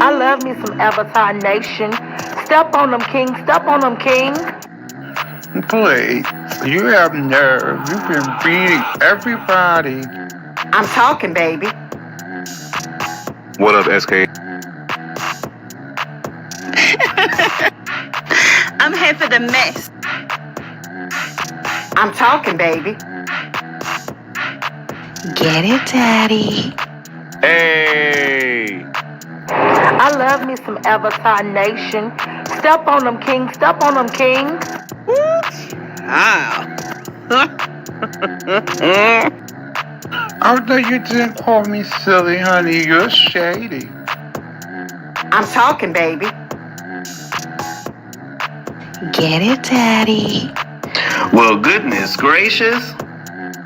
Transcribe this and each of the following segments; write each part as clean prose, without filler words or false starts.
I love me some Avatar Nation. Step on them, king. Step on them, king. Please, you have nerve. You've been beating everybody. I'm talking, baby. What up, SK? I'm here for the mess. I'm talking, baby. Get it, Daddy. Hey! I love me some Avatar Nation. Step on them, king. Step on them, king. Although you didn't call me silly, honey, you're shady. I'm talking, baby. Get it, Daddy. Well, goodness gracious.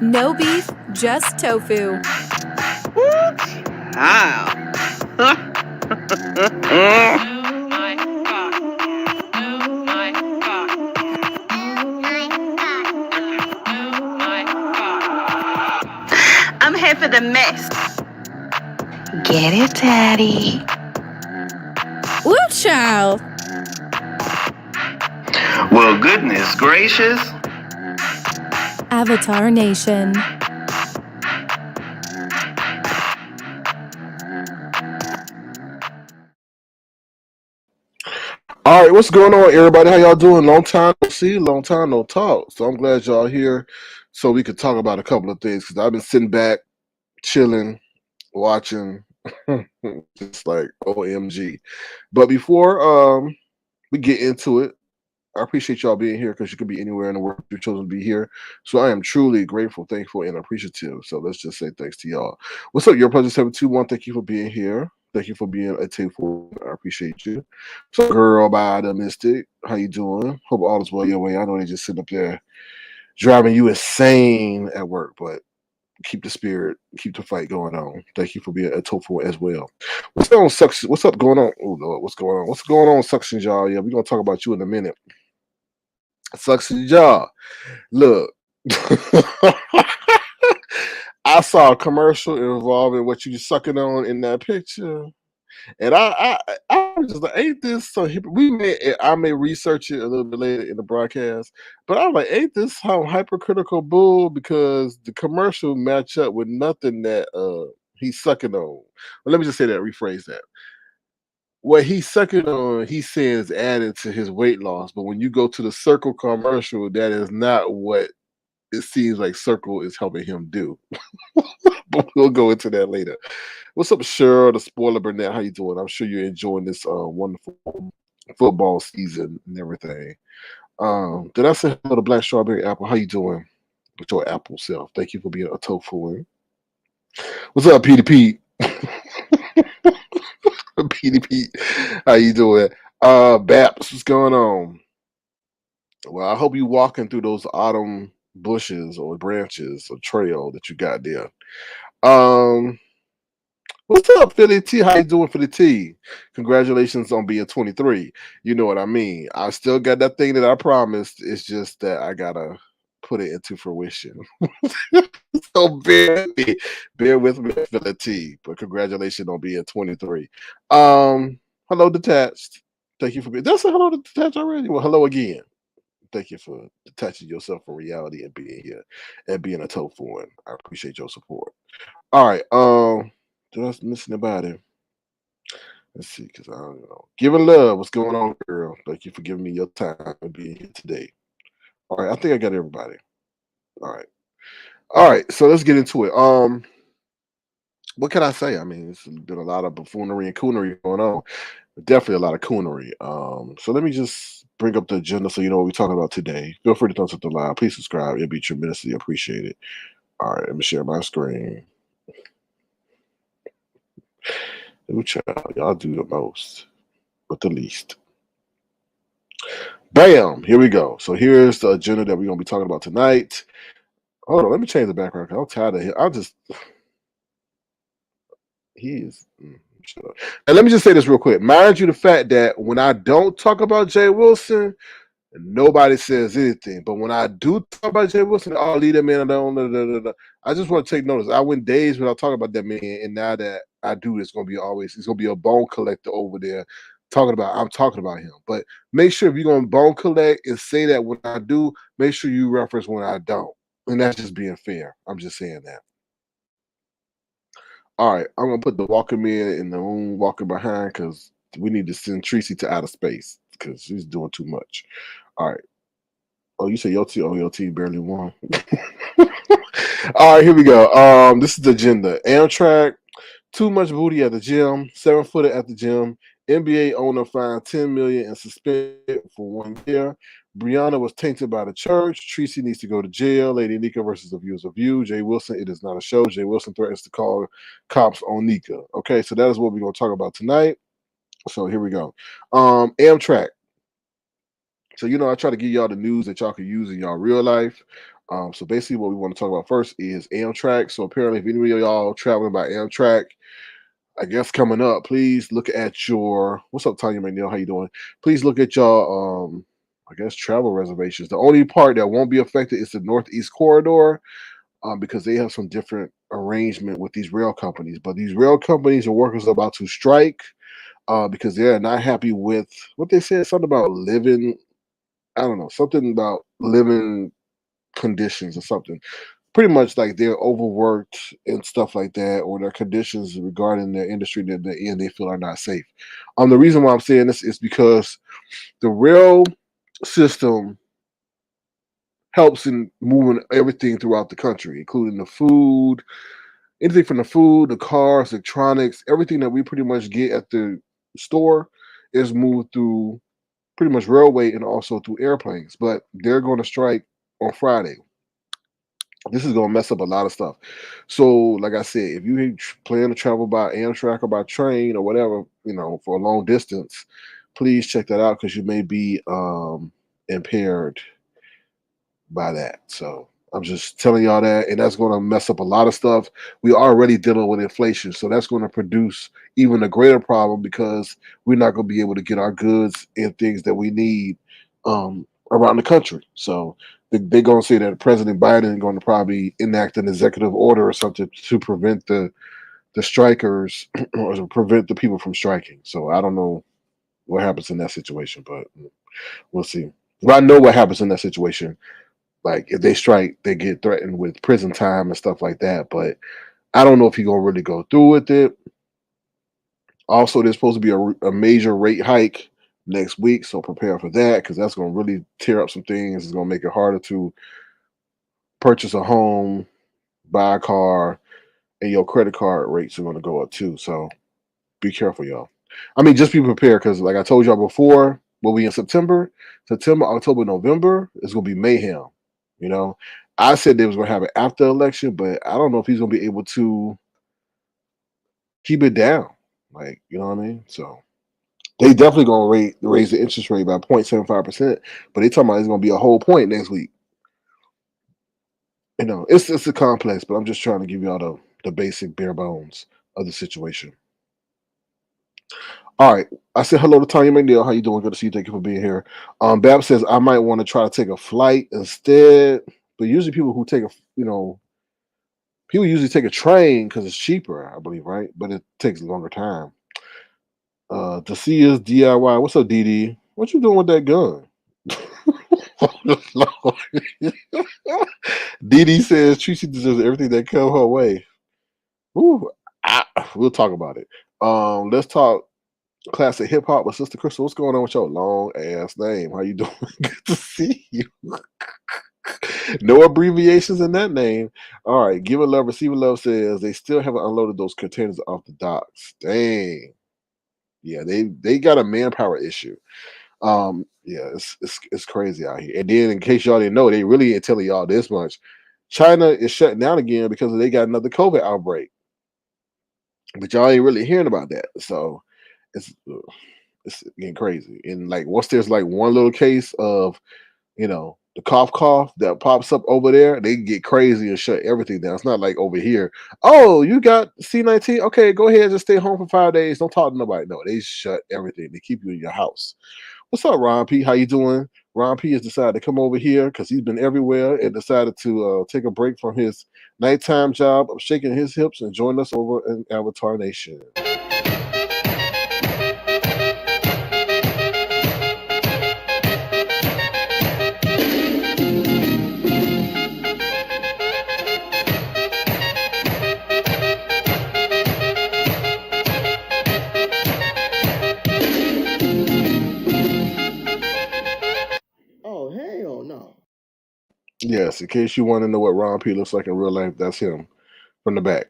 No beef, just tofu. I'm here for the mess. Get it, Daddy. Woo, child. Well, goodness gracious. Avatar Nation. All right, what's going on, everybody? How y'all doing? Long time no see, long time no talk. So I'm glad y'all here so we could talk about a couple of things because I've been sitting back, chilling, watching, just like OMG. But before we get into it, I appreciate y'all being here because you could be anywhere in the world. You've chosen to be here. So I am truly grateful, thankful, and appreciative. So let's just say thanks to y'all. What's up, Your Pleasure 721? Thank you for being here. Thank you for being a table. I appreciate you. So, girl by the Mystic, how you doing? Hope all is well your way. I know they just sitting up there driving you insane at work, but keep the spirit, keep the fight going on. Thank you for being a tofu as well. What's going on, suction? What's up going on? Oh Lord, what's going on? What's going on, suction y'all? Yeah, we're gonna talk about you in a minute. Suction jaw. Look. I saw a commercial involving what you sucking on in that picture. And I was just like, ain't this so I may research it a little bit later in the broadcast, but I'm like, ain't this some hypercritical bull because the commercial match up with nothing that he's sucking on. Well, let me just say that, rephrase that. What he's sucking on, he says added to his weight loss, but when you go to the Circle commercial, that is not what it seems like Circle is helping him do. But we'll go into that later. What's up, Cheryl, the spoiler Burnett? How you doing? I'm sure you're enjoying this wonderful football season and everything. Did I say hello to Black Strawberry Apple? How you doing with your Apple self? Thank you for being a tofu. What's up, PDP? PDP, how you doing? Baps, what's going on? Well, I hope you walking through those autumn bushes or branches or trail that you got there. What's up, Philly T? How you doing, Philly T? Congratulations on being 23. You know what I mean. I still got that thing that I promised. It's just that I gotta put it into fruition. So bear with me, Philly T. But congratulations on being 23. Hello, Detached. Thank you for being. Did I say hello to Detached already? Well, hello again. Thank you for detaching yourself from reality and being here and being a tofu. I appreciate your support. All right. Did I miss anybody? Let's see, because I don't know. Giving love. What's going on, girl? Thank you for giving me your time and being here today. All right, I think I got everybody. All right. All right, so let's get into it. What can I say? I mean, it's been a lot of buffoonery and coonery going on. Definitely a lot of coonery. So let me just bring up the agenda so you know what we're talking about today. Feel free to throw something live. Please subscribe. It'd be tremendously appreciated. All right, let me share my screen. Ooh, child, y'all do the most, but the least. Bam! Here we go. So here's the agenda that we're gonna be talking about tonight. Hold on, let me change the background. I'm tired of him. He is. And let me just say this real quick. Mind you, the fact that when I don't talk about Jay Wilson, nobody says anything. But when I do talk about Jay Wilson, I'll lead them in alone. I just want to take notice. I went days without talking about that man, and now that I do, it's gonna be a bone collector over there I'm talking about him. But make sure if you're gonna bone collect and say that when I do, make sure you reference when I don't. And that's just being fair. I'm just saying that. All right, I'm gonna put the walking man in the room walking behind because we need to send Treecey to outer space because she's doing too much. All right. Oh, you say your team? Oh, your team barely won. All right, here we go. This is the agenda. Amtrak, too much booty at the gym, 7-footer at the gym. NBA owner fined 10 million and suspended for 1 year. Brianna was tainted by the church. Treecey needs to go to jail. Lady Nyca versus the views of you. Jay Wilson, it is not a show. Jay Wilson threatens to call cops on Nyca. Okay, so that is what we're gonna talk about tonight. So here we go. Amtrak. So, I try to give y'all the news that y'all can use in y'all real life. So basically what we want to talk about first is Amtrak. So apparently if any of y'all traveling by Amtrak, I guess coming up, please look at your what's up, Tanya McNeil? How you doing? Please look at your I guess travel reservations. The only part that won't be affected is the Northeast corridor, because they have some different arrangement with these rail companies. But these rail companies and workers are about to strike because they're not happy with what they said, something about living. I don't know, something about living conditions or something. Pretty much like they're overworked and stuff like that, or their conditions regarding their industry that they're in, they feel are not safe. The reason why I'm saying this is because the rail system helps in moving everything throughout the country, including the food, anything from the food, the cars, electronics, everything that we pretty much get at the store is moved through pretty much railway and also through airplanes. But they're going to strike on Friday. This is going to mess up a lot of stuff. So, like I said, if you plan to travel by Amtrak or by train or whatever, for a long distance, please check that out because you may be impaired by that. So I'm just telling y'all that, and that's going to mess up a lot of stuff. We are already dealing with inflation, so that's going to produce even a greater problem because we're not going to be able to get our goods and things that we need around the country. So they're going to say that President Biden is going to probably enact an executive order or something to prevent the strikers or to prevent the people from striking. So I don't know what happens in that situation, but we'll see. But I know what happens in that situation. Like if they strike, they get threatened with prison time and stuff like that. But I don't know if he's gonna really go through with it. Also, there's supposed to be a major rate hike next week, so prepare for that because that's gonna really tear up some things. It's gonna make it harder to purchase a home, buy a car, and your credit card rates are gonna go up too. So be careful, y'all. I mean, just be prepared because, like I told y'all before, we'll be in September, October, November. It's gonna be mayhem. You know, I said they was gonna have it after election, but I don't know if he's gonna be able to keep it down. Like, you know what I mean? So they definitely gonna raise the interest rate by 0.75%, but they talking about it's gonna be a whole point next week. It's a complex, but I'm just trying to give y'all the basic bare bones of the situation. All right. I said hello to Tanya McNeil. How you doing? Good to see you. Thank you for being here. Bab says I might want to try to take a flight instead, but usually people usually take a train because it's cheaper, I believe, right? But it takes a longer time. To see is DIY. What's up, DD? What you doing with that gun? DD says Treecey deserves everything that come her way. Ooh, we'll talk about it. Let's talk classic hip hop with Sister Crystal. What's going on with your long ass name? How you doing? Good to see you. No abbreviations in that name. All right, give a love, receive a love says they still haven't unloaded those containers off the docks. Dang. Yeah, they got a manpower issue. Yeah, it's crazy out here. And then in case y'all didn't know, they really ain't telling y'all this much. China is shutting down again because they got another COVID outbreak. But y'all ain't really hearing about that. So it's getting crazy. And like once there's like one little case of, the the cough that pops up over there, they get crazy and shut everything down. It's not like over here. Oh, you got C-19? Okay, go ahead and just stay home for 5 days. Don't talk to nobody. No, they shut everything. They keep you in your house. What's up, Ron P? How you doing? Ron P has decided to come over here because he's been everywhere and decided to take a break from his nighttime job of shaking his hips and join us over in Avatar Nation. Oh, hell no. Yes, in case you want to know what Ron P looks like in real life, that's him from the back.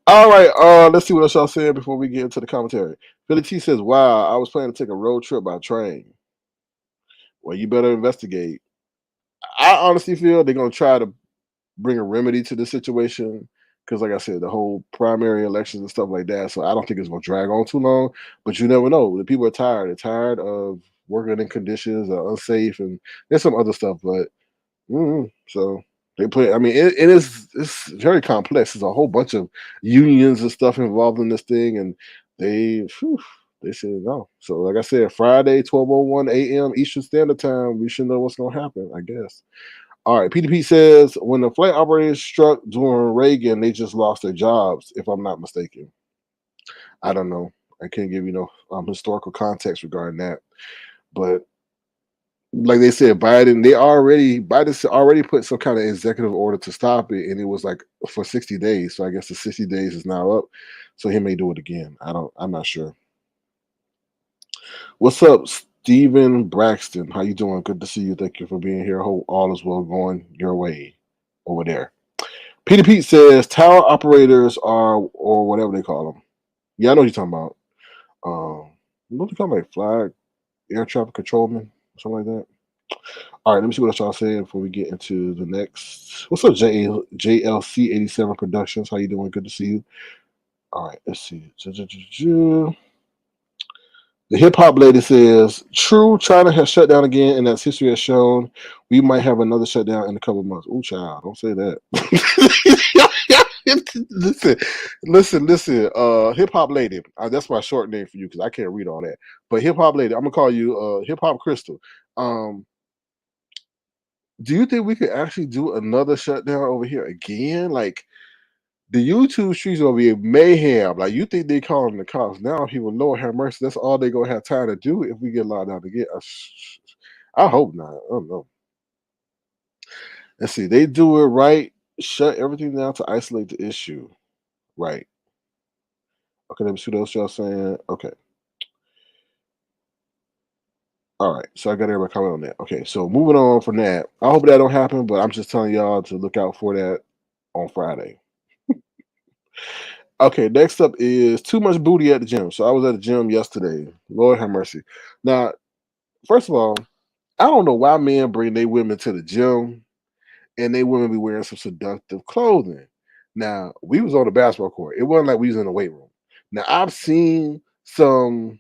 All right, let's see what else y'all saying before we get into the commentary. Philly T says, "Wow, I was planning to take a road trip by train." Well, you better investigate. I honestly feel they're gonna try to bring a remedy to the situation because, like I said, the whole primary elections and stuff like that. So I don't think it's gonna drag on too long. But you never know. The people are tired. They're tired of working in conditions that are unsafe, and there's some other stuff. But so they play. I mean, it's very complex. There's a whole bunch of unions and stuff involved in this thing, and they said no. So like I said, Friday, 12:01 a.m. Eastern Standard Time. We should know what's gonna happen. I guess. All right. PDP says when the flight operators struck during Reagan, they just lost their jobs. If I'm not mistaken, I don't know. I can't give you no historical context regarding that, but like they said, Biden already put some kind of executive order to stop it, and it was like for 60 days. So I guess the 60 days is now up. So he may do it again. I'm not sure. What's up, Stephen Braxton? How you doing? Good to see you. Thank you for being here. Hope all is well going your way over there. Peter Pete says tower operators are, or whatever they call them. Yeah, I know what you're talking about. What do they call them? Like flag air traffic controlman, something like that. All right, let me see what else y'all saying before we get into the next. What's up, JLC87 Productions? How you doing? Good to see you. All right, let's see. The hip hop lady says, "True, China has shut down again, and as history has shown, we might have another shutdown in a couple of months." Ooh, child, don't say that. listen. Hip hop lady. That's my short name for you because I can't read all that. But hip hop lady, I'm gonna call you Hip Hop Crystal. Do you think we could actually do another shutdown over here again? Like the YouTube streets gonna be mayhem. Like you think they calling the cops now? People, Lord have mercy. That's all they gonna have time to do if we get locked down again. I hope not. I don't know. Let's see. They do it right. Shut everything down to isolate the issue. Right. Okay. Let me see what else y'all saying. Okay. All right. So I got everybody comment on that. Okay. So moving on from that. I hope that don't happen, but I'm just telling y'all to look out for that on Friday. Okay, next up is too much booty at the gym. So I was at the gym yesterday. Lord have mercy. Now, first of all, I don't know why men bring their women to the gym and they women be wearing some seductive clothing. Now, we was on the basketball court. It wasn't like we was in the weight room. Now, I've seen some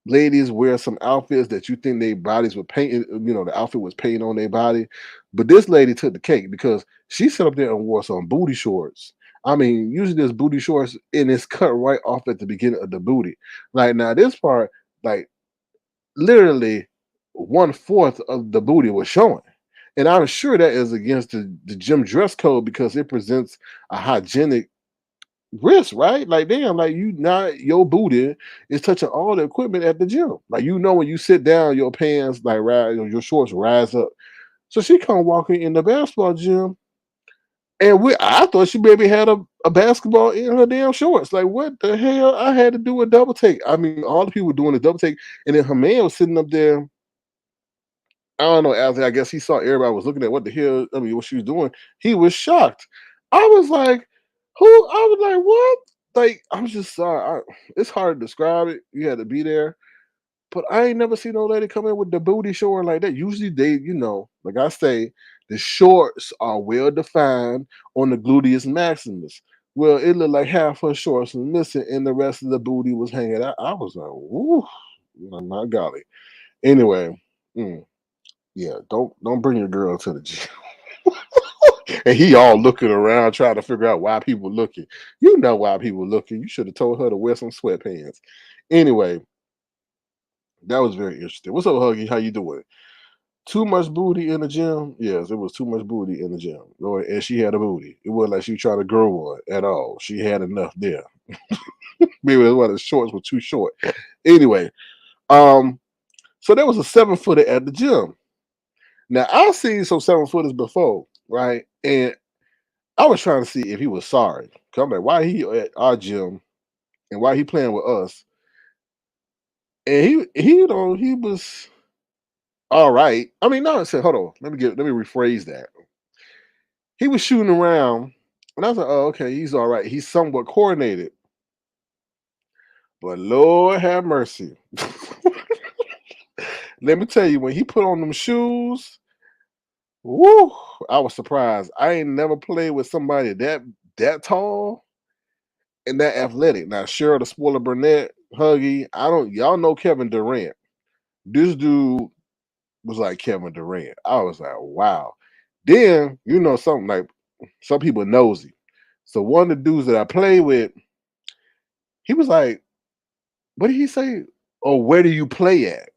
ladies wear some outfits that you think their bodies were painted, the outfit was painted on their body. But this lady took the cake because she sat up there and wore some booty shorts. I mean, usually there's booty shorts and it's cut right off at the beginning of the booty. Like now, this part, like literally 1/4 of the booty was showing. And I'm sure that is against the gym dress code because it presents a hygienic risk, right? Like, damn, like you not your booty is touching all the equipment at the gym. Like, when you sit down, your pants like rise, your shorts rise up. So she come walking in the basketball gym, and I thought she maybe had a basketball in her damn shorts. Like, what the hell? I had to do a double take. I mean, all the people were doing a double take, and then her man was sitting up there. I don't know, Alvin. I guess he saw everybody was looking at what the hell. I mean, what she was doing. He was shocked. I was like, "Who?" I was like, "What?" Like, I'm just sorry. It's hard to describe it. You had to be there, but I ain't never seen no lady come in with the booty showing like that. Usually, like I say, the shorts are well defined on the gluteus maximus. Well, it looked like half her shorts was missing, and the rest of the booty was hanging out. I was like, "Ooh." My golly. Anyway, yeah, don't bring your girl to the gym. And he all looking around trying to figure out why people looking. You know why people looking. You should have told her to wear some sweatpants. Anyway, that was very interesting. What's up, Huggy? How you doing? Too much booty in the gym? Yes, it was too much booty in the gym. Lord, and she had a booty. It wasn't like she was trying to grow one at all. She had enough there. Maybe it was why the shorts were too short. Anyway, so there was a 7-footer at the gym. Now I've seen some 7-footers before, right? And I was trying to see if he was sorry. 'Cause I'm like, why he at our gym and why he playing with us? And he was all right. I mean, no, I said, hold on, let me rephrase that. He was shooting around, and I was like, oh, okay, he's all right. He's somewhat coordinated. But Lord have mercy. Let me tell you, when he put on them shoes, woo, I was surprised. I ain't never played with somebody that tall and that athletic. Now, Cheryl the Spoiler Burnett, Huggy, y'all know Kevin Durant. This dude was like Kevin Durant. I was like, wow. Then, something like some people nosy. So one of the dudes that I play with, he was like, what did he say? Oh, where do you play at?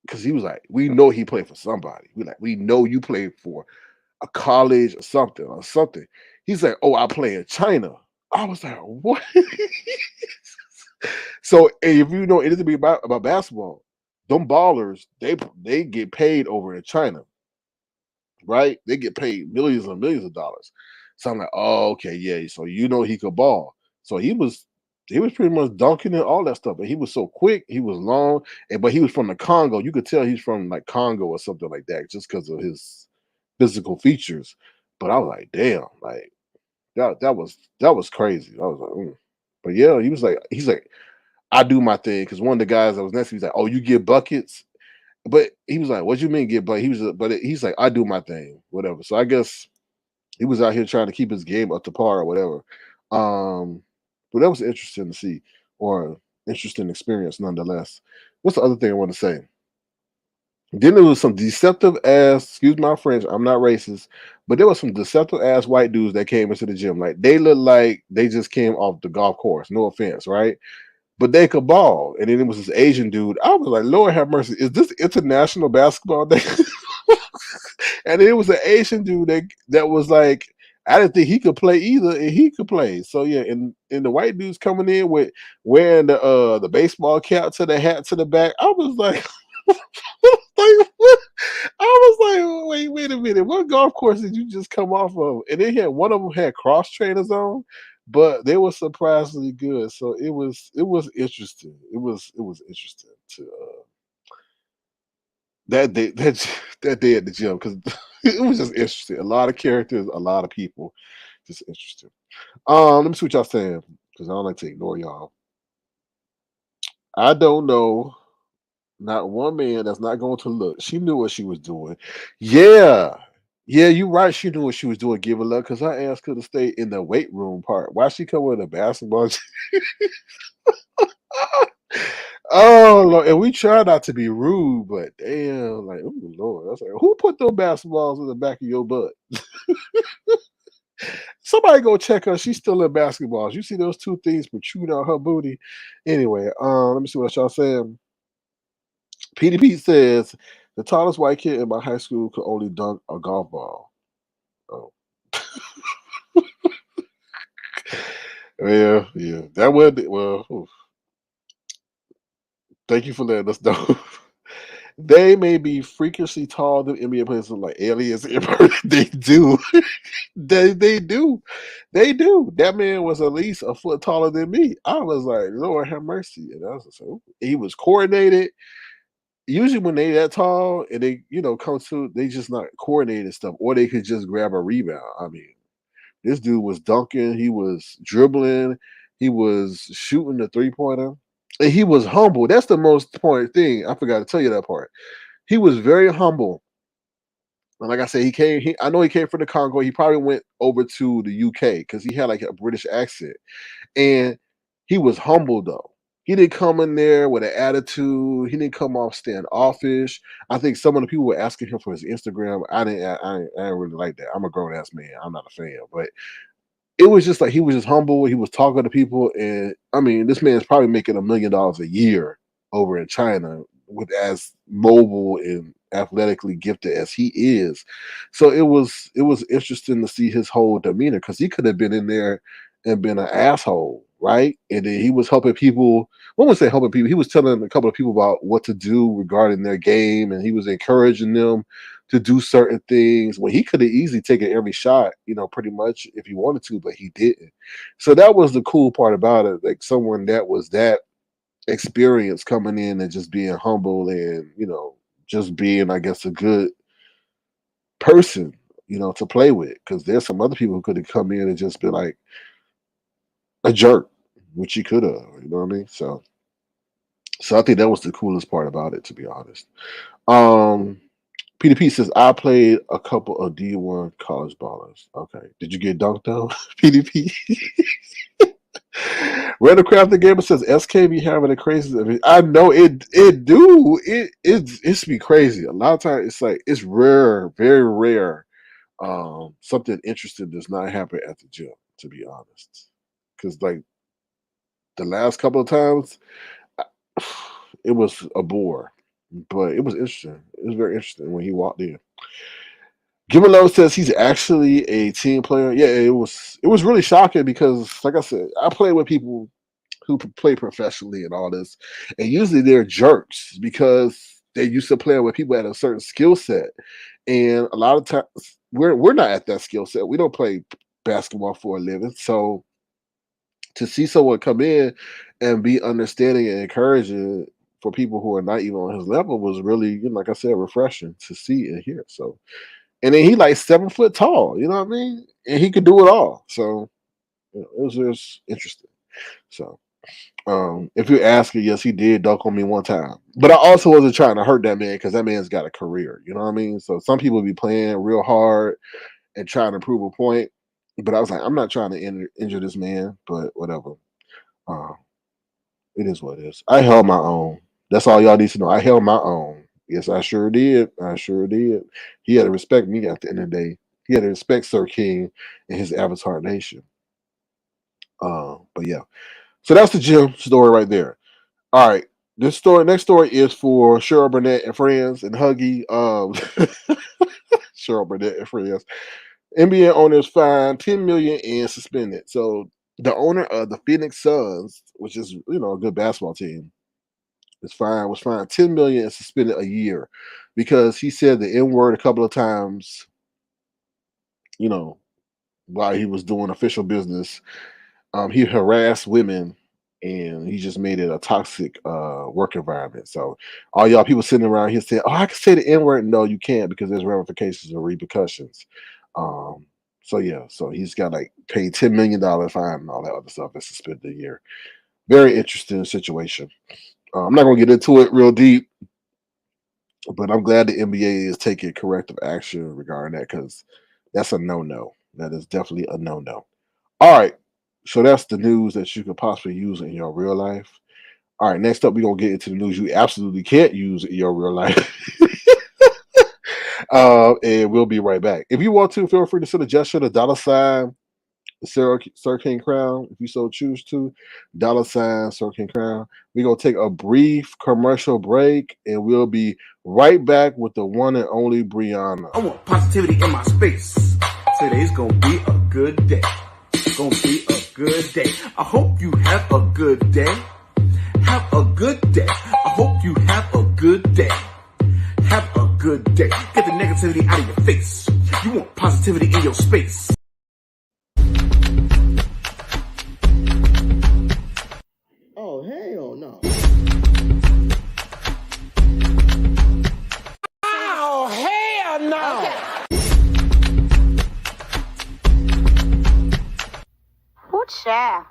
Because he was like, we know he played for somebody. We know you played for a college or something or something. He's like, oh, I play in China. I was like, what? So if you know anything about basketball, them ballers, they get paid over in China, right? They get paid millions and millions of dollars. So I'm like, oh, okay, yeah. So he could ball. So he was pretty much dunking and all that stuff. But he was so quick, he was long, but he was from the Congo. You could tell he's from like Congo or something like that, just because of his physical features. But I was like, damn, like that was crazy. I was like, but yeah, he's like, I do my thing because one of the guys that was next to me, he's like, oh, you get buckets. But he was like, "What you mean get?" But he's like, "I do my thing, whatever." So I guess he was out here trying to keep his game up to par or whatever. But that was interesting to see, or interesting experience nonetheless. What's the other thing I want to say? Then there was some deceptive ass. Excuse my French. I'm not racist, but there was some deceptive ass white dudes that came into the gym. Like they looked like they just came off the golf course. No offense, right? But they could ball. And then it was this Asian dude. I was like, Lord have mercy, is this international basketball day? And it was an Asian dude that was like, I didn't think he could play either, and he could play. So yeah, and the white dudes coming in with wearing the baseball cap to the hat to the back. I was like, like what? I was like, wait a minute, what golf course did you just come off of? And they had one of them had cross trainers on, but they were surprisingly good. So it was interesting. It was interesting to that day that day at the gym because it was just interesting. A lot of characters, a lot of people, just interesting. Let me see what y'all saying because I don't like to ignore y'all. I don't know. Not one man that's not going to look. She knew what she was doing. Yeah. Yeah, you're right. She knew what she was doing. Give her luck because I asked her to stay in the weight room part. Why she come with a basketball? Oh Lord, and we try not to be rude, but damn, like, oh Lord, I was like, who put those basketballs in the back of your butt? Somebody go check her. She's still in basketballs. You see those two things protruding out her booty. Anyway, let me see what y'all saying. PDP says the tallest white kid in my high school could only dunk a golf ball. Oh, yeah. That would well. Oof. Thank you for letting us know. They may be freakishly tall than NBA players look like aliens. They do. They do. They do. That man was at least a foot taller than me. I was like, Lord have mercy. And I was like, "Oh." He was coordinated. Usually when they that tall and they, come to, they just not coordinated stuff, or they could just grab a rebound. I mean, this dude was dunking, he was dribbling, he was shooting the 3-pointer, and he was humble. That's the most important thing. I forgot to tell you that part. He was very humble. And like I said, I know he came from the Congo. He probably went over to the UK because he had like a British accent. And he was humble though. He didn't come in there with an attitude. He didn't come off standoffish. I think some of the people were asking him for his Instagram. I didn't really like that. I'm a grown ass man. I'm not a fan, but it was just like he was just humble. He was talking to people, and I mean, this man's probably making $1 million a year over in China with as mobile and athletically gifted as he is. So it was interesting to see his whole demeanor because he could have been in there and been an asshole, right? And then he was helping people. When we say helping people, he was telling a couple of people about what to do regarding their game, and he was encouraging them to do certain things when he could have easily taken every shot, pretty much if he wanted to, but he didn't. So that was the cool part about it. Like someone that was that experienced coming in and just being humble and, just being, I guess, a good person, to play with. Because there's some other people who could have come in and just been like a jerk, which he could have, you know what I mean? So I think that was the coolest part about it, to be honest. PDP says, I played a couple of D1 college ballers. Okay. Did you get dunked though? PDP? Randall Crafton Gamer says, SK be having the crazy. I know it do. It's be crazy. A lot of times it's like, it's rare, very rare. Something interesting does not happen at the gym, to be honest. Because like the last couple of times, it was a bore. But it was interesting. It was very interesting when he walked in. Given Love says he's actually a team player. Yeah, it was really shocking because, like I said, I play with people who play professionally and all this, and usually they're jerks because they used to play with people at a certain skill set, and a lot of times we're not at that skill set. We don't play basketball for a living, so to see someone come in and be understanding and encouraging for people who are not even on his level was really, like I said, refreshing to see and hear. So. And then he like 7 foot tall, you know what I mean? And he could do it all. So it was just interesting. So if you're asking, yes, he did dunk on me one time. But I also wasn't trying to hurt that man because that man's got a career, you know what I mean? So some people be playing real hard and trying to prove a point. But I was like, I'm not trying to injure this man, but whatever. It is what it is. I held my own. That's all y'all need to know. I held my own. Yes, I sure did. I sure did. He had to respect me at the end of the day. He had to respect Sir King and his Avatar Nation. But yeah. So that's the gym story right there. All right. Next story is for Cheryl Burnett and friends and Huggy. Cheryl Burnett and friends. NBA owners fined $10 million and suspended. So the owner of the Phoenix Suns, which is a good basketball team, was fined $10 million and suspended a year because he said the N word a couple of times. While he was doing official business, he harassed women and he just made it a toxic work environment. So all y'all people sitting around here saying, "Oh, I can say the N word." No, you can't because there's ramifications and repercussions. So yeah, so he's got like paid $10 million fine and all that other stuff and suspended a year. Very interesting situation. I'm not gonna get into it real deep, but I'm glad the NBA is taking corrective action regarding that because that's a no-no. That is definitely a no-no. All right, so that's the news that you could possibly use in your real life. All right, next up, we're gonna get into the news you absolutely can't use in your real life. And we'll be right back. If you want to, feel free to send a gesture to $ Sir King Crown, if you so choose to. $ Sir King Crown. We're gonna take a brief commercial break, and we'll be right back with the one and only Brianna. I want positivity in my space. Today's gonna be a good day. Gonna be a good day. I hope you have a good day. Have a good day. I hope you have a good day. Have a good day. Get the negativity out of your face. You want positivity in your space. Oh, hell no. Oh, hell no. Ooh, child.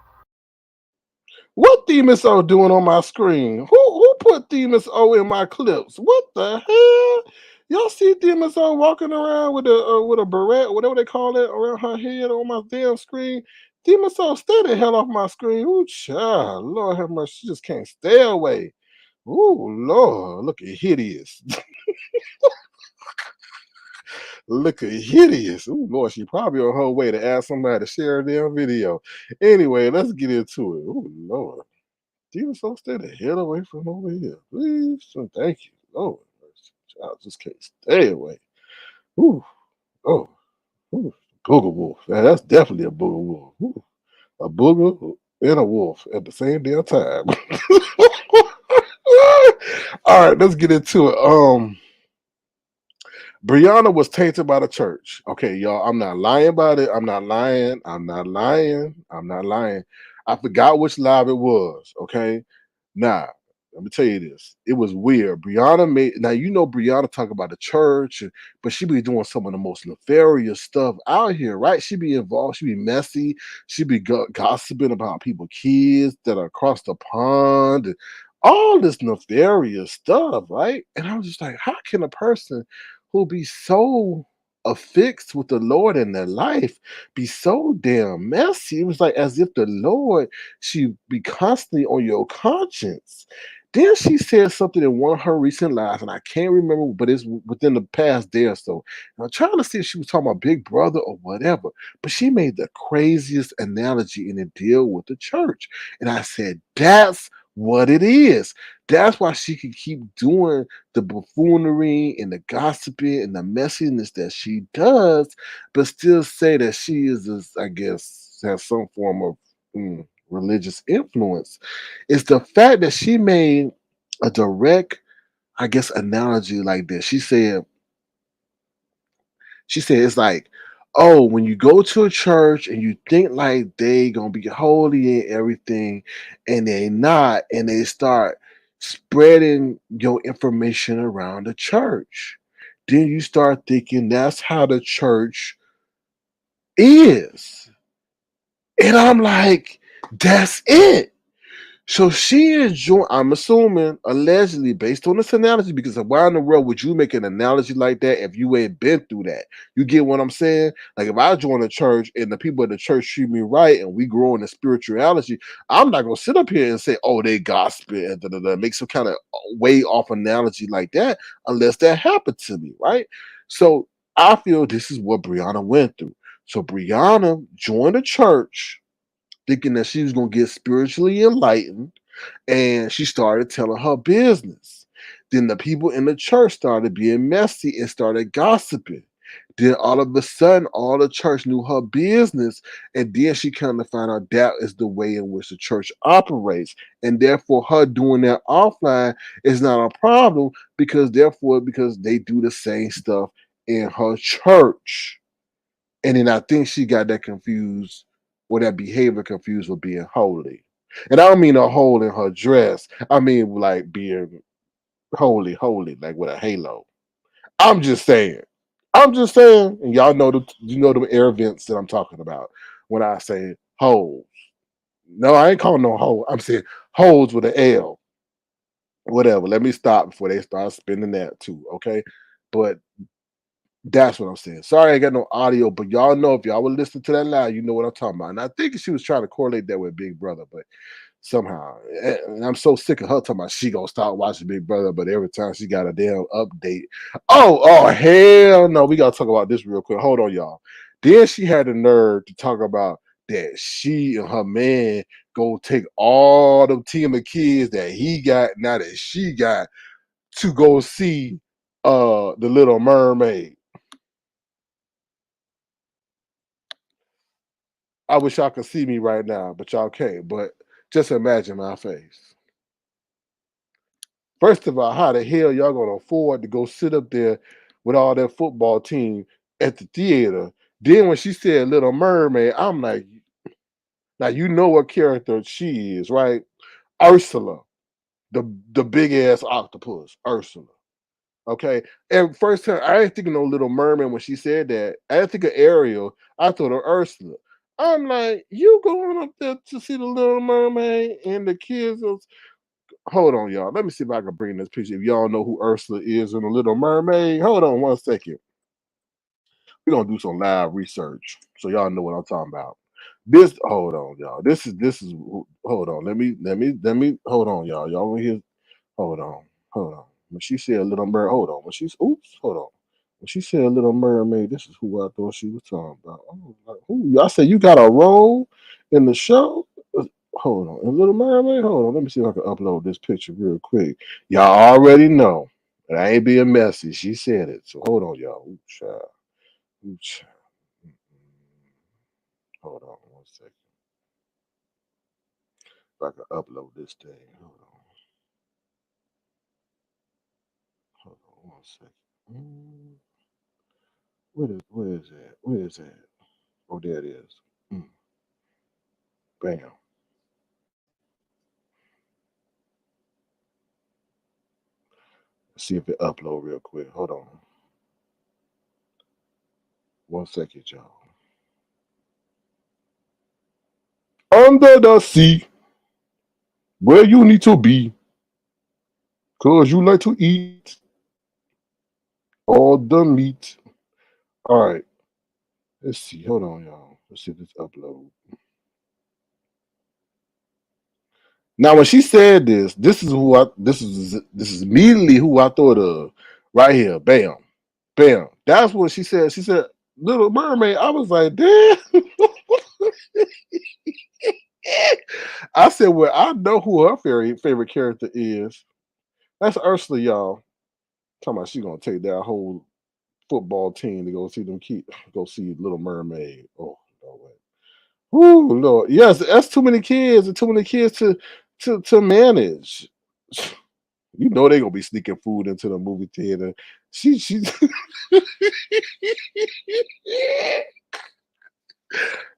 What Demus O doing on my screen? Who put Demus O in my clips? What the hell? Y'all see Demus O walking around with a beret, whatever they call it, around her head on my damn screen? Demon Soul, stay the hell off my screen. Ooh, child. Lord have mercy. She just can't stay away. Ooh, Lord. Look at hideous. Look at hideous. Ooh, Lord, she probably on her way to ask somebody to share their video. Anyway, let's get into it. Ooh, Lord. Demon Soul, stay the hell away from over here. Please. Thank you. Lord. Child just can't stay away. Ooh. Oh. Ooh. Booger wolf. That's definitely a booger wolf. Ooh. A booger and a wolf at the same damn time. All right, let's get into it. Brianna was tainted by the church. Okay, y'all. I'm not lying about it. I'm not lying. I'm not lying. I'm not lying. I forgot which live it was. Okay. Now, let me tell you this. It was weird. Brianna made now you know Brianna talk about the church, but she be doing some of the most nefarious stuff out here, right? She be involved, she be messy, she be gossiping about people, kids that are across the pond, and all this nefarious stuff, right? And I was just like, how can a person who be so affixed with the Lord in their life be so damn messy? It was like as if the Lord should be constantly on your conscience. Then she said something in one of her recent lives, and I can't remember, but it's within the past day or so. And I'm trying to see if she was talking about Big Brother or whatever, but she made the craziest analogy in the deal with the church. And I said, that's what it is. That's why she can keep doing the buffoonery and the gossiping and the messiness that she does, but still say that she is, I guess, has some form of religious influence. It's the fact that she made a direct, I guess, analogy like this. She said it's like, oh, when you go to a church and you think like they gonna be holy and everything, and they not, and they start spreading your information around the church, then you start thinking that's how the church is. And I'm like, that's it. So she is joined, I'm assuming, allegedly, based on this analogy, because why in the world would you make an analogy like that if you ain't been through that? You get what I'm saying? Like if I join a church and the people at the church treat me right and we grow in the spirituality, I'm not gonna sit up here and say, oh, they gospel and make some kind of way off analogy like that unless that happened to me, right? So I feel this is what Brianna went through. So Brianna joined a church thinking that she was going to get spiritually enlightened, and she started telling her business. Then the people in the church started being messy and started gossiping. Then all of a sudden, all the church knew her business, and then she kind of found out that is the way in which the church operates, and therefore her doing that offline is not a problem because they do the same stuff in her church. And then I think she got that confused or that behavior confused with being holy. And I don't mean a hole in her dress. I mean like being holy, like with a halo. I'm just saying. I'm just saying, and y'all know the air vents that I'm talking about when I say holes. No, I ain't calling no hole. I'm saying holes with an L. Whatever. Let me stop before they start spinning that too. Okay. But that's what I'm saying. Sorry, I got no audio, but y'all know if y'all would listen to that live, you know what I'm talking about. And I think she was trying to correlate that with Big Brother, but somehow, and I'm so sick of her talking about she gonna start watching Big Brother, but every time she got a damn update, oh hell no, we gotta talk about this real quick. Hold on, y'all. Then she had the nerve to talk about that she and her man go take all the team of kids that he got now that she got to go see the Little Mermaid. I wish y'all could see me right now, but y'all can't. But just imagine my face. First of all, how the hell y'all gonna afford to go sit up there with all that football team at the theater? Then when she said Little Mermaid, I'm like, now you know what character she is, right? Ursula, the big ass octopus, Ursula. Okay. And first time I didn't think of no Little Mermaid when she said that. I didn't think of Ariel. I thought of Ursula. I'm like, you going up there to see the Little Mermaid and the kids? Hold on, y'all. Let me see if I can bring this picture. If y'all know who Ursula is in the Little Mermaid, hold on one second. We're gonna do some live research so y'all know what I'm talking about. This hold on, y'all. This is hold on. Let me hold on, y'all. Y'all want to hear? Hold on. When she said Little Mermaid, hold on. Hold on. When she said Little Mermaid, this is who I thought she was talking about. Oh, like, who? I said you got a role in the show. Hold on, in Little Mermaid. Hold on. Let me see if I can upload this picture real quick. Y'all already know. And I ain't being messy. She said it. So hold on, y'all. Ooh, child. Ooh, child. Hold on 1 second. If I can upload this thing. Hold on 1 second. Where is that? Where is that? Oh, there it is. Bam. Let's see if it upload real quick. Hold on. 1 second, y'all. Under the sea, where you need to be, cause you like to eat all the meat. All right. Let's see. Hold on, y'all. Let's see if this upload. Now, when she said this, this is immediately who I thought of. Right here. Bam. Bam. That's what she said. She said, Little Mermaid. I was like, damn. I said, well, I know who her favorite character is. That's Ursula, y'all. Talking about she gonna take that whole football team to go see Little Mermaid. Oh no way. Ooh, Lord. Yes, that's too many kids and too many kids to manage. You know they gonna be sneaking food into the movie theater. She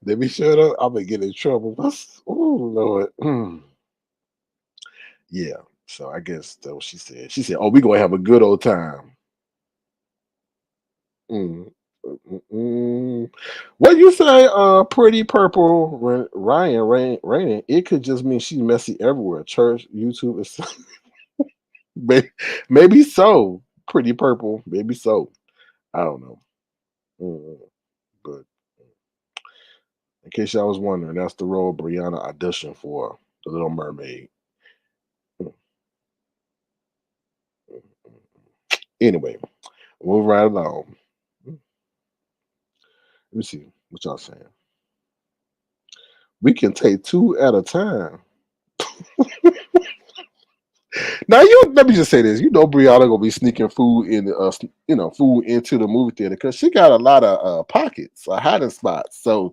let me shut up. I'm gonna get in trouble. Oh Lord. Yeah. So I guess that's what she said. She said, "Oh, we gonna have a good old time." Mm. What you say? Pretty purple. Raining. It could just mean she's messy everywhere. Church, YouTube is maybe so. Pretty purple. Maybe so. I don't know. Mm, but in case y'all was wondering, that's the role Brianna auditioned for, the Little Mermaid. Mm, mm, mm. Anyway, move right along. Let me see what y'all saying. We can take two at a time. Now let me just say this. You know Brianna gonna be sneaking food food into the movie theater because she got a lot of pockets, hiding spots. So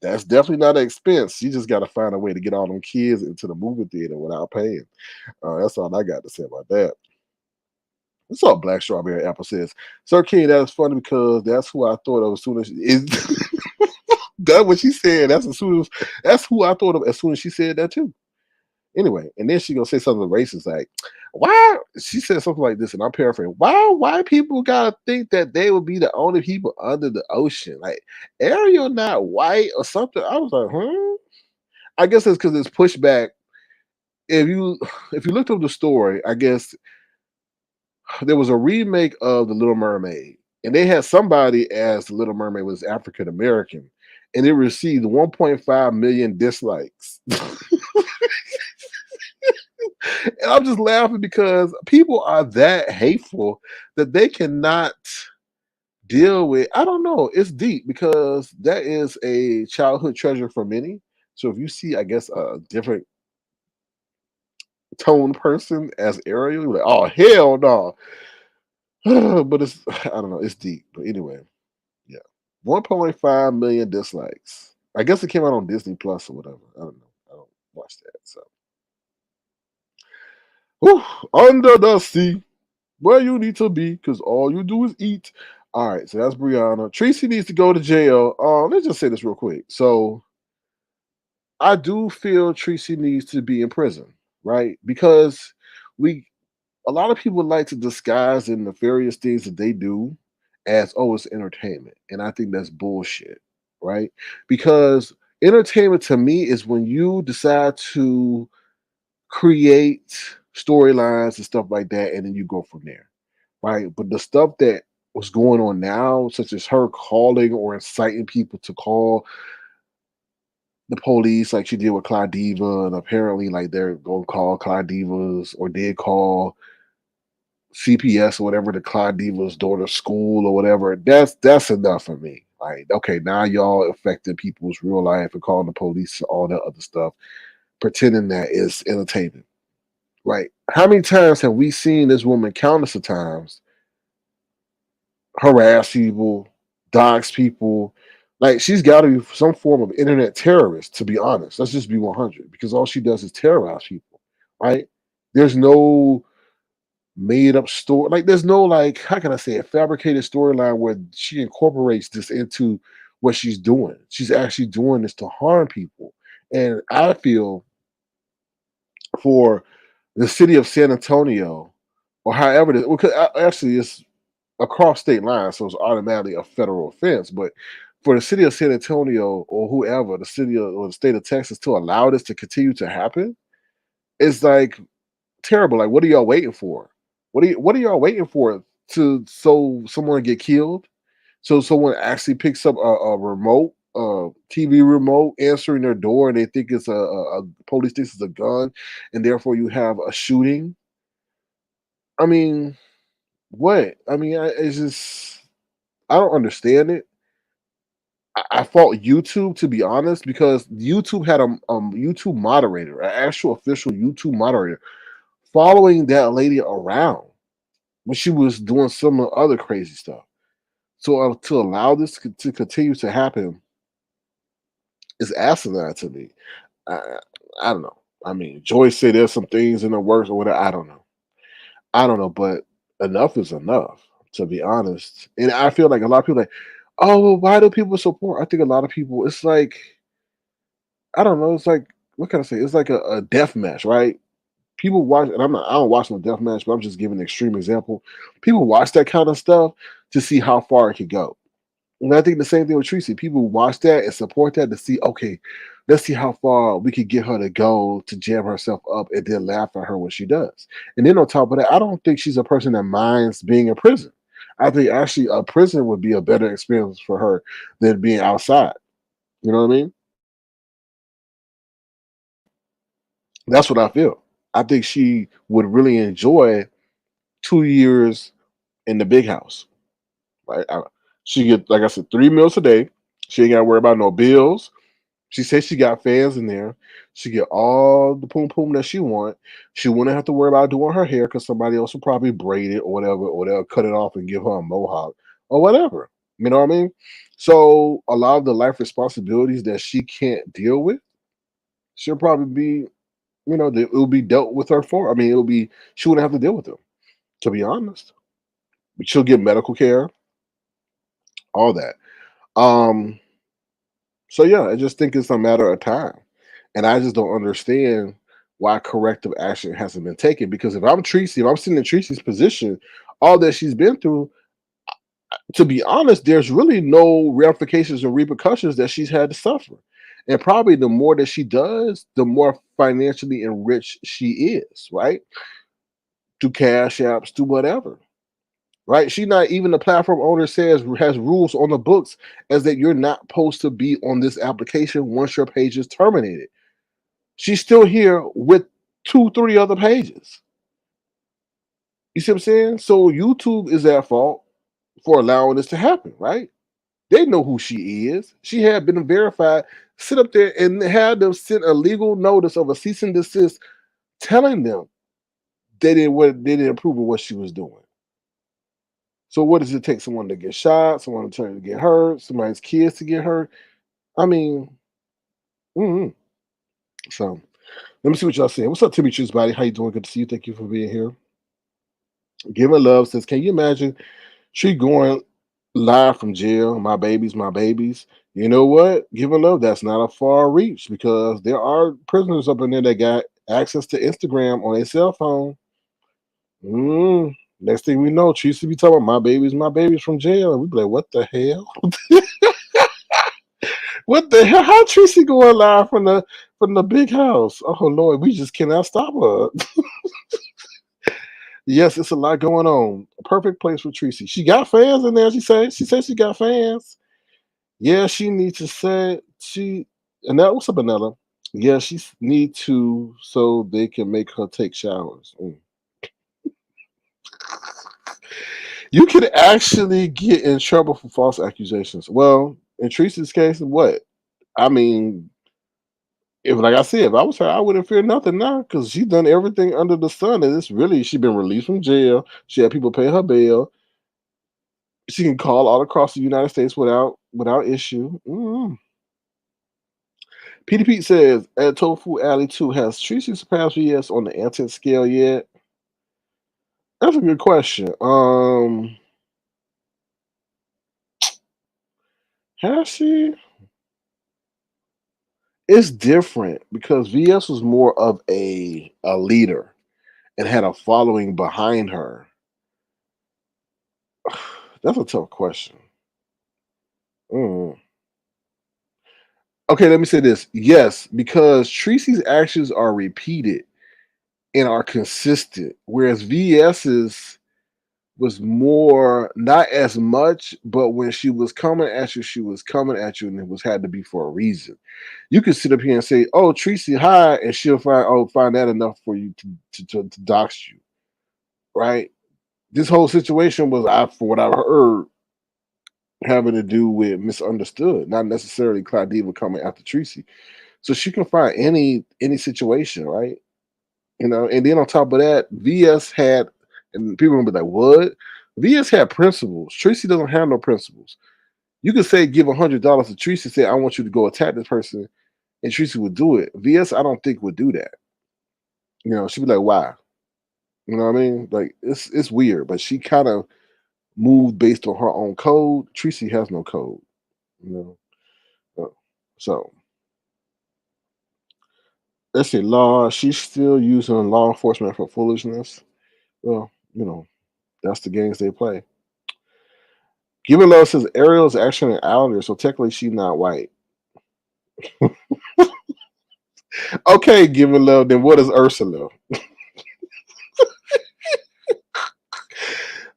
that's definitely not an expense. She just got to find a way to get all them kids into the movie theater without paying. That's all I got to say about that. What's up, Black Strawberry Apple says, Sir King, that's funny because that's who I thought of as soon as that's what she said. That's who I thought of as soon as she said that too. Anyway, and then she gonna say something racist like, why she said something like this, and I'm paraphrasing, why white people gotta think that they would be the only people under the ocean? Like Ariel not white or something. I was like, I guess it's because it's pushback. If you looked up the story, I guess there was a remake of The Little Mermaid, and they had somebody as The Little Mermaid was African American, and it received 1.5 million dislikes. And I'm just laughing because people are that hateful that they cannot deal with. I don't know. It's deep because that is a childhood treasure for many. So if you see, I guess, a different tone person as Ariel, you're like, oh hell no. But I don't know. It's deep. But anyway, yeah, 1.5 million dislikes. I guess it came out on Disney Plus or whatever. I don't know. I don't watch that. So, whew, under the sea. Where you need to be because all you do is eat. All right, so that's Brianna. Treecey needs to go to jail. Let's just say this real quick. So I do feel Treecey needs to be in prison, right? Because a lot of people like to disguise the nefarious things that they do as, oh, it's entertainment. And I think that's bullshit, right? Because entertainment to me is when you decide to create storylines and stuff like that, and then you go from there, right? But the stuff that was going on now, such as her calling or inciting people to call, the police, like she did with Clyde Diva, and apparently, like they're gonna call Clyde Divas or did call CPS or whatever to Clyde Diva's daughter's school or whatever. That's enough for me. Like, okay, now y'all affecting people's real life and calling the police and all that other stuff, pretending that it's entertainment. Right? How many times have we seen this woman countless of times harass people, dox people? Like she's got to be some form of internet terrorist, to be honest. Let's just be 100 because all she does is terrorize people, right? There's no made up story. Like there's no like how can I say a fabricated storyline where she incorporates this into what she's doing. She's actually doing this to harm people. And I feel for the city of San Antonio or however it is, because actually it's across state lines, so it's automatically a federal offense. But for the city of San Antonio or whoever, the city or the state of Texas to allow this to continue to happen, it's like terrible. Like, what are y'all waiting for? What are y'all waiting for to so someone get killed? So someone actually picks up a remote, TV remote, answering their door, and they think it's a police thinks it's a gun, and therefore you have a shooting. I mean, what? I mean, it's just I don't understand it. I fault YouTube to be honest because YouTube had a YouTube moderator, an actual official YouTube moderator, following that lady around when she was doing some other crazy stuff. So to allow this to continue to happen is asinine to me. I, I don't know. I mean, Joyce said there's some things in the works or whatever. I don't know. I don't know, but enough is enough, to be honest. And I feel like a lot of people like, oh, well, why do people support? I think a lot of people, it's like, I don't know. It's like, what can I say? It's like a death match, right? People watch, and I don't watch no death match, but I'm just giving an extreme example. People watch that kind of stuff to see how far it could go. And I think the same thing with Treecey. People watch that and support that to see, okay, let's see how far we could get her to go to jam herself up and then laugh at her when she does. And then on top of that, I don't think she's a person that minds being in prison. I think actually a prison would be a better experience for her than being outside. You know what I mean? That's what I feel. I think she would really enjoy 2 years in the big house. Right? She get, like I said, 3 meals a day. She ain't got to worry about no bills. She says she got fans in there. She get all the poom poom that she want. She wouldn't have to worry about doing her hair because somebody else would probably braid it or they'll cut it off and give her a mohawk or whatever. You know what I mean? So a lot of the life responsibilities that she can't deal with, she'll probably be, it will be dealt with her for. I mean, it'll be she wouldn't have to deal with them, to be honest. But she'll get medical care, all that. Um, so yeah, I just think it's a matter of time. And I just don't understand why corrective action hasn't been taken. Because if I'm Treecey, if I'm sitting in Treecey's position, all that she's been through, to be honest, there's really no ramifications or repercussions that she's had to suffer. And probably the more that she does, the more financially enriched she is, right? Through cash apps, through whatever. Right? She not even the platform owner says has rules on the books as that you're not supposed to be on this application once your page is terminated. She's still here with 2, 3 other pages. You see what I'm saying? So YouTube is at fault for allowing this to happen, right? They know who she is. She had been verified. Sit up there and had them send a legal notice of a cease and desist telling them they didn't approve of what she was doing. So what does it take? Someone to get shot, someone to get hurt, somebody's kids to get hurt. I mean, mhm. So let me see what y'all saying. What's up, Timmy Choose Body? How you doing? Good to see you. Thank you for being here. Give her love says, can you imagine she going live from jail? My babies, my babies. You know what? Give her love. That's not a far reach because there are prisoners up in there that got access to Instagram on a cell phone. Next thing we know, she used to be talking about my babies from jail. And we be like, what the hell? What the hell? How Treecey going live from the big house? Oh Lord, we just cannot stop her. Yes, it's a lot going on. A perfect place for Treecey. She got fans in there. She said she got fans. Yeah, she needs to say And now, what's up, Anella? Yeah, she need to so they can make her take showers. You could actually get in trouble for false accusations. Well, in Treecey's case, what? I mean, if like I said, if I was her, I wouldn't fear nothing now because she's done everything under the sun, and it's really she been released from jail. She had people pay her bail. She can call all across the United States without issue. Petey Pete says at Tofu Alley 2, has Treecey surpassed VS on the antic scale yet? That's a good question. Has she? It's different because VS was more of a leader and had a following behind her. That's a tough question. Mm. Okay, let me say this. Yes, because Treecey's actions are repeated and are consistent, whereas VS's was more not as much, but when she was coming at you, she was coming at you, and it was had to be for a reason. You could sit up here and say, "Oh, Treecey, hi," and she'll find that enough for you to dox you, right? This whole situation was, for what I've heard, having to do with misunderstood, not necessarily Claudiva coming after Treecey. So she can find any situation, right? And then on top of that, VS had, and people gonna be like, "What?" VS had principles. Treecey doesn't have no principles. You could say give $100 to Treecey, say I want you to go attack this person, and Treecey would do it. VS, I don't think would do that. She'd be like, "Why?" You know what I mean? Like it's weird, but she kind of moved based on her own code. Treecey has no code. You know, so let's say law. She's still using law enforcement for foolishness. Well, that's the games they play. Given Love says Ariel is actually an Islander, so technically she's not white. Okay, Given Love, then what is Ursula?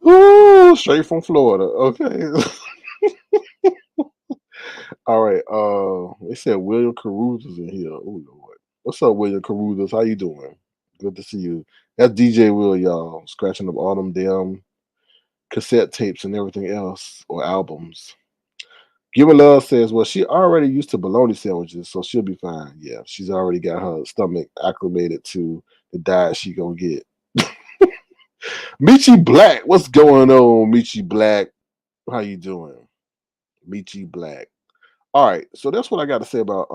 Ooh, straight from Florida. Okay. All right. They said William Carruthers in here. Oh Lord. What's up, William Carruthers? How you doing? Good to see you. That's DJ Will, y'all, scratching up all them damn cassette tapes and everything else or albums. Given Love says, well, she already used to bologna sandwiches, so she'll be fine. Yeah, she's already got her stomach acclimated to the diet she gonna get. Michi Black, what's going on, Michi Black? How you doing? Michi Black. All right, so that's what I got to say about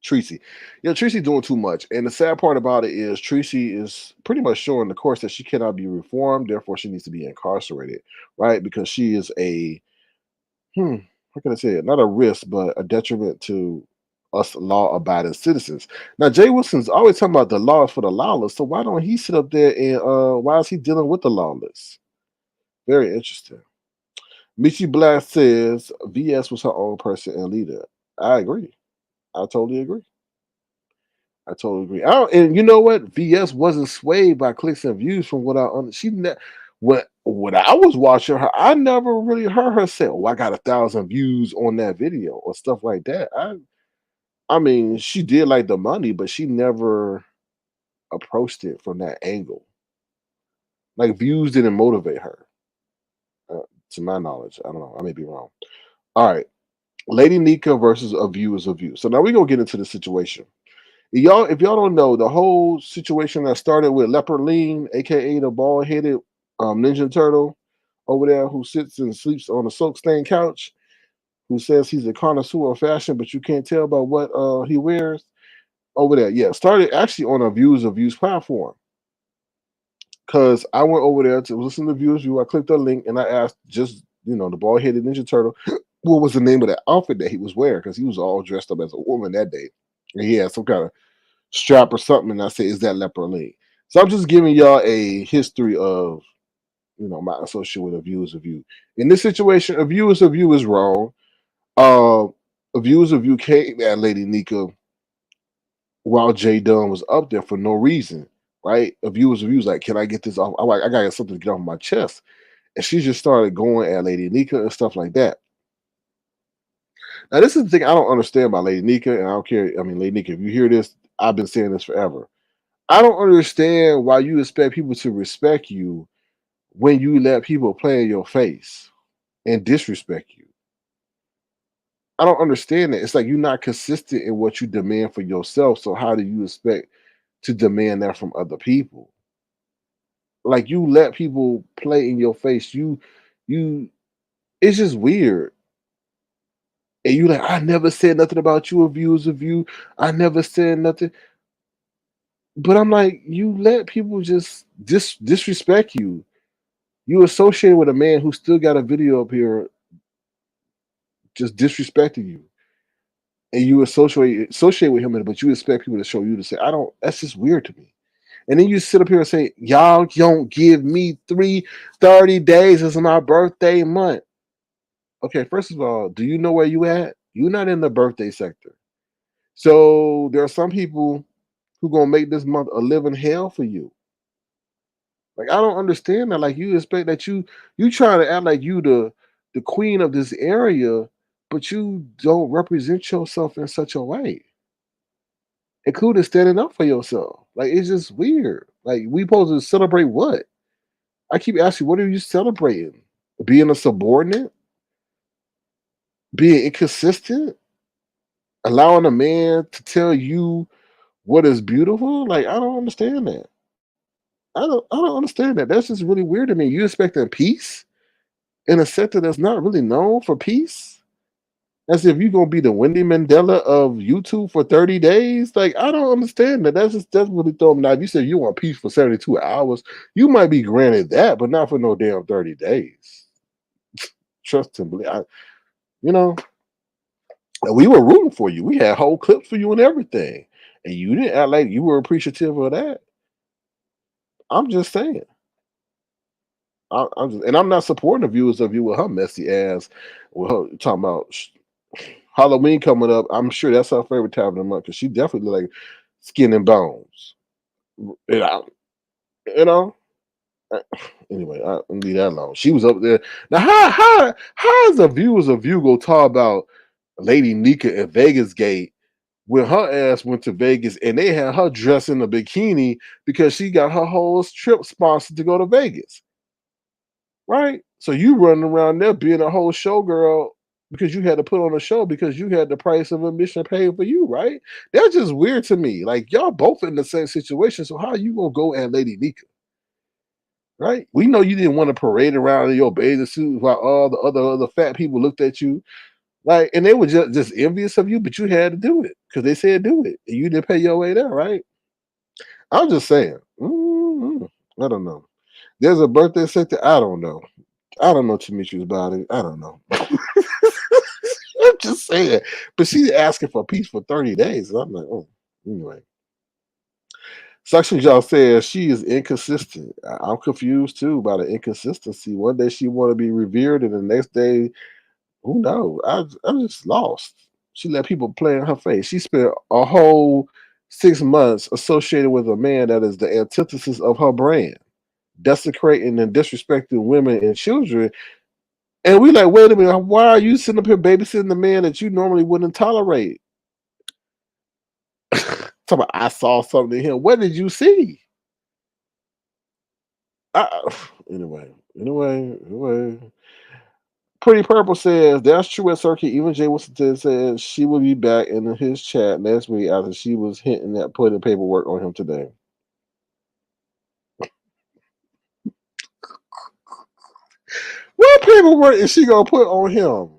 Treecey. Yeah, Treecey doing too much. And the sad part about it is Treecey is pretty much showing the course that she cannot be reformed, therefore she needs to be incarcerated, right? Because she is how can I say it? Not a risk, but a detriment to us law-abiding citizens. Now, Jay Wilson's always talking about the laws for the lawless. So why don't he sit up there and why is he dealing with the lawless? Very interesting. Michi Black says VS was her own person and leader. I agree. I totally agree. I totally agree. And you know what? VS wasn't swayed by clicks and views from what when I was watching her, I never really heard her say, "Oh, I got 1,000 views on that video" or stuff like that. I mean, she did like the money, but she never approached it from that angle. Like views didn't motivate her, to my knowledge. I don't know. I may be wrong. All right, Lady Nyca versus A View is a View. So now we're gonna get into the situation. If y'all don't know, the whole situation that started with Leopard Lean, aka the bald-headed Ninja Turtle over there who sits and sleeps on a silk stained couch, who says he's a connoisseur of fashion, but you can't tell by what he wears over there. Yeah, started actually on a Views platform. Because I went over there to listen to Views View. I clicked the link and I asked the bald-headed Ninja Turtle what was the name of that outfit that he was wearing, because he was all dressed up as a woman that day. And he had some kind of strap or something, and I say, "Is that Leopard Lean?" So I'm just giving y'all a history of my association with A View is a View. In this situation, A View is wrong. A View is a View came at Lady Nyca while Jay Dunn was up there for no reason, right? A View is like, "Can I get this off? I gotta get something to get off my chest," and she just started going at Lady Nyca and stuff like that. Now, this is the thing I don't understand about Lady Nyca, and I don't care. I mean, Lady Nyca, if you hear this, I've been saying this forever. I don't understand why you expect people to respect you when you let people play in your face and disrespect you. I don't understand that. It's like you're not consistent in what you demand for yourself. So how do you expect to demand that from other people? Like you let people play in your face. You it's just weird. And you like, I never said nothing about you, views of you. I never said nothing. But I'm like, you let people just disrespect you. You associated with a man who still got a video up here just disrespecting you. And you associate with him, but you expect people to show you to say, I don't, that's just weird to me. And then you sit up here and say, y'all don't give me 30 days. It's my birthday month. Okay, first of all, do you know where you at? You're not in the birthday sector. So there are some people who gonna make this month a living hell for you. Like I don't understand that. Like you expect that you trying to act like you the queen of this area, but you don't represent yourself in such a way, including standing up for yourself. Like it's just weird. Like we supposed to celebrate what? I keep asking, what are you celebrating? Being a subordinate? Being inconsistent? Allowing a man to tell you what is beautiful? Like I don't understand that. I don't understand that. That's just really weird to me. You expecting peace in a sector that's not really known for peace? As if you're gonna be the Wendy Mandela of YouTube for 30 days. Like, I don't understand that. That's really throwing me. Now, if you say you want peace for 72 hours, you might be granted that, but not for no damn 30 days. Trust and believe. You know, and we were rooting for you. We had whole clips for you and everything. And you didn't act like you were appreciative of that. I'm just saying. And I'm not supporting the viewers of you with her messy ass. With her talking about Halloween coming up. I'm sure that's her favorite time of the month because she definitely look like skin and bones. And you know. uh, Anyway, I leave that alone. She was up there. Now, how is the viewers of you go talk about Lady Nyca at Vegas Gate when her ass went to Vegas and they had her dressed in a bikini because she got her whole trip sponsored to go to Vegas? Right? So you running around there being a whole showgirl because you had to put on a show because you had the price of admission paid for you, right? That's just weird to me. Like y'all both in the same situation. So how you gonna go at Lady Nyca? Right? We know you didn't want to parade around in your bathing suit while all the other fat people looked at you. Like, and they were just envious of you, but you had to do it because they said do it. And you didn't pay your way there, right? I'm just saying. I don't know. There's a birthday sector. I don't know. I don't know Tamitra's body. I don't know. I'm just saying. But she's asking for peace for 30 days. And I'm like, oh, anyway. Section y'all says she is inconsistent. I'm confused too by the inconsistency. One day she want to be revered, and the next day, who knows? I'm just lost. She let people play in her face. She spent a whole 6 months associated with a man that is the antithesis of her brand, desecrating and disrespecting women and children. And we like, wait a minute, why are you sitting up here babysitting the man that you normally wouldn't tolerate? Talking about, I saw something in him. What did you see? Anyway. Pretty Purple says that's true at Circuit. Even Jay Wilson says she will be back in his chat next week after she was hinting at putting paperwork on him today. What paperwork is she gonna put on him?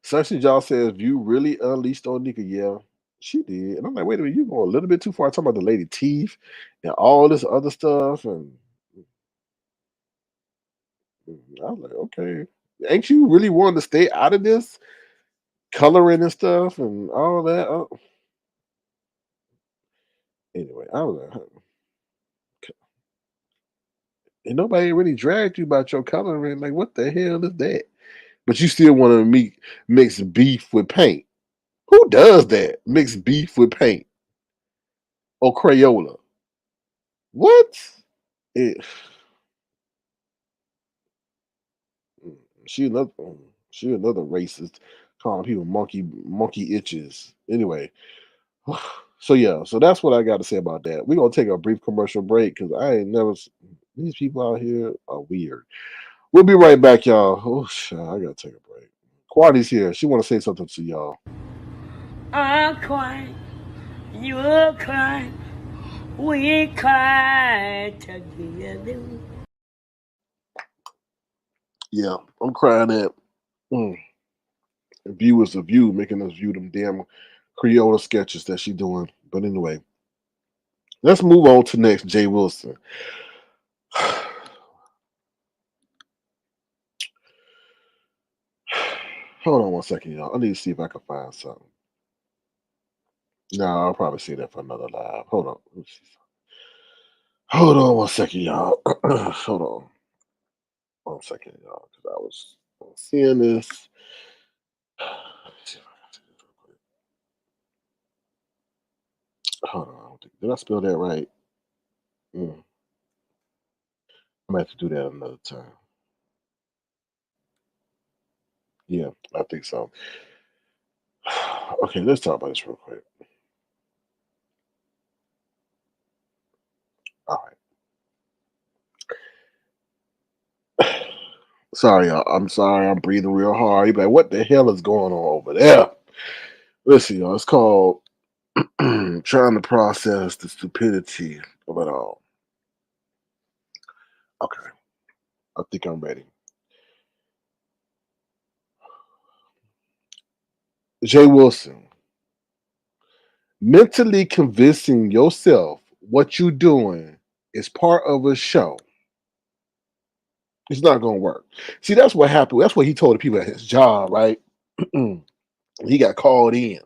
Searching Jaw says you really unleashed on Nyca. Yeah, she did. And I'm like, wait a minute, you going a little bit too far talking about the lady teeth and all this other stuff. And I was like, okay. Ain't you really wanting to stay out of this? Coloring and stuff and all that. Anyway, I was like, and nobody really dragged you about your coloring. Like, what the hell is that? But you still want to mix beef with paint. Who does that? Mix beef with paint or Crayola? What? It, She another racist, calling people monkey itches. Anyway, so yeah, so that's what I got to say about that. We're gonna take a brief commercial break because I ain't never. These people out here are weird. We'll be right back, y'all. Oh shit, I gotta take a break. Quadi's here. She want to say something to y'all. I'm crying, you're crying, we cry together. Yeah, I'm crying at viewers of you making us view them damn Creole sketches that she doing. But anyway, let's move on to next. Jay Wilson. Hold on one second, y'all. I need to see if I can find something. No, I'll probably see that for another live. Hold on. Let me see something. Hold on one second, y'all. Hold on. 1 second, y'all, because I was seeing this. See if I can see this real quick. Hold on. Did I spell that right? I'm gonna have to do that another time. Yeah, I think so. Okay, let's talk about this real quick. All right. Sorry, y'all. I'm sorry. I'm breathing real hard. You're like, what the hell is going on over there? Listen, y'all. It's called trying to process the stupidity of it all. Okay, I think I'm ready. Jay Wilson, mentally convincing yourself what you're doing is part of a show. It's not going to work. See, that's what happened. That's what he told the people at his job, right? He got called in.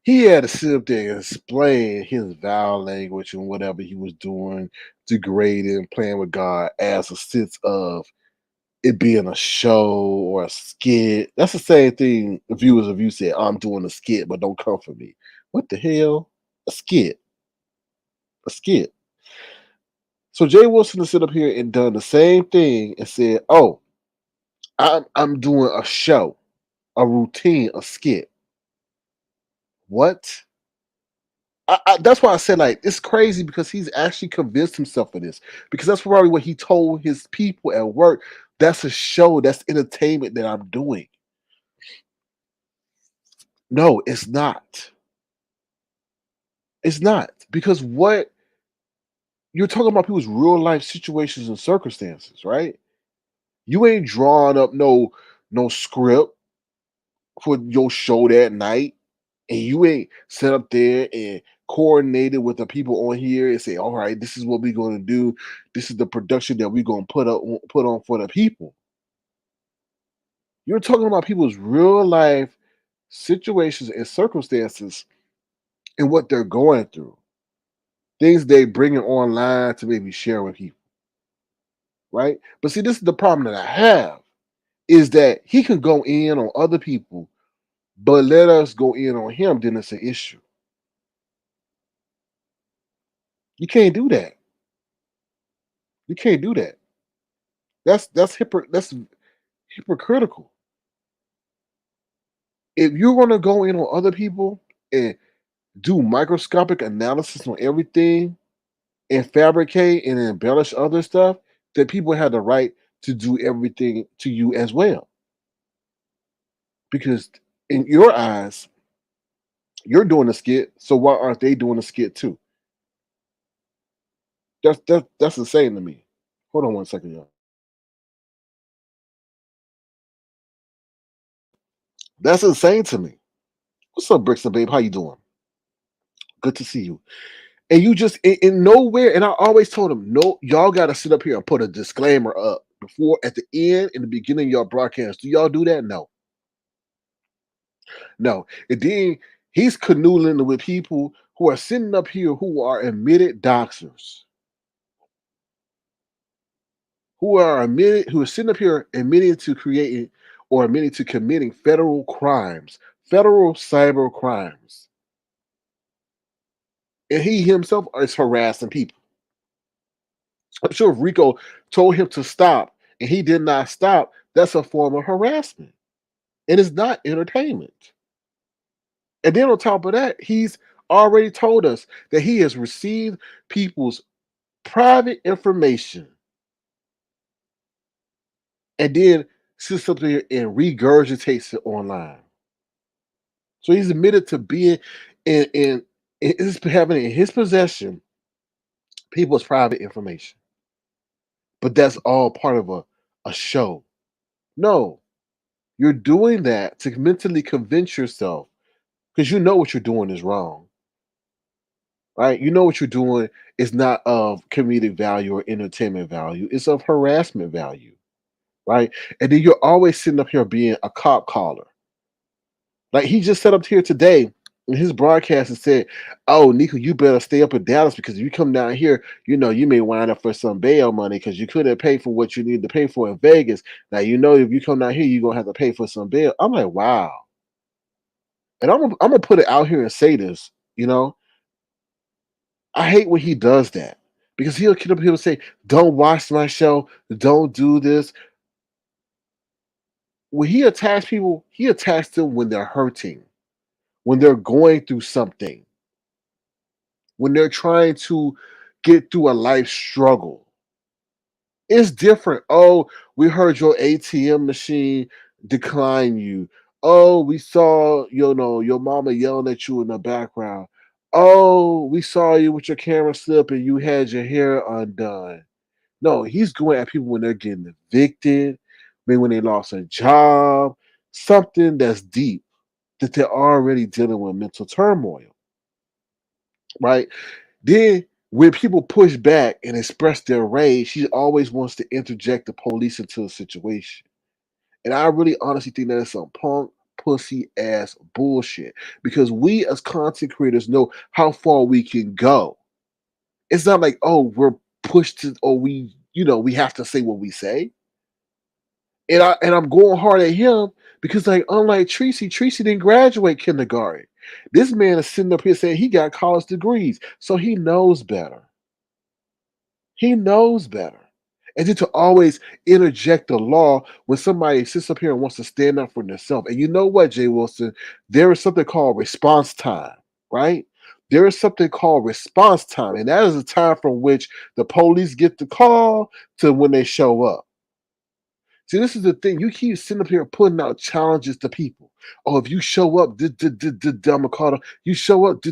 He had to sit up there and explain his vowel language and whatever he was doing, degrading, playing with God as a sense of it being a show or a skit. That's the same thing the viewers of you said, I'm doing a skit, but don't come for me. What the hell? A skit. A skit. So Jay Wilson has sit up here and done the same thing and said, "Oh, I'm doing a show, a routine, a skit." What? That's why I said like it's crazy because he's actually convinced himself of this because that's probably what he told his people at work. That's a show. That's entertainment that I'm doing. No, it's not. It's not because what you're talking about people's real life situations and circumstances, right? You ain't drawing up no script for your show that night, and you ain't set up there and coordinated with the people on here and say, "All right, this is what we're going to do. This is the production that we're going to put on for the people." You're talking about people's real life situations and circumstances and what they're going through, things they bring it online to maybe share with people, right? But see, this is the problem that I have is that he can go in on other people, but let us go in on him, then it's an issue. You can't do that. You can't do that. That's hypocritical. If you're gonna go in on other people and do microscopic analysis on everything and fabricate and embellish other stuff, then people have the right to do everything to you as well. Because in your eyes, you're doing a skit, so why aren't they doing a skit too? That's insane to me. Hold on 1 second, y'all. That's insane to me. What's up, Brixton babe? How you doing? Good to see you. And you just in nowhere, and I always told them, no, y'all gotta sit up here and put a disclaimer up before at the end and the beginning of your broadcast. Do y'all do that? No. No. And then he's canoodling with people who are sitting up here who are admitted doxers, who are sitting up here admitting to creating or admitting to committing federal crimes, federal cyber crimes. And he himself is harassing people. I'm sure if Rico told him to stop and he did not stop, That's a form of harassment. It is not entertainment. And then on top of that, he's already told us that he has received people's private information and then sits up there and regurgitates it online. So he's admitted to being having in his possession people's private information. But that's all part of a show. No, you're doing that to mentally convince yourself because you know what you're doing is wrong, right? You know what you're doing is not of comedic value or entertainment value, it's of harassment value, right? And then you're always sitting up here being a cop caller. Like he just set up here today in his broadcast and said, "Oh, Nyca, you better stay up in Dallas because if you come down here, you know you may wind up for some bail money because you couldn't pay for what you need to pay for in Vegas. Now you know if you come down here, you're gonna have to pay for some bail." I'm like, wow. And I'm gonna put it out here and say this, you know, I hate when he does that because he'll get up here and say, "Don't watch my show, don't do this." When he attacks people, he attacks them when they're hurting, when they're going through something, when they're trying to get through a life struggle. It's different. Oh, we heard your ATM machine decline you. Oh, we saw, you know, your mama yelling at you in the background. Oh, we saw you with your camera slip and you had your hair undone. No, he's going at people when they're getting evicted, maybe when they lost a job, something that's deep that they're already dealing with mental turmoil, right? Then when people push back and express their rage, she always wants to interject the police into a situation. And I really honestly think that is some punk pussy ass bullshit. Because we as content creators know how far we can go. It's not like, oh, we're pushed to or we, you know, we have to say what we say. And I'm going hard at him because like unlike Treecey didn't graduate kindergarten. This man is sitting up here saying he got college degrees, so he knows better. He knows better. And then to always interject the law when somebody sits up here and wants to stand up for themselves. And you know what, Jay Wilson? There is something called response time, right? There is something called response time. And that is the time from which the police get the call to when they show up. See, this is the thing. You keep sitting up here putting out challenges to people. Oh, if you show up, Democrat, you show up,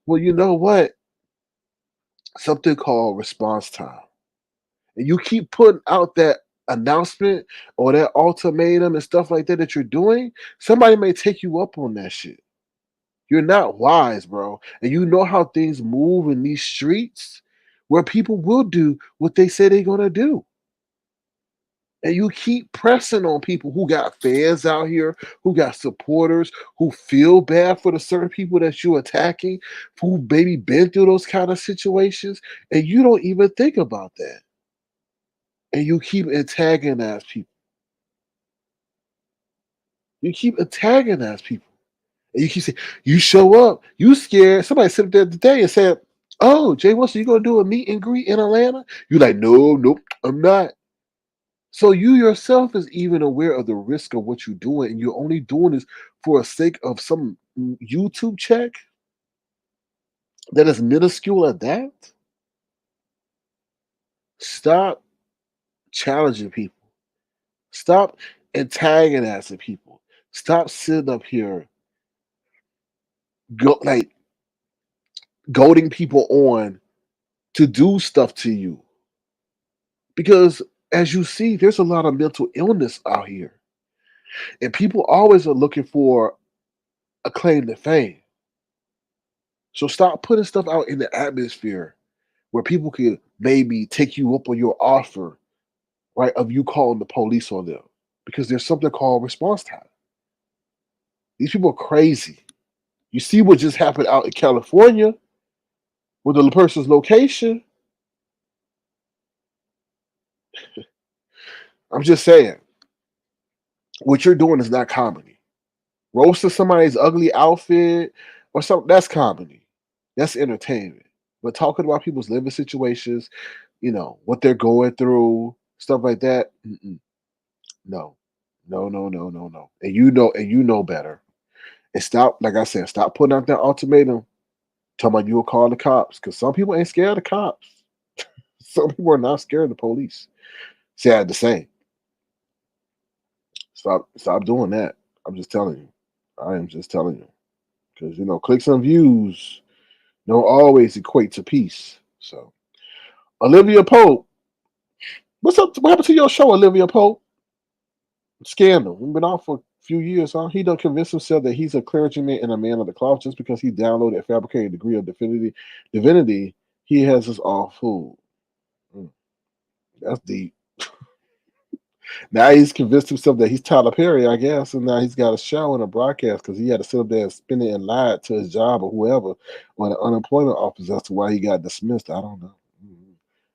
well, you know what? Something called response time. And you keep putting out that announcement or that ultimatum and stuff like that you're doing, somebody may take you up on that shit. You're not wise, bro. And you know how things move in these streets where people will do what they say they're going to do. And you keep pressing on people who got fans out here, who got supporters, who feel bad for the certain people that you're attacking, who maybe been through those kind of situations, and you don't even think about that. And you keep antagonizing people. You keep antagonizing people. And you keep saying, you show up, you scared. Somebody sitting there today and said, "Oh, Jay Wilson, you gonna do a meet and greet in Atlanta?" You're like, "No, nope, I'm not." So you yourself is even aware of the risk of what you're doing, and you're only doing this for the sake of some YouTube check that is minuscule at that. Stop challenging people. Stop antagonizing people. Stop sitting up here go like goading people on to do stuff to you. Because as you see, there's a lot of mental illness out here. And people always are looking for a claim to fame. So stop putting stuff out in the atmosphere where people can maybe take you up on your offer, right, of you calling the police on them. Because there's something called response time. These people are crazy. You see what just happened out in California with the person's location. I'm just saying, what you're doing is not comedy. Roasting somebody's ugly outfit or something, that's comedy. That's entertainment. But talking about people's living situations, you know, what they're going through, stuff like that, mm-mm. No, no, no, no, no, no. And you know better. And stop, like I said, stop putting out that ultimatum. Talking about you'll call the cops because some people ain't scared of cops. Some people are not scared of the police. Sad to say. Stop doing that. I'm just telling you. I am just telling you because clicks and views don't always equate to peace. So Olivia Pope, what's up? What happened to your show, Olivia Pope? Scandal. We've been off for a few years, huh? He done convinced himself that he's a clergyman and a man of the cloth just because he downloaded a fabricated degree of divinity. He has us all fooled. That's deep. Now he's convinced himself that he's Tyler Perry, I guess, and now he's got a show and a broadcast because he had to sit up there and spin it and lie to his job or whoever on the unemployment office as to why he got dismissed. I don't know.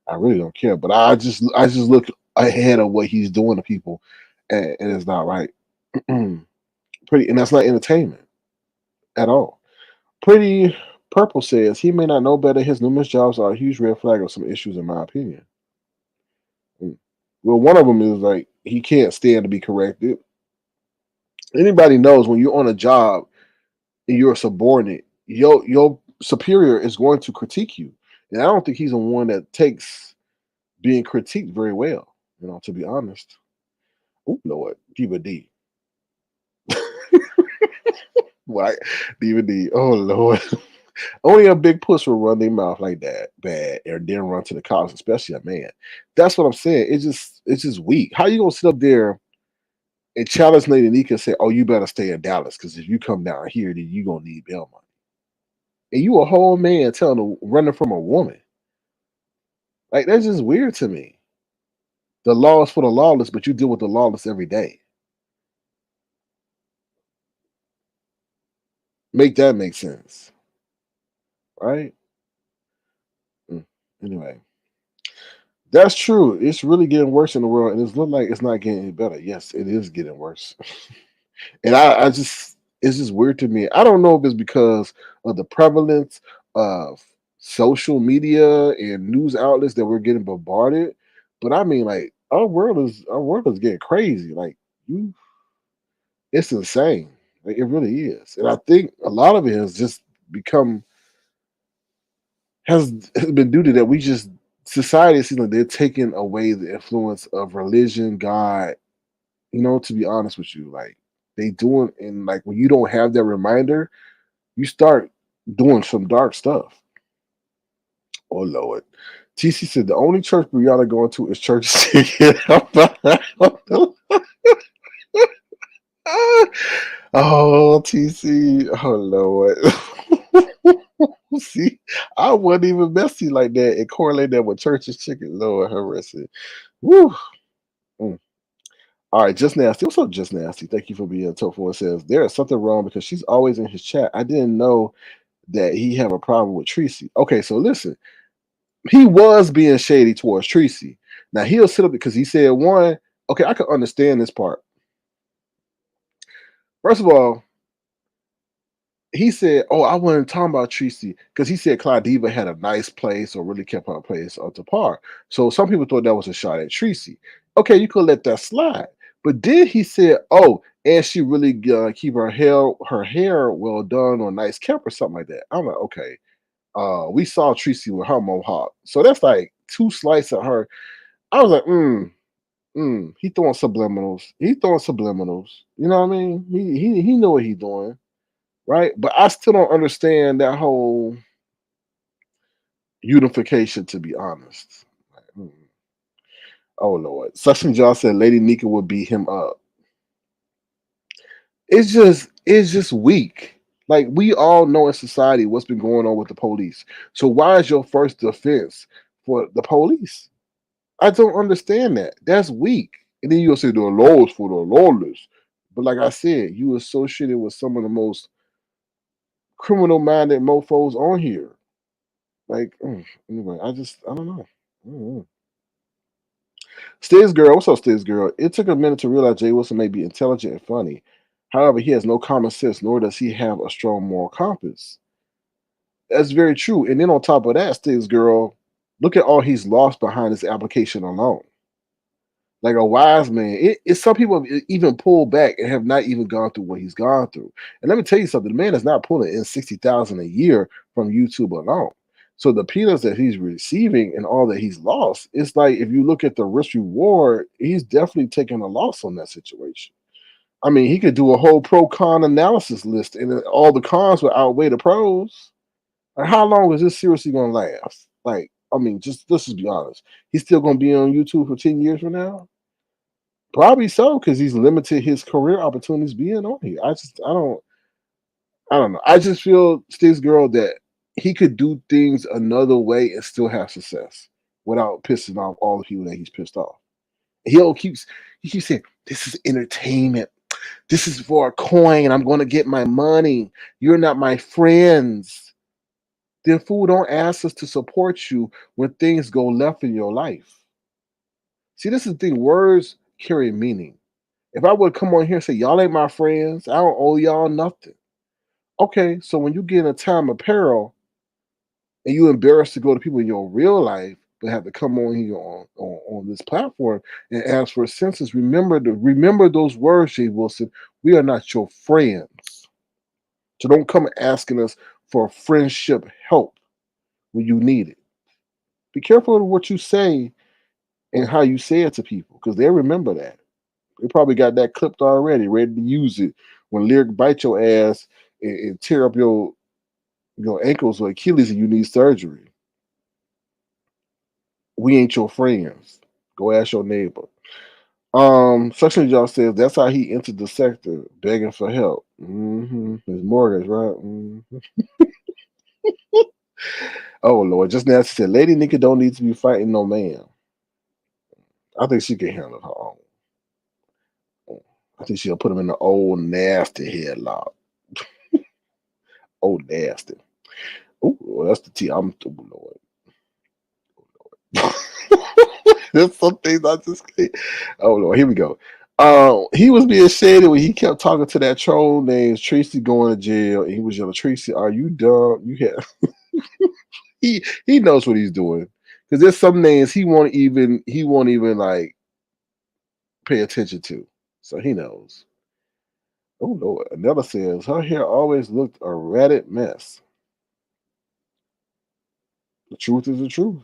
I really don't care, but I just look ahead of what he's doing to people, and it's not right. Pretty, and that's not entertainment at all. Pretty Purple says he may not know better. His numerous jobs are a huge red flag of some issues, in my opinion. Well, one of them is like he can't stand to be corrected. Anybody knows when you're on a job and you're a subordinate, your superior is going to critique you, and I don't think he's the one that takes being critiqued very well. To be honest. Oh Lord, Diva D. Why, Diva D? Oh Lord. Only a big puss will run their mouth like that bad and then run to the cops, especially a man. That's what I'm saying. It's just weak. How you gonna sit up there and challenge Lady Nyca and say, "Oh, you better stay in Dallas because if you come down here, then you gonna need bail money." And you a whole man telling running from a woman. Like that's just weird to me. The law is for the lawless, but you deal with the lawless every day. Make that make sense, right? Mm. Anyway, that's true. It's really getting worse in the world, and it's look like it's not getting any better. Yes, it is getting worse. And I just it's just weird to me. I don't know if it's because of the prevalence of social media and news outlets that we're getting bombarded, but I mean, like our world is getting crazy. Like you, it's insane. Like it really is, and I think a lot of it has just become has been due to that. We just society seems like they're taking away the influence of religion, God. To be honest with you, like they doing and like when you don't have that reminder, you start doing some dark stuff. Oh Lord. TC said the only church Brianna going to is church ticket. Oh TC. Oh Lord. See, I wasn't even messy like that and correlate that with church's chicken. Lord have mercy. Woo. Mm. All right, Just Nasty. What's up, Just Nasty? Thank you for being tofu. It says there is something wrong because she's always in his chat. I didn't know that he have a problem with Treecey. Okay, so listen, he was being shady towards Treecey. Now he'll sit up because he said one. Okay, I can understand this part. First of all, he said, "Oh, I wasn't talking about Treecey," because he said Claudiva had a nice place or really kept her place up to par. So some people thought that was a shot at Treecey. Okay, you could let that slide. But then he said, "Oh, and she really keep her hair well done or nice kept or something like that." I'm like, okay. We saw Treecey with her mohawk, so that's like two slices of her. I was like, he throwing subliminals. He throwing subliminals. You know what I mean? He know what he doing, right? But I still don't understand that whole unification. To be honest, like, oh Lord, Suction John said Lady Nyca would beat him up. It's just weak. Like we all know in society what's been going on with the police. So why is your first defense for the police? I don't understand that. That's weak. And then you'll say the law is for the lawless. But like I said, you associated with some of the most criminal minded mofos on here. Like, anyway, I don't know. I don't know. Stiz Girl, what's up, Stiz Girl? It took a minute to realize Jay Wilson may be intelligent and funny. However, he has no common sense, nor does he have a strong moral compass. That's very true. And then on top of that, Stiz Girl, look at all he's lost behind his application alone. like a wise man. It's some people even pull back and have not even gone through what he's gone through. And let me tell you something: the man is not pulling in 60,000 a year from YouTube alone. So the peanuts that he's receiving and all that he's lost, it's like if you look at the risk reward, he's definitely taking a loss on that situation. I mean, he could do a whole pro con analysis list, and then all the cons will outweigh the pros. Like, how long is this seriously going to last? Like, I mean, just let's just be honest. He's still going to be on YouTube for 10 years from now? Probably so, because he's limited his career opportunities being on here. I don't know. I just feel Sticks Girl that he could do things another way and still have success without pissing off all the people that he's pissed off. He keeps saying, "This is entertainment. This is for a coin. I'm going to get my money. You're not my friends." Then fool, don't ask us to support you when things go left in your life. See, this is the thing. Words carry meaning. If I would come on here and say, "Y'all ain't my friends, I don't owe y'all nothing." Okay, so when you get in a time of peril and you embarrassed to go to people in your real life, but have to come on here on this platform and ask for a census, remember those words, Jay Wilson. We are not your friends. So don't come asking us for friendship help when you need it. Be careful of what you say and how you say it to people, because they remember that. They probably got that clipped already, ready to use it when Lyric bite your ass and tear up your ankles or Achilles and you need surgery. We ain't your friends. Go ask your neighbor. Section y'all says that's how he entered the sector, begging for help. His mortgage, right? Oh Lord, just now she said, Lady Nyca don't need to be fighting no man. I think she can handle her own. I think she'll put him in the old nasty headlock. Old nasty. Oh, well, that's the T. I'm Lord. There's some things I just can't. Oh Lord, here we go. He was being shaded when he kept talking to that troll named Treecey going to jail, and he was yelling, "Treecey, are you dumb? You have." he knows what he's doing, because there's some names he won't even like pay attention to, so he knows. Oh Lord, another says her hair always looked a ratted mess. The truth is the truth.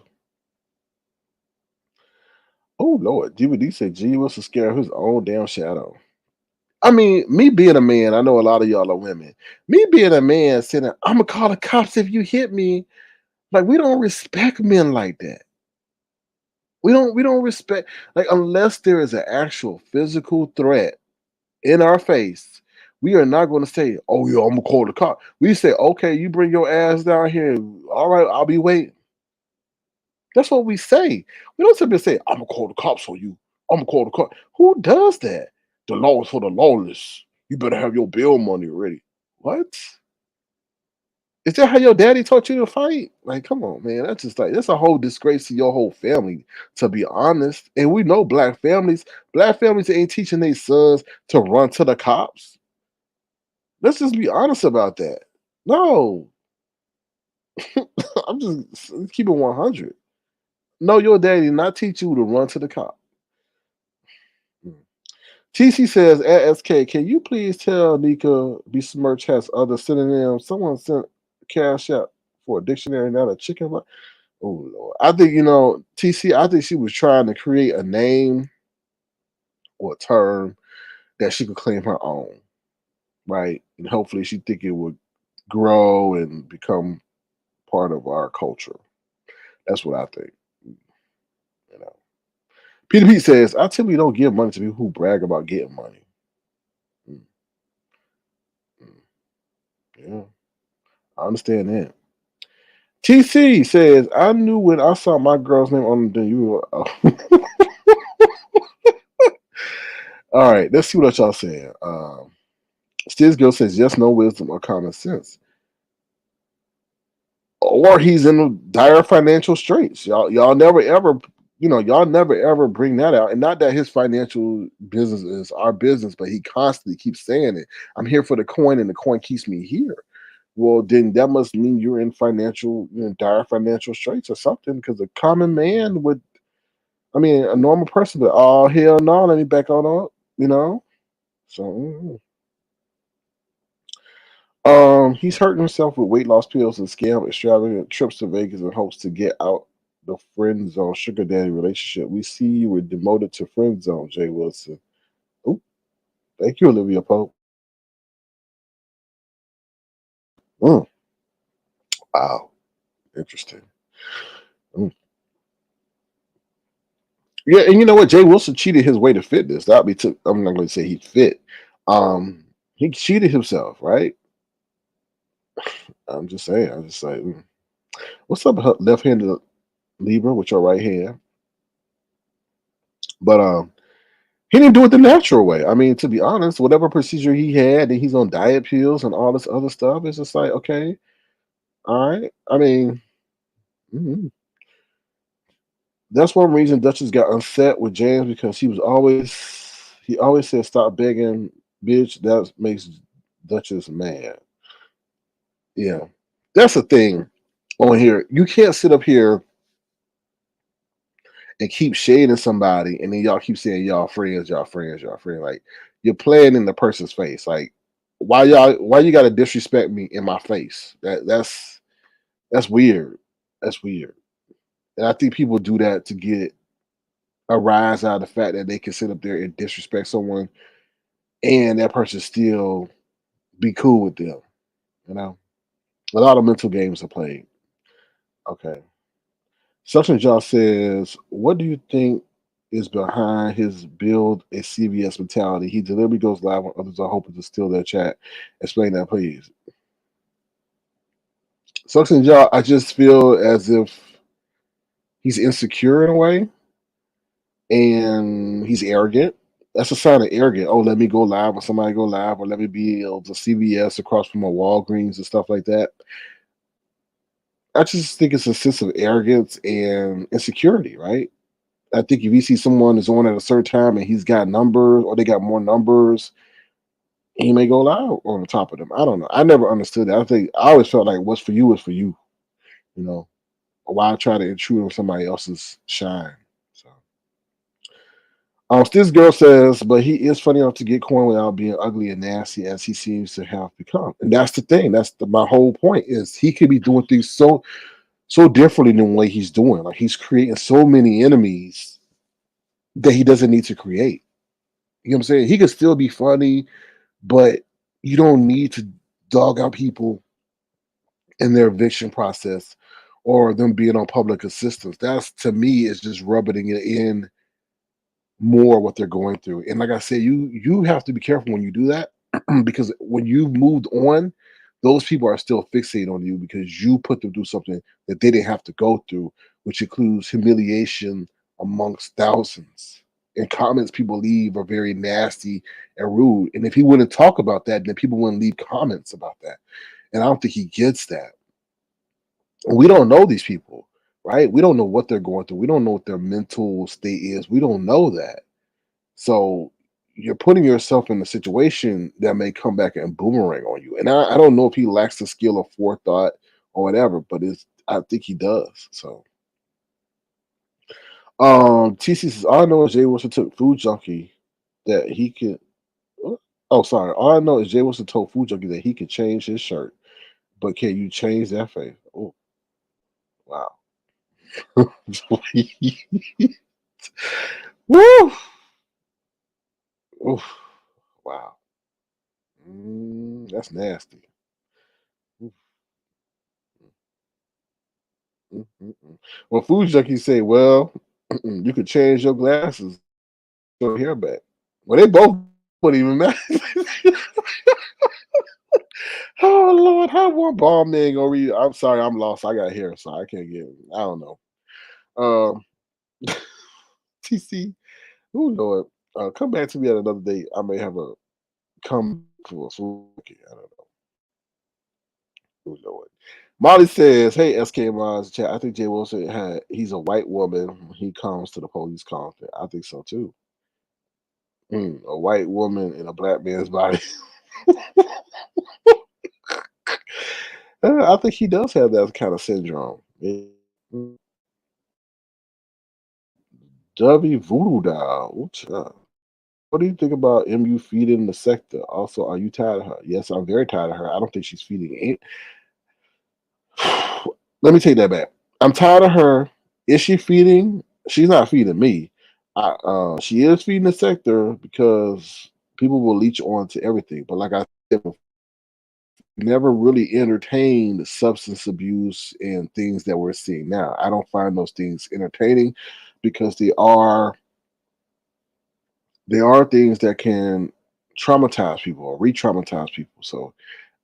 Oh Lord, DVD said G was to scare his own damn shadow. I mean, me being a man, I know a lot of y'all are women. Me being a man saying, "I'm gonna call the cops if you hit me," like we don't respect men like that. We don't respect, like, unless there is an actual physical threat in our face. We are not going to say, "Oh yeah, I'm gonna call the cop." We say, "Okay, you bring your ass down here. All right, I'll be waiting." That's what we say. We don't simply say, "I'm gonna call the cops on you. I'm gonna call the cop." Who does that? The law is for the lawless. You better have your bail money ready. What? Is that how your daddy taught you to fight? Like, come on, man. That's just like that's a whole disgrace to your whole family, to be honest. And we know black families ain't teaching their sons to run to the cops. Let's just be honest about that. No, I'm just keep it 100. No, your daddy not teach you to run to the cop. TC says, "SK, can you please tell Nyca besmirch has other synonyms? Someone sent cash out for a dictionary, not a chicken." Oh Lord. I think TC, I think she was trying to create a name or a term that she could claim her own, right? And hopefully she think it would grow and become part of our culture. That's what I think. You know. Peter Pete says, "I typically don't give money to people who brag about getting money." Mm, mm, Yeah, I understand that. TC says, "I knew when I saw my girl's name on the you were." All right, let's see what y'all saying. Stiz Girl says, "Yes, no wisdom or common sense." Or he's in dire financial straits. Y'all never ever, y'all never ever bring that out. And not that his financial business is our business, but he constantly keeps saying it. "I'm here for the coin, and the coin keeps me here." Well, then that must mean you're in dire financial straits or something, because a common man would I mean, a normal person, but oh hell no, let me back on up. You know. So he's hurting himself with weight loss pills and scam extravagant trips to Vegas in hopes to get out the friend zone sugar daddy relationship. We see you were demoted to friend zone, Jay Wilson. Oh, thank you, Olivia Pope. Mm, wow, interesting. Mm. Yeah, and you know what? Jay Wilson cheated his way to fitness. That be took. I'm not going to say he fit. He cheated himself, right? I'm just saying. I'm just saying. What's up, left-handed Libra with your right hand? But he didn't do it the natural way. I mean, to be honest, whatever procedure he had, and he's on diet pills and all this other stuff. It's just like, okay, all right. I mean, mhm. That's one reason Duchess got upset with James because he always said stop begging, bitch. That makes Duchess mad. Yeah, that's the thing on here. You can't sit up here and keep shading somebody, and then y'all keep saying y'all friends, y'all friends, y'all friends. Like you're playing in the person's face. Like why you gotta disrespect me in my face? That's weird. That's weird. And I think people do that to get a rise out of the fact that they can sit up there and disrespect someone and that person still be cool with them. You know? A lot of mental games are played. Okay. Suction Jaw says, what do you think is behind his build a CVS mentality? He deliberately goes live when others are hoping to steal their chat. Explain that, please. Suction Jaw, I just feel as if he's insecure in a way and he's arrogant. That's a sign of arrogant. Oh, let me go live when somebody go live, or let me be able to CVS across from a Walgreens and stuff like that. I just think it's a sense of arrogance and insecurity, right? I think if you see someone is on at a certain time and he's got numbers or they got more numbers, he may go live on the top of them. I don't know. I never understood that. I always felt like what's for you is for you. You know, why try to intrude on somebody else's shine? So, this girl says, but he is funny enough to get corn without being ugly and nasty as he seems to have become. And that's the thing. My whole point is he could be doing things so differently than the way he's doing. Like he's creating so many enemies that he doesn't need to create. You know what I'm saying? He could still be funny, but you don't need to dog out people in their eviction process or them being on public assistance. That's to me is just rubbing it in more what they're going through. And like I said, you have to be careful when you do that because when you've moved on, those people are still fixated on you because you put them through something that they didn't have to go through, which includes humiliation amongst thousands. And comments people leave are very nasty and rude. And if he wouldn't talk about that, then people wouldn't leave comments about that. And I don't think he gets that. We don't know these people, right? We don't know what they're going through. We don't know what their mental state is. We don't know that. So you're putting yourself in a situation that may come back and boomerang on you. And I don't know if he lacks the skill of forethought or whatever, but I think he does. So TC says, all I know is Jay Wilson took Food Junkie that he could sorry. All I know is Jay Wilson told Food Junkie that he could change his shirt. But can you change that face? Oh wow. Woo! Oof. Wow. That's nasty. Oof. Well, Food Junkie say, well, you could change your glasses, your hair back. Well, they both wouldn't even matter. Oh Lord, how one bomb man gonna read? I'm sorry, I'm lost. I got hair, so I can't get. I don't know. Um, TC, oh Lord, come back to me at another date. I may have a come for a okay, I don't know. Oh Lord. Molly says, "Hey, SK Mars chat. I think Jay Wilson he's a white woman when he comes to the police conference. I think so too. A white woman in a black man's body. I think he does have that kind of syndrome. Dovey Voodoo Doll. Ooh, child. What do you think about MU feeding the sector? Also, are you tired of her? Yes, I'm very tired of her. I don't think she's feeding it. Let me take that back. I'm tired of her. Is she feeding? She's not feeding me. She is feeding the sector because people will leech on to everything. But like I said, never really entertained substance abuse and things that we're seeing now. I don't find those things entertaining because they are things that can traumatize people or re-traumatize people. So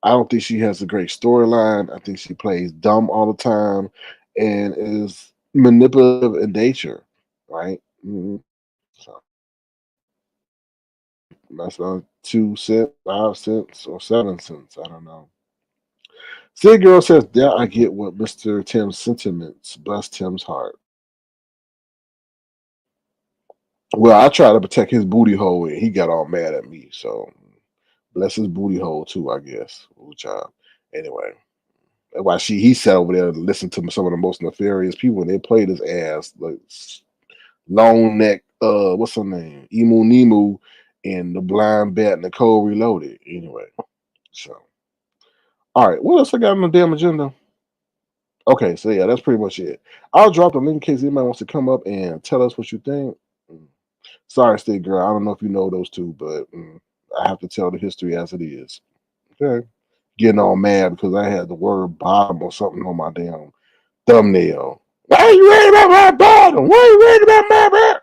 I don't think she has a great storyline. I think she plays dumb all the time and is manipulative in nature, right? So that's about 2 cents, 5 cents, or 7 cents. I don't know. City Girl says, "Yeah, I get what Mr. Tim's sentiments. Bless Tim's heart." Well, I tried to protect his booty hole and he got all mad at me. So bless his booty hole too, I guess. Ooh, child. Anyway. That's why he sat over there and listened to some of the most nefarious people and they played his ass like long neck, what's her name? Emu Nemu and the blind bat Nicole Reloaded. Anyway. So all right, what else I got on the damn agenda? Okay, so yeah, that's pretty much it. I'll drop the link in case anybody wants to come up and tell us what you think. Sorry, State Girl. I don't know if you know those two, but I have to tell the history as it is. Okay. Getting all mad because I had the word bottom or something on my damn thumbnail. Why are you worried about my bottom? Why are you worried about my bottom?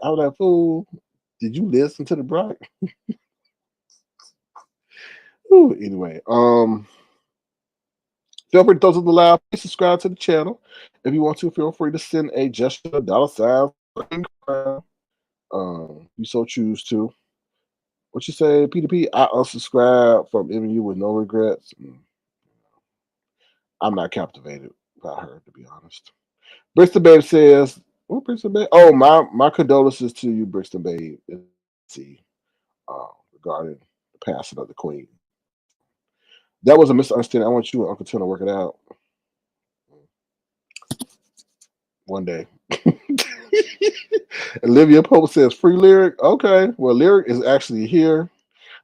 I was like, fool, did you listen to the Brock? Anyway, feel free to throw to the live. Please subscribe to the channel. If you want to, feel free to send a gesture, dollar sign, you so choose to. What you say, P2P? I unsubscribe from MU with no regrets. I'm not captivated by her, to be honest. Brixton Babe says, what Brixton Babe? Oh, my condolences to you, Brixton Babe. See, regarding the passing of the Queen. That was a misunderstanding. I want you and Uncle Tim to work it out one day. Olivia Pope says, free Lyric. Okay, well, Lyric is actually here.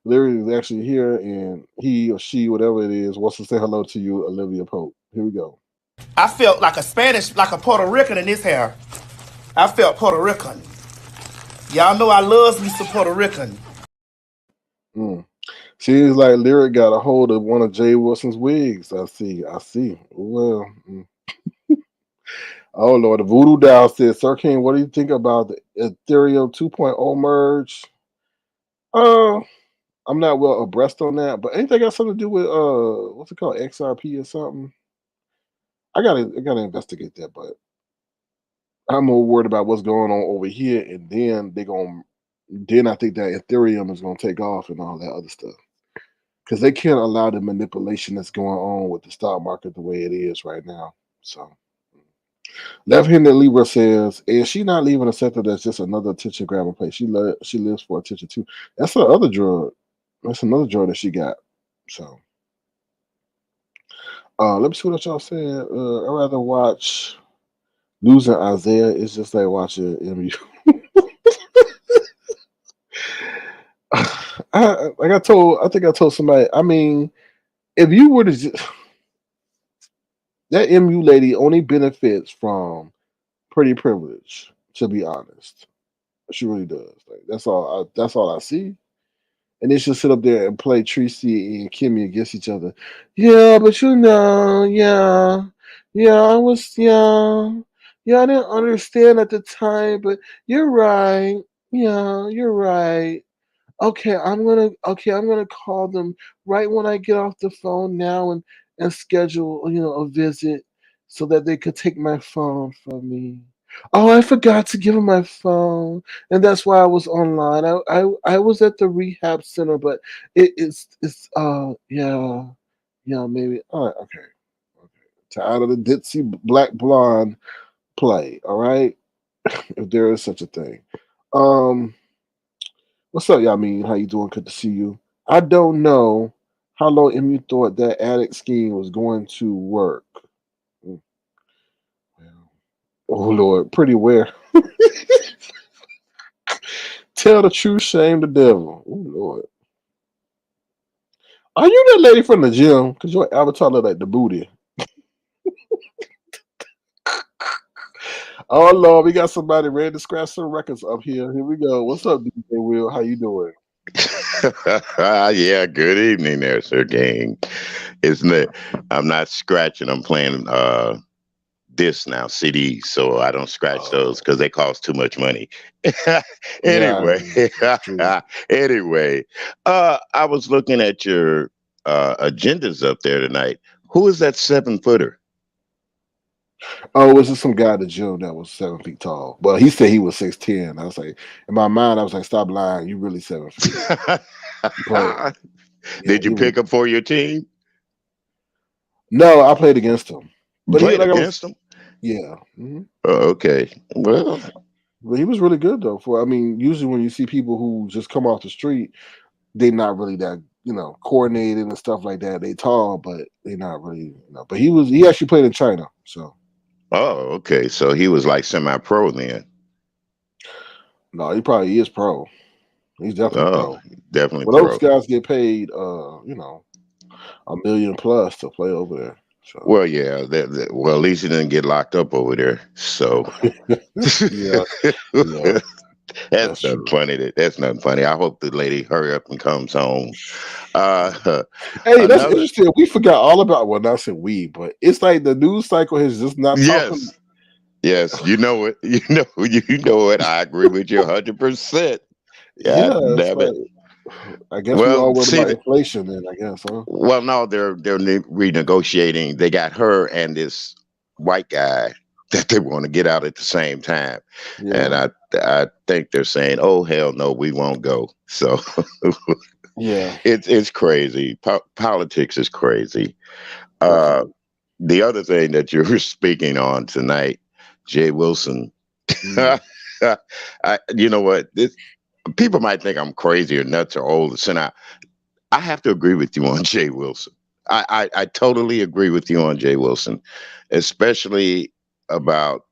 Lyric is actually here, and he or she, whatever it is, wants to say hello to you, Olivia Pope. Here we go. I felt like a Spanish, like a Puerto Rican in this hair. I felt Puerto Rican. Y'all know I love me some Puerto Rican. Seems like Lyric got a hold of one of Jay Wilson's wigs. I see. Well, oh Lord, the Voodoo Doll says, Sir King, what do you think about the Ethereum 2.0 merge? I'm not well abreast on that, but anything got something to do with what's it called, XRP or something? I gotta investigate that, but I'm more worried about what's going on over here, and then I think that Ethereum is gonna take off and all that other stuff. Because they can't allow the manipulation that's going on with the stock market the way it is right now. So left-handed Libra says, is she not leaving a sector that's just another attention grabbing place? She lives for attention too. That's the other drug. That's another drug that she got. So let me see what y'all saying. I'd rather watch losing Isaiah. It's just like watching MU. I think I told somebody. I mean, if you were to that MU lady only benefits from pretty privilege, to be honest. She really does. Like that's all I see. And they should sit up there and play Treecey and Kimmy against each other. Yeah, but I was young. Yeah, I didn't understand at the time, but you're right. Yeah, you're right. I'm gonna call them right when I get off the phone now and schedule a visit so that they could take my phone from me. Oh, I forgot to give them my phone, and that's why I was online. I was at the rehab center, but it's maybe all right, okay. Tired of the ditzy black blonde play, all right? If there is such a thing. What's up, y'all? Mean, how you doing? Good to see you. I don't know how long MU thought that addict scheme was going to work. Mm, well, oh Lord, pretty aware. Tell the truth, shame the devil. Oh Lord. Are you that lady from the gym? Because your avatar look like the booty. Oh Lord, we got somebody ready to scratch some records up here. Here we go. What's up, DJ Will? How you doing? Yeah, good evening there, Sir King. Isn't it? I'm not scratching. I'm playing disc now, CDs, so I don't scratch those because they cost too much money. Yeah, Anyway, that's true. anyway, I was looking at your agendas up there tonight. Who is that 7-footer? Oh, it was just some guy at the gym that was 7 feet tall. But he said he was 6'10". I was like, in my mind, I was like, stop lying. You really 7 feet. But yeah, Did you he was. pick him for your team? No, I played against him. You But he played like I was. against him? Yeah. Mhm. Oh, okay. Well, But he was really good though. For I mean, usually when you see people who just come off the street, they're not really that coordinated and stuff like that. They tall, but they're not really. But he actually played in China. So oh, okay. So he was like semi-pro then. no, he probably is pro. He's definitely Oh, pro. definitely But those pro. guys get paid, $1 million plus to play over there. So Well, yeah. Well, at least he didn't get locked up over there. So yeah, yeah, that's that's nothing true. funny. That's nothing funny. I hope the lady hurry up and comes home. Hey, that's Another. interesting. We forgot all about not saying we, but it's like the news cycle has just not talking. Yes. Yes. You know it. You know. You know it. I agree with you 100%. Yeah, God it's damn it. like I guess we Well, all worried see, about inflation. Then I guess, huh? well, no, they're renegotiating. They got her and this white guy that they want to get out at the same time, and Yeah, I think they're saying, "Oh hell no, we won't go." So yeah, it's crazy. Politics is crazy. Uh, definitely. the other thing that you were speaking on tonight, Jay Wilson. Mm, You know what? People might think I'm crazy or nuts or old. So now I have to agree with you on Jay Wilson. I totally agree with you on Jay Wilson, especially about,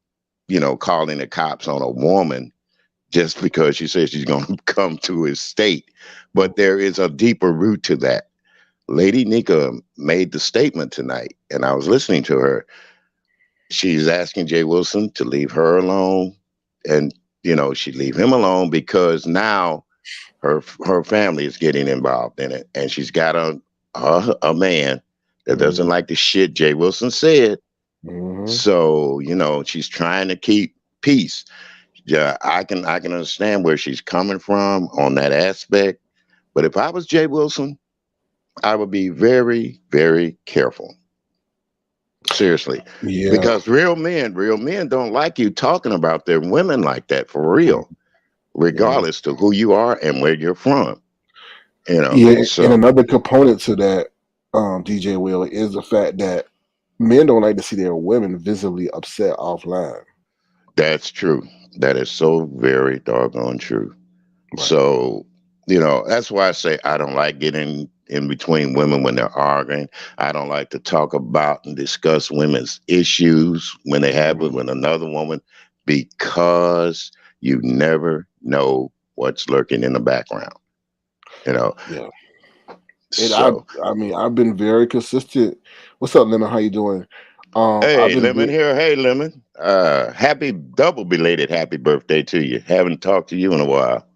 calling the cops on a woman just because she says she's going to come to his state. But there is a deeper root to that. Lady Nyca made the statement tonight, and I was listening to her. She's asking Jay Wilson to leave her alone, and she leave him alone because now her family is getting involved in it, and she's got a man that doesn't mm, like the shit Jay Wilson said. mm-hmm. So she's trying to keep peace. Yeah, I can understand where she's coming from on that aspect. But if I was Jay Wilson, I would be very, very careful. Seriously, Yeah, because real men don't like you talking about their women like that for real, yeah, regardless to who you are and where you're from. yeah. And So another component to that, DJ Will, is the fact that men don't like to see their women visibly upset offline. that's true. That is so very doggone true. Right. So, that's why I say I don't like getting in between women when they're arguing. I don't like to talk about and discuss women's issues when they have it Mm, with another woman because you never know what's lurking in the background, you know. yeah. And So, I mean, I've been very consistent. What's up, Lemon? How you doing? I've hey, been, Lemon here. Hey, Lemon. Happy double belated happy birthday to you. Haven't talked to you in a while.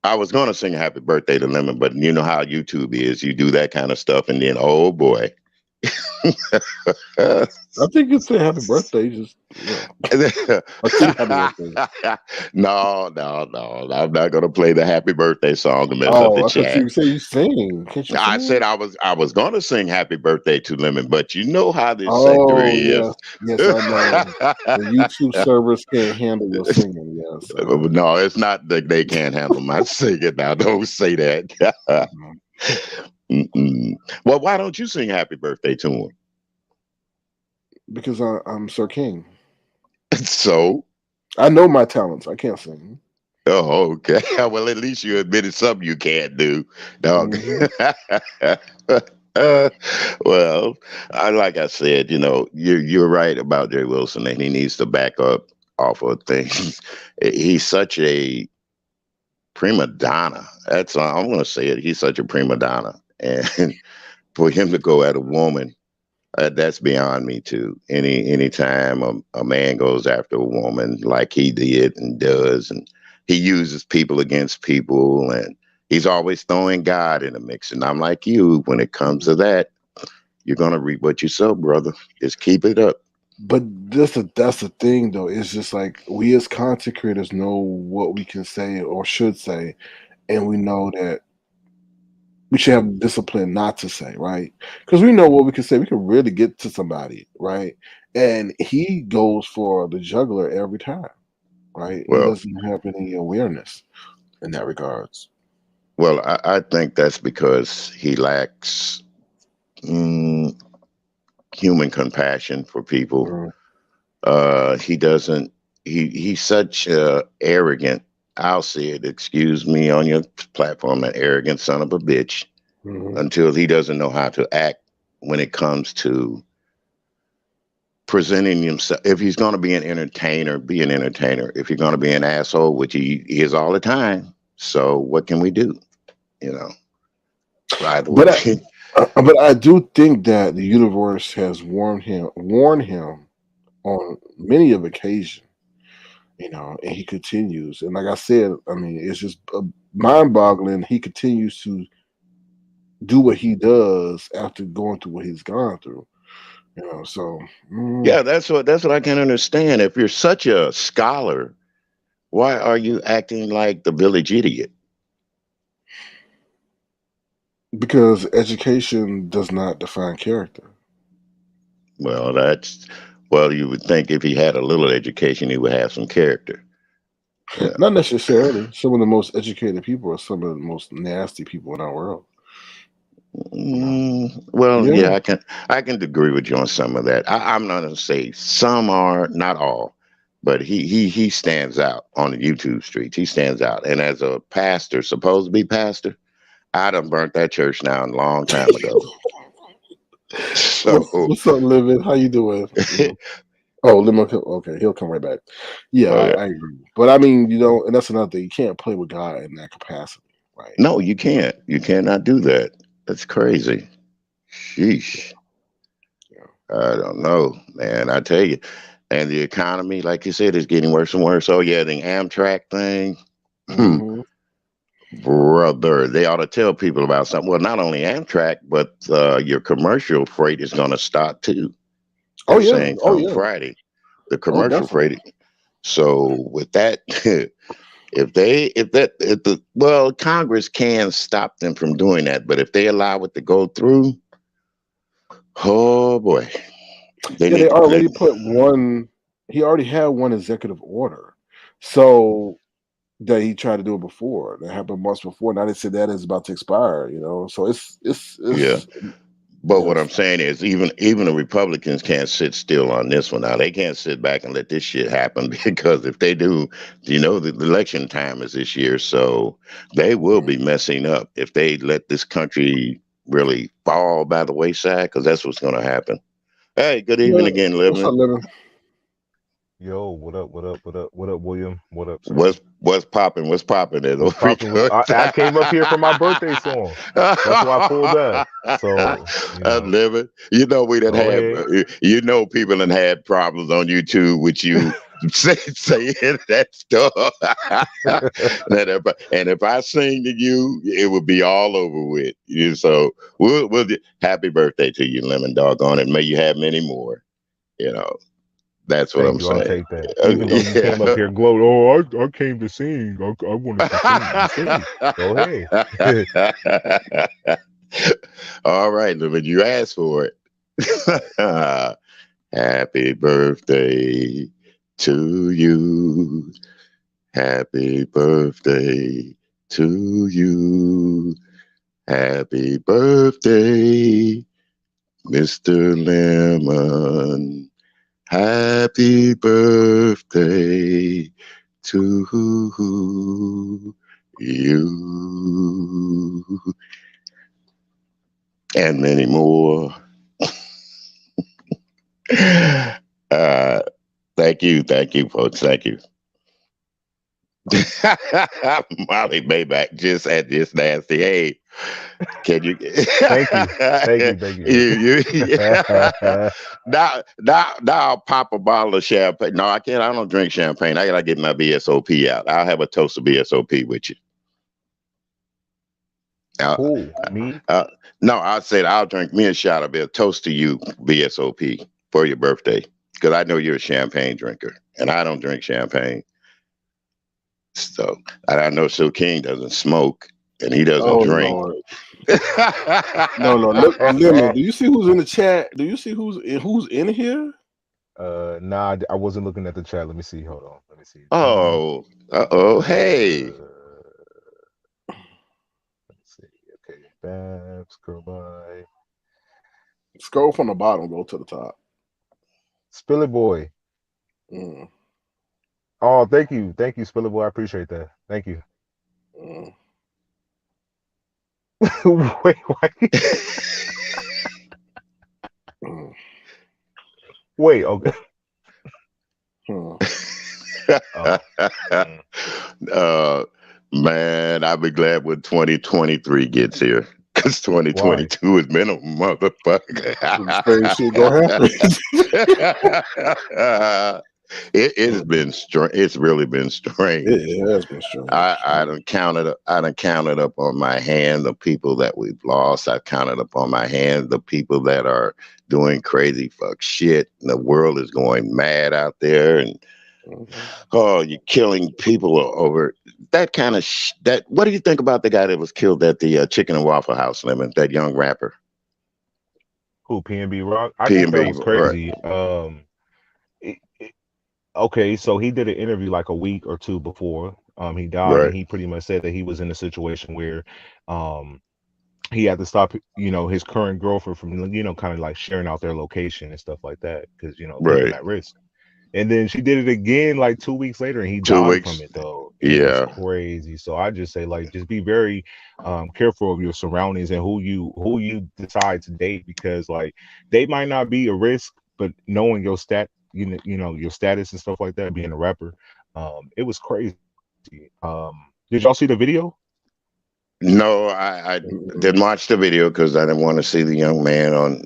I was going to sing happy birthday to Lemon, but you know how YouTube is. You do that kind of stuff, and then, oh boy. I think you say happy birthday. Just or sing happy birthday. No, no, no. I'm not going to play the happy birthday song to mess up the Oh, I thought chat. you say you sing. Can't you I said sing? I was going to sing happy birthday to Lemon, but you know how this sector Oh, is. yes, yes, I know. The YouTube servers can't handle your singing. Yes. No, it's not that they can't handle my singing. Now, don't say that. Mhm. Mm-mm. Well, why don't you sing happy birthday to him? Because I'm Sir King. So, I know my talents. I can't sing. oh, okay. Well, at least you admitted something you can't do, dog. Hmm. Uh, well, like I said, you're right about Jay Wilson, and he needs to back up off of things. He's such a prima donna. That's I'm going to say it. He's such a prima donna, and for him to go at a woman, that's beyond me too. Anytime a man goes after a woman like he did and does, and he uses people against people, and he's always throwing God in the mix. And I'm like you, when it comes to that, you're gonna reap what you sow, brother. Just keep it up. But that's the thing though. It's just like we as content creators know what we can say or should say, and we know that we should have discipline not to say, right? Because we know what we can say. We can really get to somebody, right? And he goes for the juggler every time, right? He Well, doesn't have any awareness in that regards. well, I think that's because he lacks mm, human compassion for people. Mm, He doesn't. He's such arrogant. I'll say it. Excuse me on your platform, an arrogant son of a bitch. mhm. Until he doesn't know how to act when it comes to presenting himself. If he's going to be an entertainer, be an entertainer. If you're going to be an asshole, which he is all the time. So what can we do? You know, either But way. but I do think that the universe has warned him on many of occasions, and he continues. And like I said, I mean, it's just mind-boggling. He continues to do what he does after going through what he's gone through. So Yeah, that's what I can understand. If you're such a scholar, why are you acting like the village idiot? because education does not define character. Well, well, you would think if he had a little education, he would have some character. Yeah. Not necessarily. Some of the most educated people are some of the most nasty people in our world. Well, Yeah. yeah, I can agree with you on some of that. I'm not gonna say some are, not all, but he stands out on the YouTube streets. He stands out, and as a pastor, supposed to be pastor, I done burnt that church down a long time ago. So What's up, Livin? How you doing? Oh, Lemon. Okay, he'll come right back. Yeah, I agree. But I mean, and that's another thing. You can't play with God in that capacity, right? no, you can't. You cannot do that. That's crazy. Sheesh. I don't know, man. I tell you. And the economy, like you said, is getting worse and worse. Oh yeah, the Amtrak thing. Hmm. Brother, they ought to tell people about something. Well, not only Amtrak, but your commercial freight is going to start too. Oh They're yeah. saying Oh come yeah. Friday, the Oh, commercial definitely. freight. So with that, well, Congress can stop them from doing that, but if they allow it to go through, oh boy, they Yeah, they need to already put one. He already had one executive order, so that he tried to do it before. That happened months before. Now they said that is about to expire. So yeah. it's But what yes. I'm saying is, even the Republicans can't sit still on this one. Now they can't sit back and let this shit happen because if they do, the election time is this year, so they will be messing up if they let this country really fall by the wayside. Because that's what's going to happen. Hey, good evening Yeah. again, What's up, Living. Livin? Yo, what up? What up? What up? What up, William? What up, sir? What's popping? What's popping there, What's popping? I came up here for my birthday song. That's why I pulled up. So Living. We done go had. ahead. People done had problems on YouTube with you saying that stuff. And if I sing to you, it would be all over with. So happy birthday to you, Lemon Dog on it. May you have many more. You know. That's what Thank I'm you. I'll saying. take that. Even though you came up here glowed, oh, I came to sing. I want to continue to sing. Go ahead. All right, but you asked for it. Happy birthday to you. Happy birthday to you. Happy birthday, Mr. Lemon. Happy birthday to you. And many more. Thank you, folks. Thank you. Molly Maybach just at this nasty. Hey, can you? Thank you. Now I'll pop a bottle of champagne. No, I can't. I don't drink champagne. I gotta get my BSOP out. I'll have a toast of BSOP with you. Who? Me? No, I said I'll drink me a shot of it. Toast to you, BSOP, for your birthday, because I know you're a champagne drinker, and I don't drink champagne. So I know Sue King doesn't smoke, and he doesn't drink. Lord. No. Look, Lemon. Do you see who's in the chat? Do you see who's in here? Nah, I wasn't looking at the chat. Let me see. Hold on. Let me see. Hey. Let's see. Okay, Babs, scroll by. Scroll from the bottom, go to the top. Spilly Boy. Oh, thank you, Spilly Boy. I appreciate that. Thank you. Wait, what? Wait, okay. Man, I'll be glad when 2023 gets here, because 2022 has been a motherfucker. Shit gonna happen. It's been strange. It's really been strange. It has been strange. I done counted up on my hand the people that we've lost. I counted up on my hand the people that are doing crazy fuck shit. And the world is going mad out there, and you're killing people over that kind of that. What do you think about the guy that was killed at the Chicken and Waffle House, Lemon? That young rapper. Who? PNB Rock. I think that was crazy. Right. Okay, so he did an interview like a week or two before he died, right. And he pretty much said that he was in a situation where he had to stop, his current girlfriend from, kind of like sharing out their location and stuff like that, because putting at risk. And then she did it again like 2 weeks later, and he died from it though. It's crazy. So I just say, like, just be very careful of your surroundings and who you decide to date, because like they might not be a risk, but knowing your your status and stuff like that, being a rapper, it was crazy. Did y'all see the video? No, I didn't watch the video because I didn't want to see the young man on.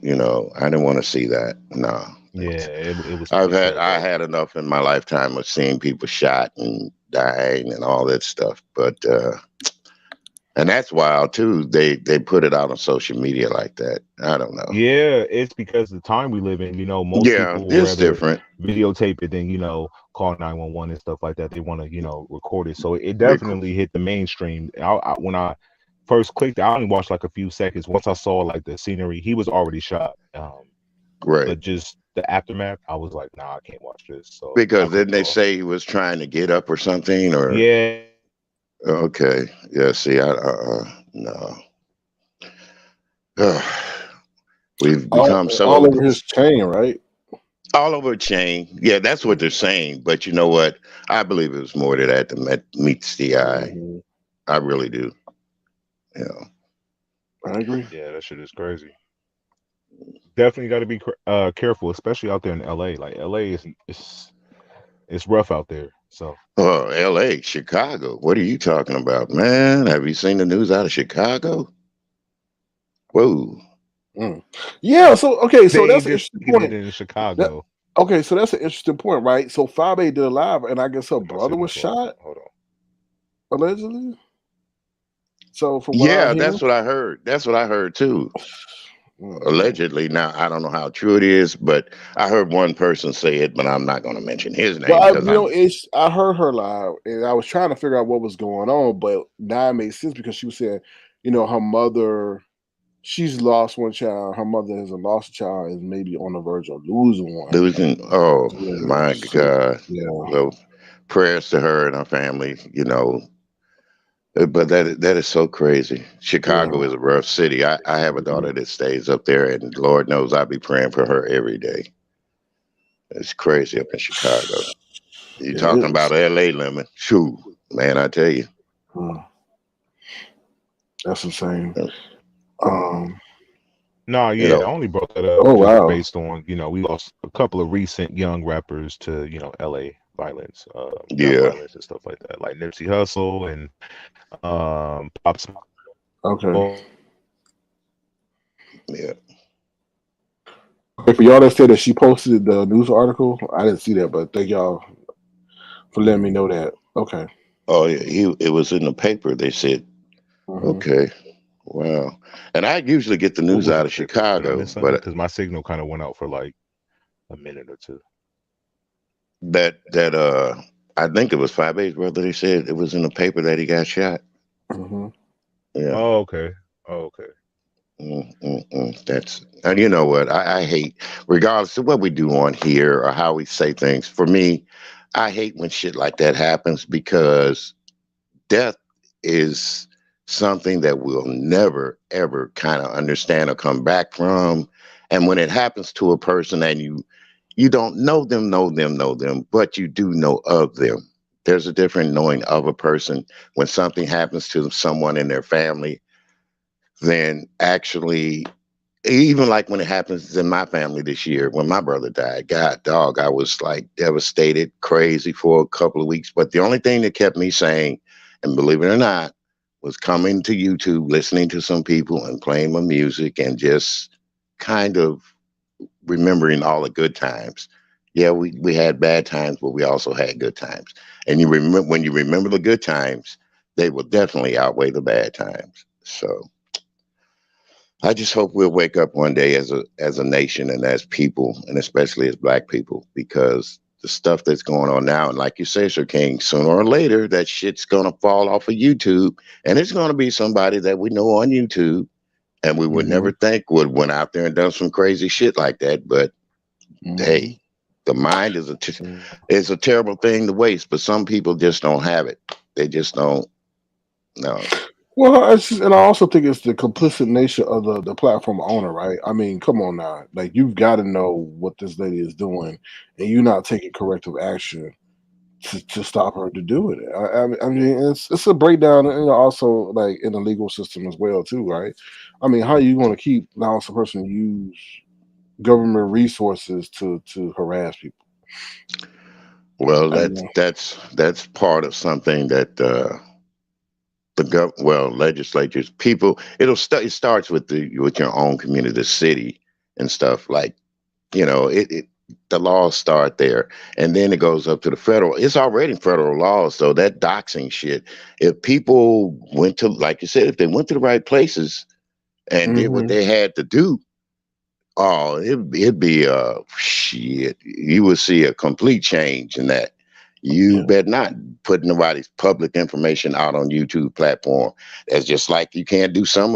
I didn't want to see that. No. Yeah, it was. I had enough in my lifetime of seeing people shot and dying and all that stuff, but and that's wild too. They put it out on social media like that. I don't know. Yeah, it's because the time we live in. Most people it's different. Videotape it than call 911 and stuff like that. They want to record it. So it definitely hit the mainstream. When I first clicked, I only watched like a few seconds. Once I saw like the scenery, he was already shot. Right. But just the aftermath, I was like, nah, I can't watch this. So because didn't they say he was trying to get up or something? Or yeah. Okay. Yeah. See, no. We've become all over his chain, right? All over a chain. Yeah, that's what they're saying. But you know what? I believe it was more to that than meets the eye. Mm-hmm. I really do. I agree. Yeah, that shit is crazy. Definitely got to be careful, especially out there in LA. Like LA it's rough out there. So. LA, Chicago. What are you talking about, man? Have you seen the news out of Chicago? Whoa. Yeah. So okay. So that's an interesting point. In Chicago. Okay, so that's an interesting point, right? So Fabe did a live, and I guess her brother was shot. Hold on. Allegedly. So from what I hear, that's what I heard. That's what I heard too. Allegedly. Now I don't know how true it is, but I heard one person say it, but I'm not going to mention his name. Well, I heard her live, and I was trying to figure out what was going on, but now it made sense because she was saying, her mother, she's lost one child. Her mother hasn't lost a child, is maybe on the verge of losing one. Oh my God! Yeah. So prayers to her and her family. But that is so crazy. Chicago is a rough city. I have a daughter that stays up there, and Lord knows I'll be praying for her every day. It's crazy up in Chicago. You're talking about LA, Lemon. Shoo, man, I tell you. That's insane. No, You yeah, I know, only brought that Oh up just wow. based on, we lost a couple of recent young rappers to, LA violence, gun yeah, violence and stuff like that, like Nipsey Hussle and Pop Okay. Smoke. yeah. Okay, for y'all that said that she posted the news article, I didn't see that, but thank y'all for letting me know that. Okay. Oh yeah, it was in the paper. They said, Hmm. okay, wow. And I usually get the What news was in out the of paper? Did I Chicago, miss something? but Because my signal kind of went out for like a minute or two. that I think it was 5 days, brother. They said it was in the paper that he got shot. Hmm. Yeah. Oh, okay. Oh, okay. That's, and you know what? I hate, regardless of what we do on here or how we say things. For me, I hate when shit like that happens because death is something that we'll never ever kind of understand or come back from. And when it happens to a person and you don't know them, but you do know of them. There's a different knowing of a person when something happens to someone in their family than actually, even like when it happens in my family this year when my brother died. God dog, I was like devastated, crazy for a couple of weeks. But the only thing that kept me sane, and believe it or not, was coming to YouTube, listening to some people and playing my music and just kind of remembering all the good times. Yeah, we had bad times, but we also had good times. And you remember, when you remember the good times, they will definitely outweigh the bad times. So I just hope we'll wake up one day as a nation and as people, and especially as Black people, because the stuff that's going on now, and like you say, Sir King, sooner or later that shit's gonna fall off of YouTube, and it's gonna be somebody that we know on YouTube, and we would Hmm. never think would went out there and done some crazy shit like that. But Hmm. hey, the mind is a terrible thing to waste, but some people just don't have it. They just don't. No. Well, and I also think it's the complicit nature of the platform owner, right? I mean, come on now, like you've got to know what this lady is doing, and you're not taking corrective action to stop her to do it. I mean, it's a breakdown, and also like in the legal system as well, too, right? I mean, how are you going to keep allowing some person to use government resources to harass people? Well, I that's mean, that's part of something that legislatures, people, it starts with with your own community, the city and stuff. Like, it the laws start there, and then it goes up to the federal. It's already federal laws, so that doxing shit. If people went to, like you said, if they went to the right places and did what hmm. they had to do, oh, it'd be shit. You would see a complete change in that. You Yeah. better not put nobody's public information out on YouTube platform. That's just like you can't do some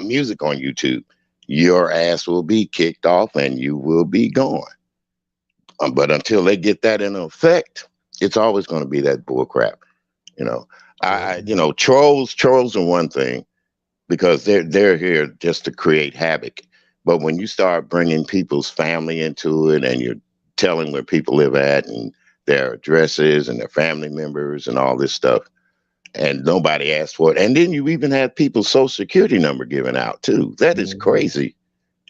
music on YouTube. Your ass will be kicked off and you will be gone. But until they get that in effect, it's always going to be that bull crap. You know, trolls are one thing because they're here just to create havoc. But when you start bringing people's family into it and you're telling where people live at and their addresses and their family members and all this stuff, and nobody asked for it, and then you even have people's social security number given out too. That is Hmm. crazy.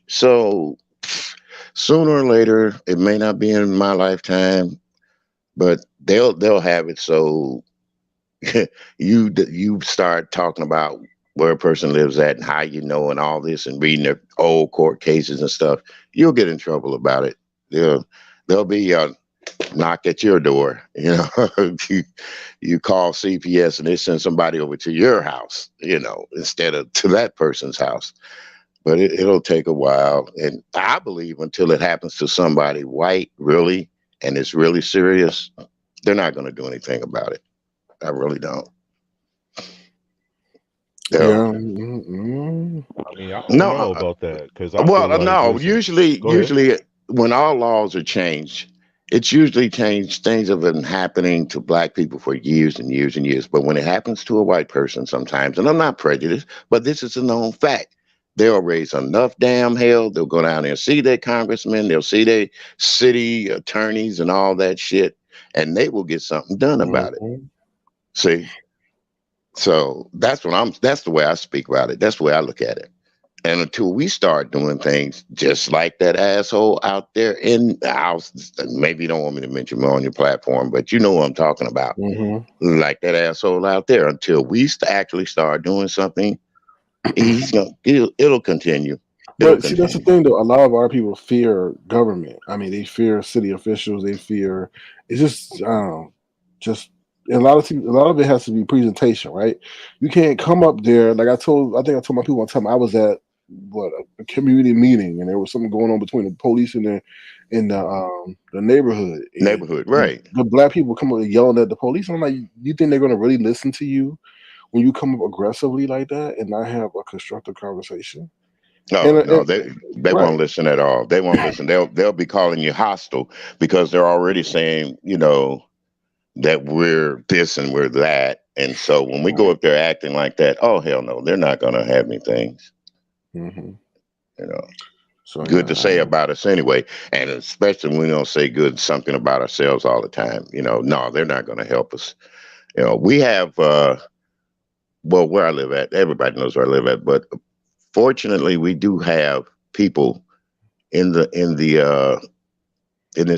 So sooner or later, it may not be in my lifetime, but they'll have it. So you start talking about where a person lives at and how you know and all this and reading their old court cases and stuff, you'll get in trouble about it. There'll be a knock at your door. You call CPS and they send somebody over to your house, instead of to that person's house. But it'll take a while, and I believe until it happens to somebody white, really, and it's really serious, they're not going to do anything about it. I really don't. They'll Yeah. Hmm. I mean, I don't No, know about that because I feel well, like, no. listen, Usually, go ahead. when all laws are changed, it's usually changed. Things have been happening to Black people for years and years and years. But when it happens to a white person, sometimes, and I'm not prejudiced, but this is a known fact. They'll raise enough damn hell. They'll go down there and see their congressmen. They'll see their city attorneys and all that shit, and they will get something done about it. Hmm. See, so that's the way I speak about it. That's the way I look at it. And until we start doing things just like that asshole out there in the house, maybe you don't want me to mention him on your platform, but you know what I'm talking about. Mm-hmm. Like that asshole out there, until we actually start doing something, it'll continue. It'll But see, that's the continue. thing, though. A lot of our people fear government. I mean, they fear city officials. They fear. It's just, I don't know, just a lot of it has to be presentation, right? You can't come up there like I think I told my people one time I was at a community meeting and there was something going on between the police and the neighborhood, and Neighborhood, right? the black people come up and yelling at the police. I'm like, you think they're going to really listen to you when you come up aggressively like that and not have a constructive conversation? No, And no, they right. won't listen at all. They won't listen. They'll be calling you hostile because they're already saying, that we're this and we're that. And so when we go up there acting like that, oh hell no, they're not gonna have any things, Mm-hmm. So good yeah, to say about us anyway. And especially when we don't say good something about ourselves all the time. No, they're not gonna help us. We have well, where I live at, everybody knows where I live at, but fortunately we do have people in this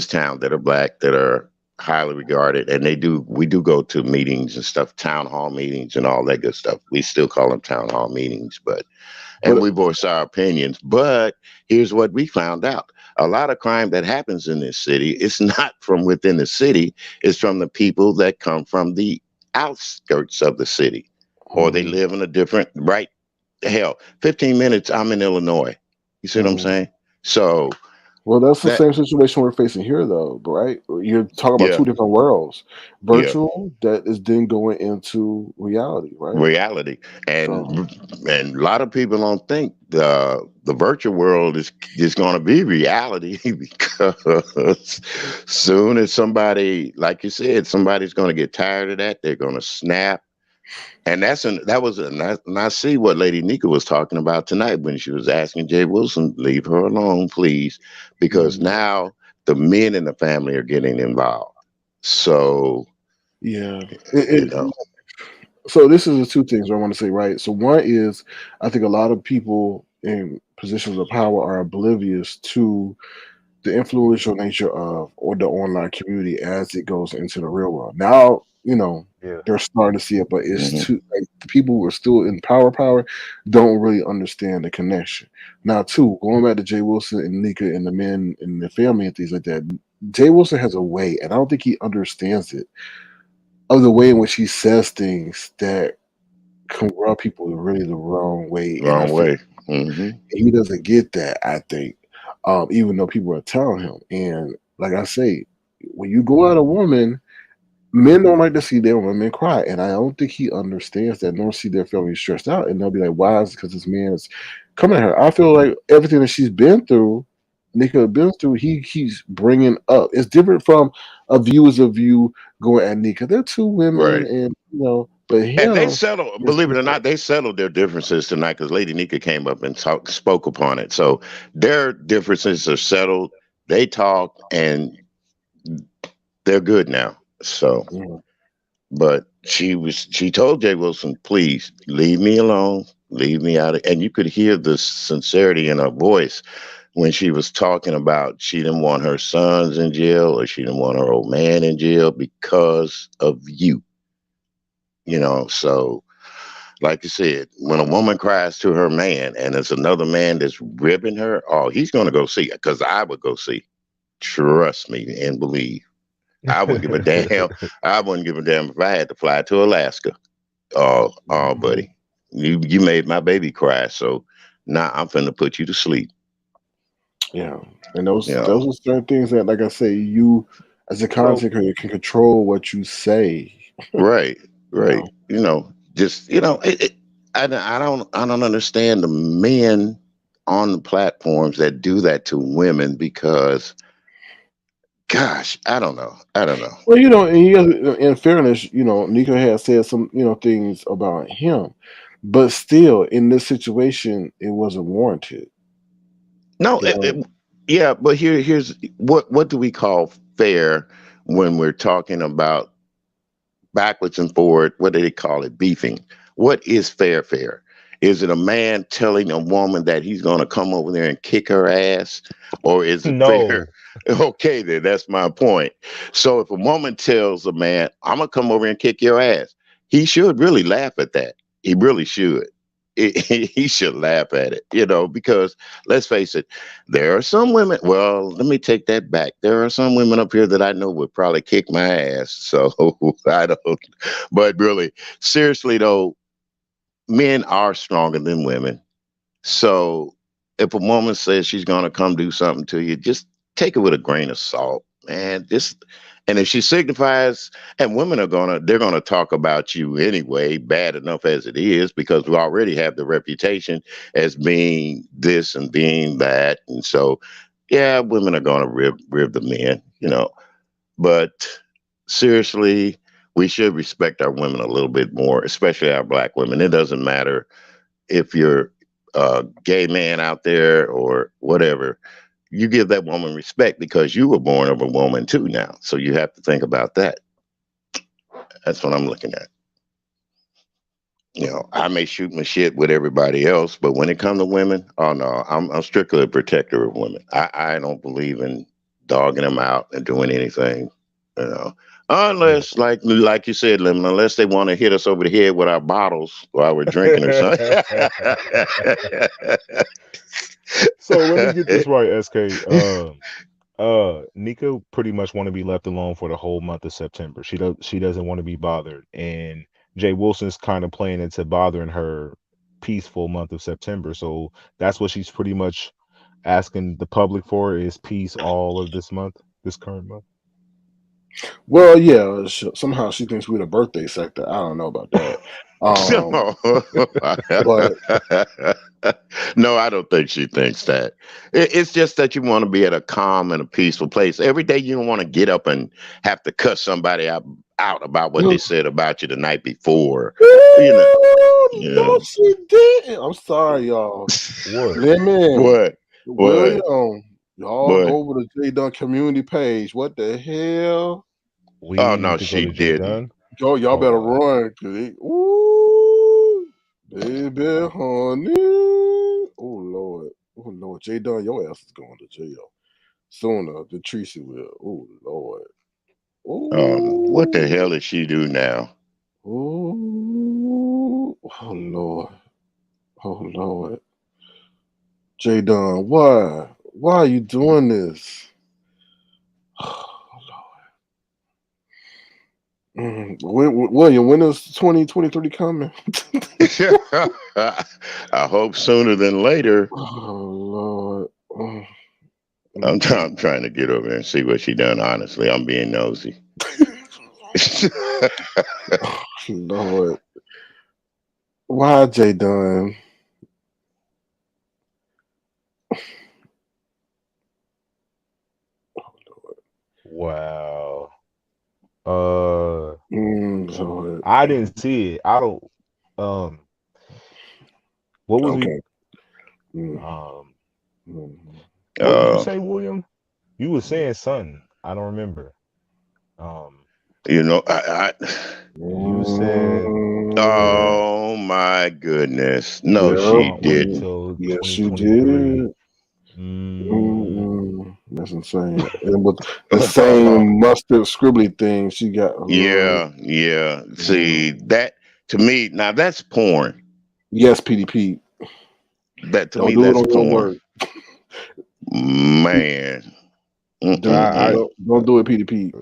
town that are black, that are highly regarded, and we do go to meetings and stuff, town hall meetings and all that good stuff. We still call them town hall meetings, and we voice our opinions. But here's what we found out: a lot of crime that happens in this city, it's not from within the city; it's from the people that come from the outskirts of the city, or they live in a different. Right? Hell, 15 minutes. I'm in Illinois. You see what I'm saying? So. Well, that's the That, same situation we're facing here, though, right? You're talking about yeah, two different worlds. yeah. Virtual that is then going into reality, right? Reality, and So a lot of people don't think the virtual world is going to be reality because soon as somebody, like you said, somebody's going to get tired of that, they're going to snap. And and I see what Lady Nyca was talking about tonight when she was asking Jay Wilson, leave her alone, please, because now the men in the family are getting involved. So yeah, you know, so this is the two things I want to say, right? So one is I think a lot of people in positions of power are oblivious to the influential nature of or the online community as it goes into the real world. Now, Yeah. they're starting to see it, but it's mhm, too like the people who are still in power don't really understand the connection. Now, two, going back to Jay Wilson and Nika and the men and the family and things like that, Jay Wilson has a way, and I don't think he understands it, of the way in which he says things that can rub people really the wrong way. And I wrong feel way. Hmm. he doesn't get that, I think, even though people are telling him. And like I say, when you go at a woman, men don't like to see their women cry. And I don't think he understands that, nor see their family stressed out. And they'll be like, why is it because this man is coming at her? I feel like everything that she's been through, Nika been through, he keeps bringing up. It's different from a viewers of you going at Nika. They're two women, Right. and but And they him, settled, it's believe it or different. not, they settled their differences tonight because Lady Nyca came up and spoke upon it. So their differences are settled. They talk and they're good now. So, Yeah. but she told Jay Wilson, please leave me alone, leave me out of, and you could hear the sincerity in her voice when she was talking about she didn't want her sons in jail or she didn't want her old man in jail because of you. So like you said, when a woman cries to her man and it's another man that's ribbing her, oh, he's going to go see it because I would go see. Trust me and believe. I wouldn't give a damn. I wouldn't give a damn if I had to fly to Alaska. Oh, buddy, you made my baby cry, so now I'm finna put you to sleep. Yeah, and those You those are certain things that, like I say, you as a know, content creator can control what you say. right, You right. know, Just I don't understand the men on the platforms that do that to women because, gosh, I don't know. I don't know. well, and in fairness, Nico has said some, things about him, but still, in this situation, it wasn't warranted. No, You know, yeah, but here's what do we call fair when we're talking about backwards and forward? What do they call it? Beefing. What is fair? Fair. Is it a man telling a woman that he's going to come over there and kick her ass, or is it fair? No. Okay, then that's my point. So if a woman tells a man, "I'm gonna come over and kick your ass," he should really laugh at that. He really should. He should laugh at it, because let's face it, there are some women. Well, let me take that back. There are some women up here that I know would probably kick my ass. So I don't. But really, seriously though, men are stronger than women. So if a woman says she's gonna come do something to you, just take it with a grain of salt, man. And if she signifies, and women they're gonna talk about you anyway, bad enough as it is, because we already have the reputation as being this and being that, and so yeah, women are gonna rib the men. But seriously, we should respect our women a little bit more, especially our black women. It doesn't matter if you're a gay man out there or whatever, you give that woman respect because you were born of a woman too now. So you have to think about that. That's what I'm looking at. I may shoot my shit with everybody else, but when it comes to women, oh no, I'm strictly a protector of women. I don't believe in dogging them out and doing anything, unless, like you said, Lemon, unless they want to hit us over the head with our bottles while we're drinking or something. So let me get this right, SK. Nyca pretty much want to be left alone for the whole month of September. She doesn't want to be bothered, and Jay Wilson's kind of playing into bothering her peaceful month of September. So that's what she's pretty much asking the public for, is peace all of this current month. Well, yeah, somehow she thinks we're the birthday sector. I don't know about that. But no, I don't think she thinks that. It's just that you want to be at a calm and a peaceful place. Every day you don't want to get up and have to cuss somebody out about what they said about you the night before. No, she didn't. I'm sorry, y'all. What? Lemon. What? William. Y'all go over the J Dunn community page. What the hell? No, she didn't. Yo, y'all better run, cause baby, honey. Oh Lord, J Dunn, your ass is going to jail sooner than Treecey will. Oh Lord. What the hell does she do now? Oh Lord. J Dunn, why are you doing this? William, when is 2023 coming? I hope sooner than later. Oh Lord. I'm trying to get over there and see what she done. Honestly, I'm being nosy. Lord. Why J Dunn? Wow. Lord. I didn't see it. I don't. What was okay. What did you say, William? You were saying something. I don't remember. You said. Oh my goodness! No, she didn't. Yes, she did. That's insane. And with the same mustard scribbly thing she got. Yeah. See, that to me, now that's porn. Yes, PDP. That to me, that's porn. Man. Don't do it, PDP.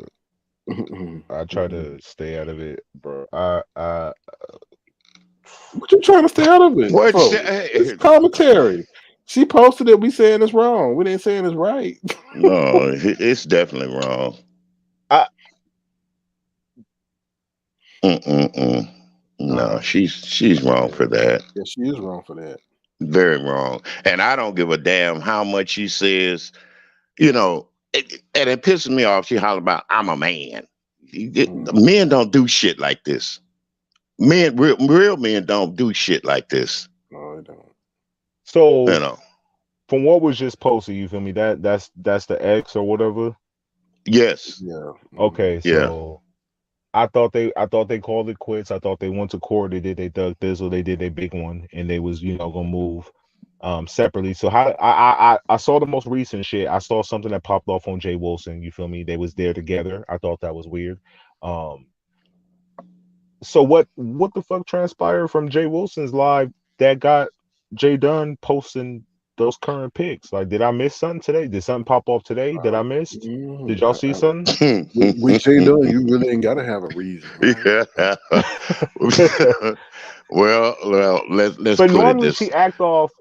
I try to stay out of it, bro. What you trying to stay out of it? It's commentary. She posted it. We saying it's wrong. We ain't saying it's right. No, it's definitely wrong. No, she's wrong for that. Yeah, she is wrong for that. Very wrong. And I don't give a damn how much she says, and it pisses me off. She holler about, I'm a man. Men don't do shit like this. Men, real men don't do shit like this. No, they don't. So, from what was just posted, you feel me? That's the X or whatever. Yes. Yeah. Okay. So, I thought they called it quits. I thought they went to court. They did they Doug Thizzle. They did their big one, and they was gonna move separately. So how I saw the most recent shit. I saw something that popped off on Jay Wilson. You feel me? They was there together. I thought that was weird. So what the fuck transpired from Jay Wilson's live that got Jay Dunn posting those current pics? Like, did I miss something today? Did something pop off today that I missed? Did y'all see something? With Jay Dunn, you really ain't gotta have a reason. Right? Yeah. well, let's But put it normally this. she act off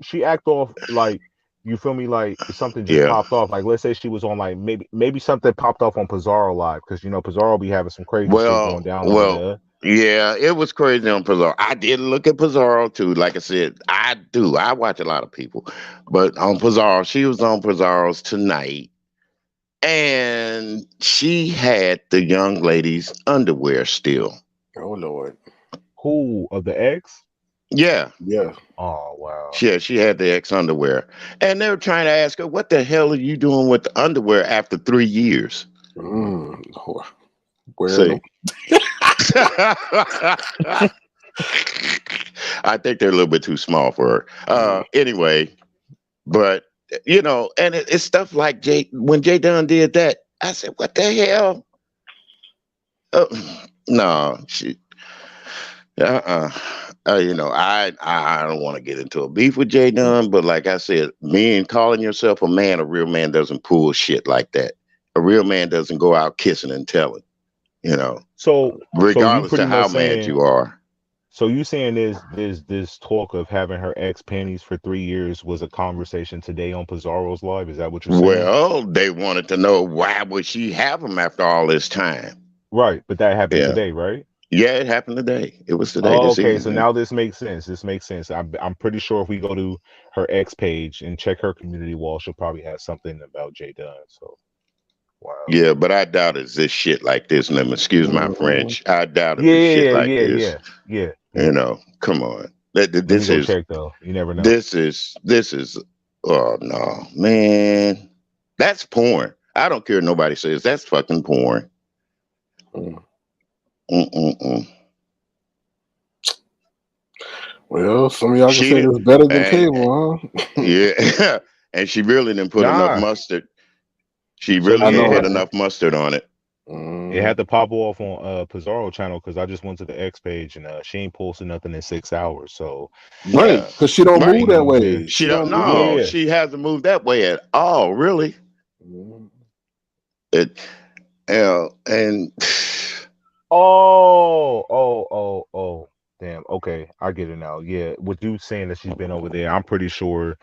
like, you feel me, like something just popped off. Like, let's say she was on, like, maybe something popped off on Pizarro live, because Pizarro be having some crazy shit going down over there. Yeah, it was crazy on Pizarro. I did look at Pizarro too. Like I said, I do. I watch a lot of people, but on Pizarro, she was on Pizarro's tonight, and she had the young lady's underwear still. Oh Lord. Who, of the ex? Yeah. Yeah. Oh wow. Yeah, she had the ex underwear, and they were trying to ask her, "What the hell are you doing with the underwear after 3 years?" Wearing them. I think they're a little bit too small for her. Anyway, but and it's stuff like when Jay Dunn did that, I said, "What the hell?" No, she. I don't want to get into a beef with Jay Dunn, but like I said, men calling yourself a man, a real man doesn't pull shit like that. A real man doesn't go out kissing and telling. So regardless so of how mad you are. So you saying this talk of having her ex panties for 3 years was a conversation today on Pizarro's live? Is that what you're saying? Well, they wanted to know, why would she have them after all this time? Right, but that happened today, right? Yeah, it happened today. It was today. Oh, okay, so now this makes sense. I'm pretty sure if we go to her ex page and check her community wall, she'll probably have something about Jay Dunn. So, wow. Yeah, but I doubt it's this shit like this. And excuse my French. I doubt it's shit like this. Yeah. Come on. This is check though. You never know. This is. Oh no, man, that's porn. I don't care what nobody says. That's fucking porn. Well, some of y'all can say it's better than cable, huh? Yeah, and she really didn't put enough mustard. She really didn't put enough mustard on it. It had to pop off on Pizarro channel, because I just went to the X page and she ain't posted nothing in 6 hours. So right, because she don't move that way. She don't. No, she hasn't moved that way at all. Really. And damn. Okay, I get it now. Yeah, with you saying that she's been over there, I'm pretty sure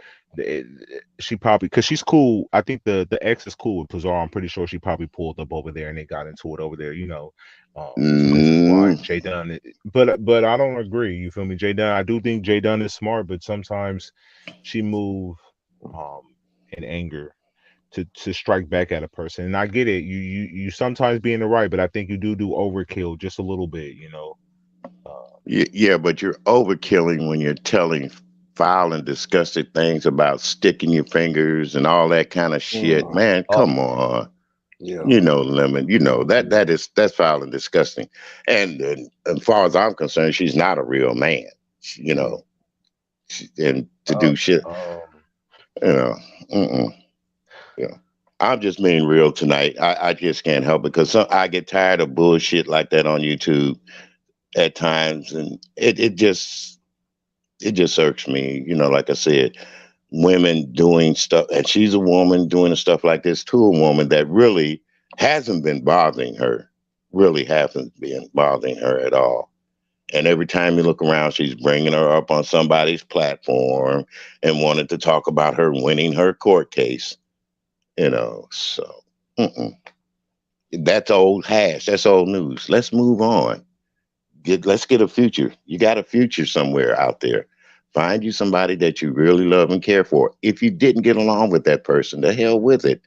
she probably, because she's cool. I think the ex is cool with Pizarro. I'm pretty sure she probably pulled up over there and they got into it over there. So this is why Jay Dunn. But I don't agree. You feel me, Jay Dunn? I do think Jay Dunn is smart, but sometimes she move in anger to strike back at a person. And I get it. You sometimes be in the right, but I think you do overkill just a little bit. Yeah, but you're overkilling when you're telling foul and disgusting things about sticking your fingers and all that kind of shit. Man, come on. Yeah. Lemon, that's foul and disgusting. And as far as I'm concerned, she's not a real man. And to do shit. Yeah. I'm just being real tonight. I just can't help it, because I get tired of bullshit like that on YouTube at times, and it just irks me. Like I said, women doing stuff, and she's a woman doing stuff like this to a woman that really hasn't been bothering her, at all. And every time you look around, she's bringing her up on somebody's platform and wanted to talk about her winning her court case. So that's old hash. That's old news. Let's move on. Let's get a future. You got a future somewhere out there. Find you somebody that you really love and care for. If you didn't get along with that person, the hell with it.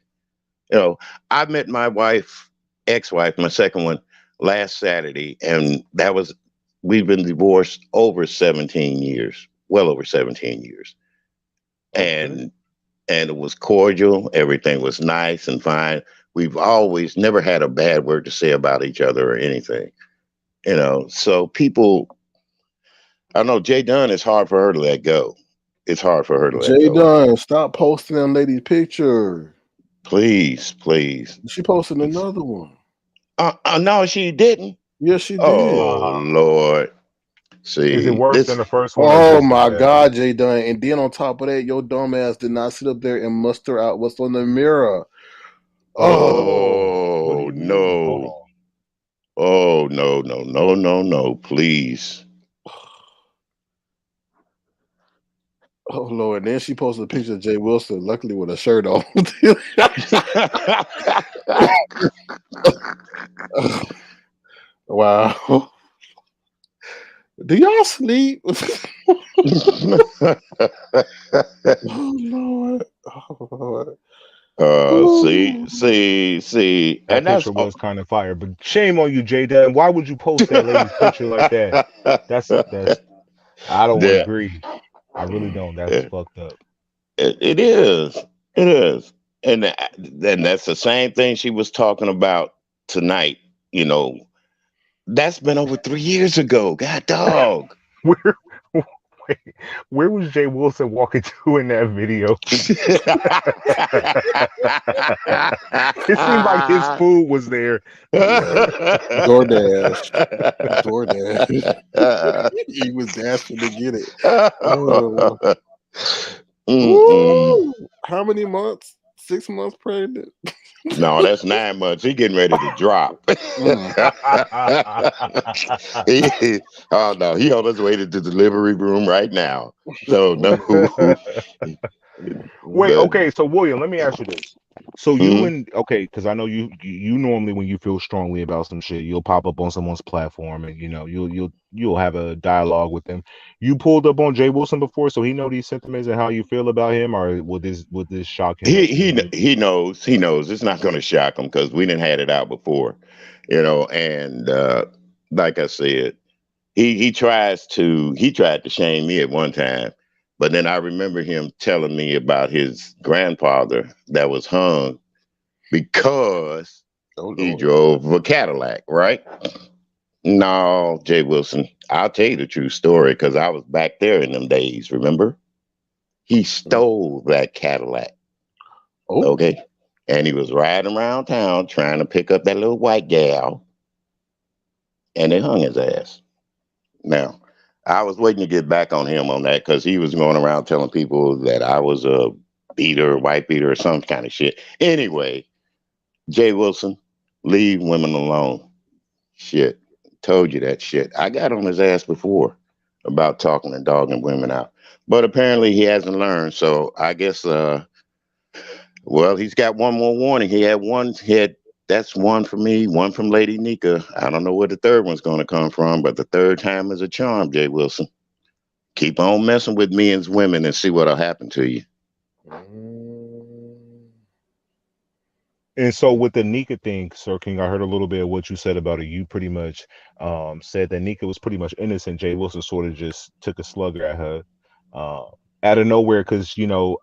I met my ex-wife, my second one, last Saturday, and we've been divorced over 17 years, well over 17 years. And it was cordial. Everything was nice and fine. We've always never had a bad word to say about each other or anything. You know, so people, I know Jay Dunn, it's hard for her to let go. It's hard for her to let Jay go. Dunn, stop posting that lady's picture. Please, please. She posted another one. No, she didn't. Yes, she did. Oh Lord. See, Is it worse than the first one? Oh my God, Jay Dunn. And then on top of that, your dumb ass did not sit up there and muster out what's on the mirror. Oh no. Oh no, please. Oh Lord. And then she posted a picture of Jay Wilson, luckily with a shirt on. Wow. Do y'all sleep? Oh Lord. Oh Lord. See. That And that's picture was kind of fire, but shame on you, Jay Dunn. Why would you post that lady's picture like that? That's I don't agree. I really don't. That's fucked up. It is. It is. And then that's the same thing she was talking about tonight. You know, that's been over 3 years ago. God dog. Where was Jay Wilson walking to in that video? It seemed like his food was there. DoorDash. He was dashing to get it. Oh. How many months? 6 months pregnant? No, that's 9 months. He getting ready to drop. Oh no, he on his way to the delivery room right now. So no. Wait, okay, so William, let me ask you this. So because I know you normally when you feel strongly about some shit, you'll pop up on someone's platform and you'll have a dialogue with them. You pulled up on Jay Wilson before, so he know these sentiments and how you feel about him, or would this shock him? He knows. It's not going to shock him because we didn't had it out before, and like I said, he tried to shame me at one time. But then I remember him telling me about his grandfather that was hung because he drove a Cadillac, right? No, Jay Wilson, I'll tell you the true story because I was back there in them days, remember? He stole that Cadillac. Okay. And he was riding around town trying to pick up that little white gal. And they hung his ass. Now, I was waiting to get back on him on that because he was going around telling people that I was a beater, white beater, or some kind of shit. Anyway, Jay Wilson, leave women alone. Shit. Told you that shit. I got on his ass before about talking and dogging women out. But apparently he hasn't learned. So I guess, he's got one more warning. That's one for me, one from Lady Nyca. I don't know where the third one's going to come from, but the third time is a charm, Jay Wilson. Keep on messing with me and women and see what'll happen to you. And so with the Nyca thing, Sir King, I heard a little bit of what you said about it. You pretty much said that Nyca was pretty much innocent. Jay Wilson sort of just took a slugger at her out of nowhere because,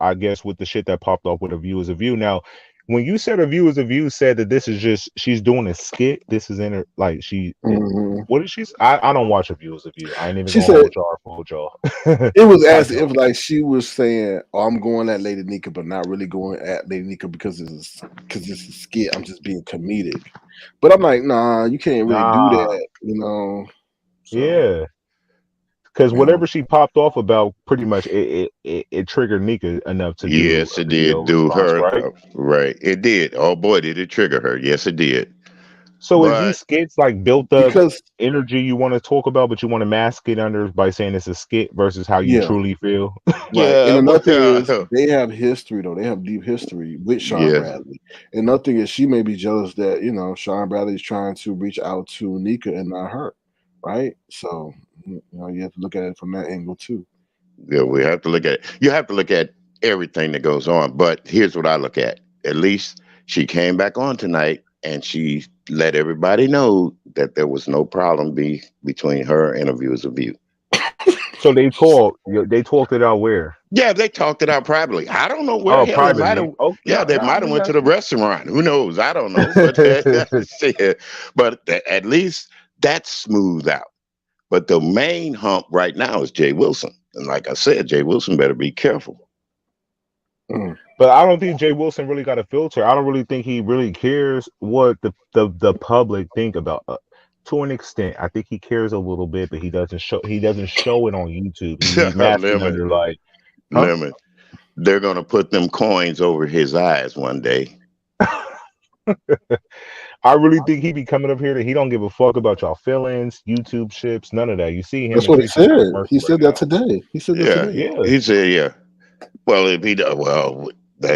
I guess with the shit that popped off with A View is a View. Now, when you said A View is a View, said that this is just, she's doing a skit. This is in her, like what is she? I don't watch A View is a View. I ain't even going to hold y'all or fold y'all. It was as if like she was saying, "Oh, I'm going at Lady Nyca, but not really going at Lady Nyca because it's a skit. I'm just being comedic." But I'm like, nah, you can't really do that, So, yeah. Because whatever she popped off about, pretty much it triggered Nyca enough to yes, it did do her right. It did. Oh boy, did it trigger her? Yes, it did. So is these skits like built up energy you want to talk about, but you want to mask it under by saying it's a skit versus how you truly feel? Right. And another thing is they have history though. They have deep history with Sean Bradley. And another thing is she may be jealous that Sean Bradley is trying to reach out to Nyca and not her. Right. So you have to look at it from that angle too. Yeah, we have to look at it. You have to look at everything that goes on. But here's what I look at. At least she came back on tonight and she let everybody know that there was no problem between her and A View is a View. So they talked it out where? Yeah, they talked it out privately. I don't know where. They might have went to the restaurant. Who knows? I don't know. But at least That's smooth out. But the main hump right now is Jay Wilson. And like I said, Jay Wilson better be careful. But I don't think Jay Wilson really got a filter. I don't really think he really cares what the public think about. To an extent, I think he cares a little bit, but he doesn't show it on YouTube. He's masking under like, Lemon. They're gonna put them coins over his eyes one day. I really think he be coming up here that he don't give a fuck about y'all feelings, YouTube ships, none of that. You see him. That's what he said. He said that today. He said that today. Yeah. He said, yeah. Well, if he does,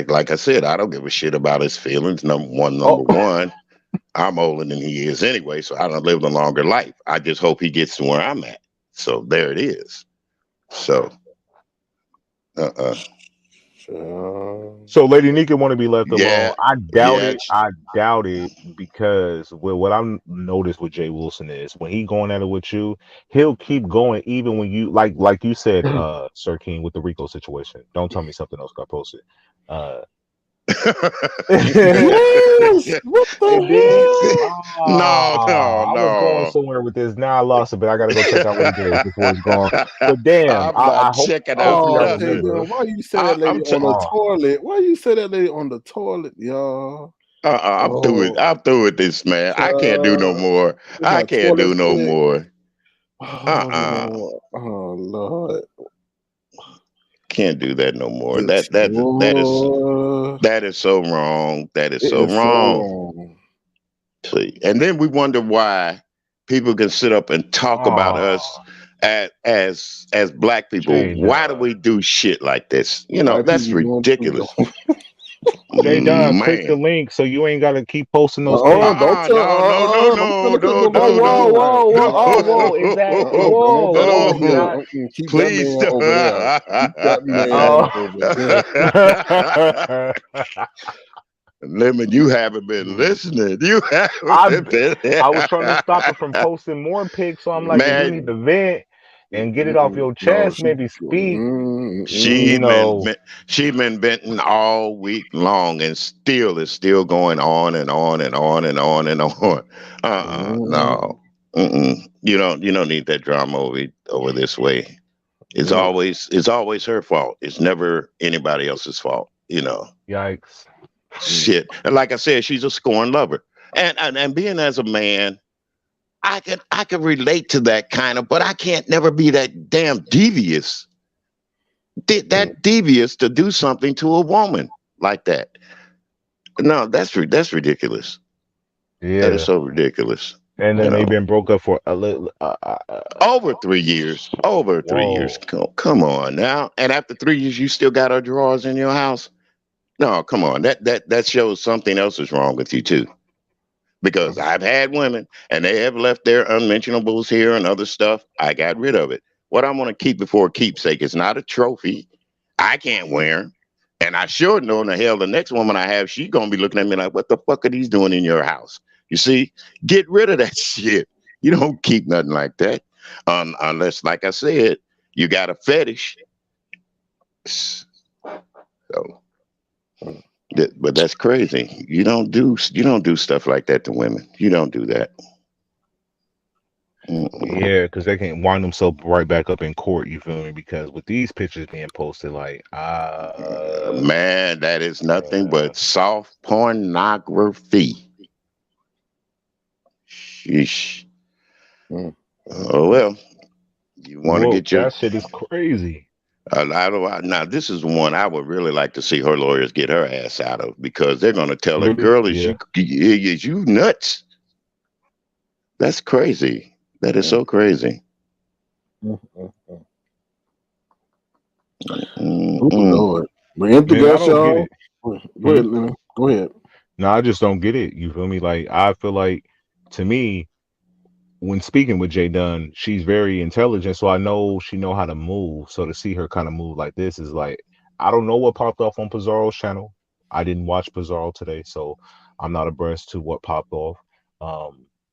like I said, I don't give a shit about his feelings. Number one, I'm older than he is anyway, so I don't live a longer life. I just hope he gets to where I'm at. So there it is. So, So Lady Nyca want to be left Yeah. alone. I doubt Yeah. it. I doubt it because what I've noticed with Jay Wilson is when he going at it with you, he'll keep going even when you like you said, Sir King, with the Rico situation. Don't tell me something else got posted. Yes! What the hell? I was going somewhere with this. Now I lost it, but I gotta go check out what it is before it's gone. But damn, I hope checking Oh, out okay, nothing. then why you say that lady on the toilet? Why you say that lady on the toilet, y'all? I'm through it. I'm through with this, man. I can't do no more. I can't do no more. Oh, Lord. Can't do that no more. That is so wrong. That is so wrong. See, and then we wonder why people can sit up and talk about us as black people. Why do we do shit like this? You know, that's ridiculous. Jay Dunn, click the link so you ain't gotta keep posting those things. Whoa, is that whoa? Please over there. Keep that man over there. Lemon, you haven't been listening. You haven't been. I was trying to stop her from posting more pics, so I'm like, if you need to vent and get it off your chest, maybe speak. She been venting all week long and is still going on and on and on and on and on. No. You don't need that drama over this way. It's always her fault. It's never anybody else's fault, you know. Yikes. Shit. And like I said, she's a scorned lover. And being as a man, I could relate to that kind of, but I can't never be that damn devious. That devious to do something to a woman like that. No, that's ridiculous. Yeah. That is so ridiculous. And then they've been broke up for a little over 3 years. Over 3 years. Come on now. And after 3 years, you still got her drawers in your house? No, come on. That shows something else is wrong with you too. Because I've had women and they have left their unmentionables here and other stuff. I got rid of it. What I'm going to keep it for a keepsake. It's not a trophy. I can't wear them. And I sure know in the hell the next woman I have, she's going to be looking at me like, what the fuck are these doing in your house? You see, get rid of that shit. You don't keep nothing like that. Unless, like I said, you got a fetish. So, but that's crazy. You don't do stuff like that to women. You don't do that. Yeah, because they can wind themselves right back up in court. You feel me? Because with these pictures being posted, like, man, that is nothing but soft pornography. Sheesh. Oh well, you want to get your that shit is crazy. Now this is one I would really like to see her lawyers get her ass out of, because they're going to tell her, girl, is you nuts? That's crazy. That is so crazy. Lord. We're in the gush, y'all. Go ahead. No, I just don't get it. You feel me? Like, I feel like, to me, when speaking with Jay Dunn, she's very intelligent, so I know she know how to move. So to see her kind of move like this is like, I don't know what popped off on Pizarro's channel. I didn't watch Pizarro today, so I'm not abreast to what popped off.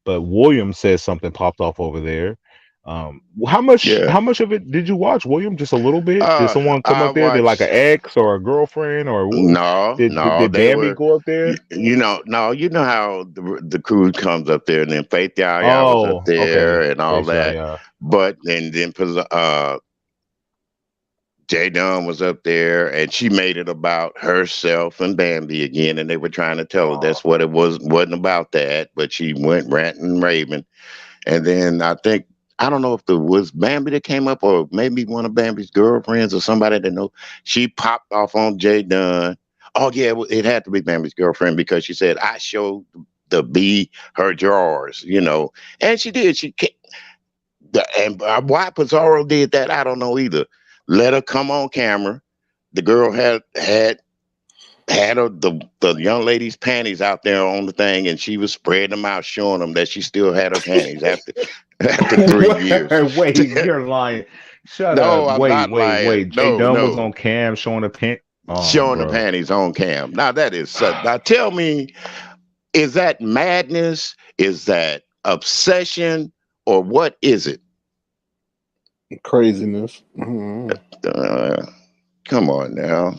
But William says something popped off over there. How much Yeah. of it did you watch, William? Just a little bit? Did Uh, someone come I up there? Did like an watched. ex or a girlfriend or No, no, did they Bambi were. go up there? You know how the crew comes up there, and then Faith Yaya was up Oh, there okay. and all Face, yeah, that. yeah. But then Jay Dunn was up there, and she made it about herself and Bambi again, and they were trying to tell her that's what it wasn't about that, but she went ranting and raving. And then I don't know if it was Bambi that came up or maybe one of Bambi's girlfriends or somebody that know. She popped off on Jay Dunn. Oh yeah, it had to be Bambi's girlfriend because she said I showed the B her drawers, and she did. And why Pizarro did that, I don't know either. Let her come on camera. The girl had the young lady's panties out there on the thing, and she was spreading them out, showing them that she still had her panties after 3 years. Wait, you're lying. Shut No, up. I'm not lying. Wait. Jay No, Dunn was no, on cam showing a pant. Oh, showing the bro. panties on cam. Now that is now tell me, is that madness? Is that obsession? Or what is it? Craziness. Mm-hmm. Come on now.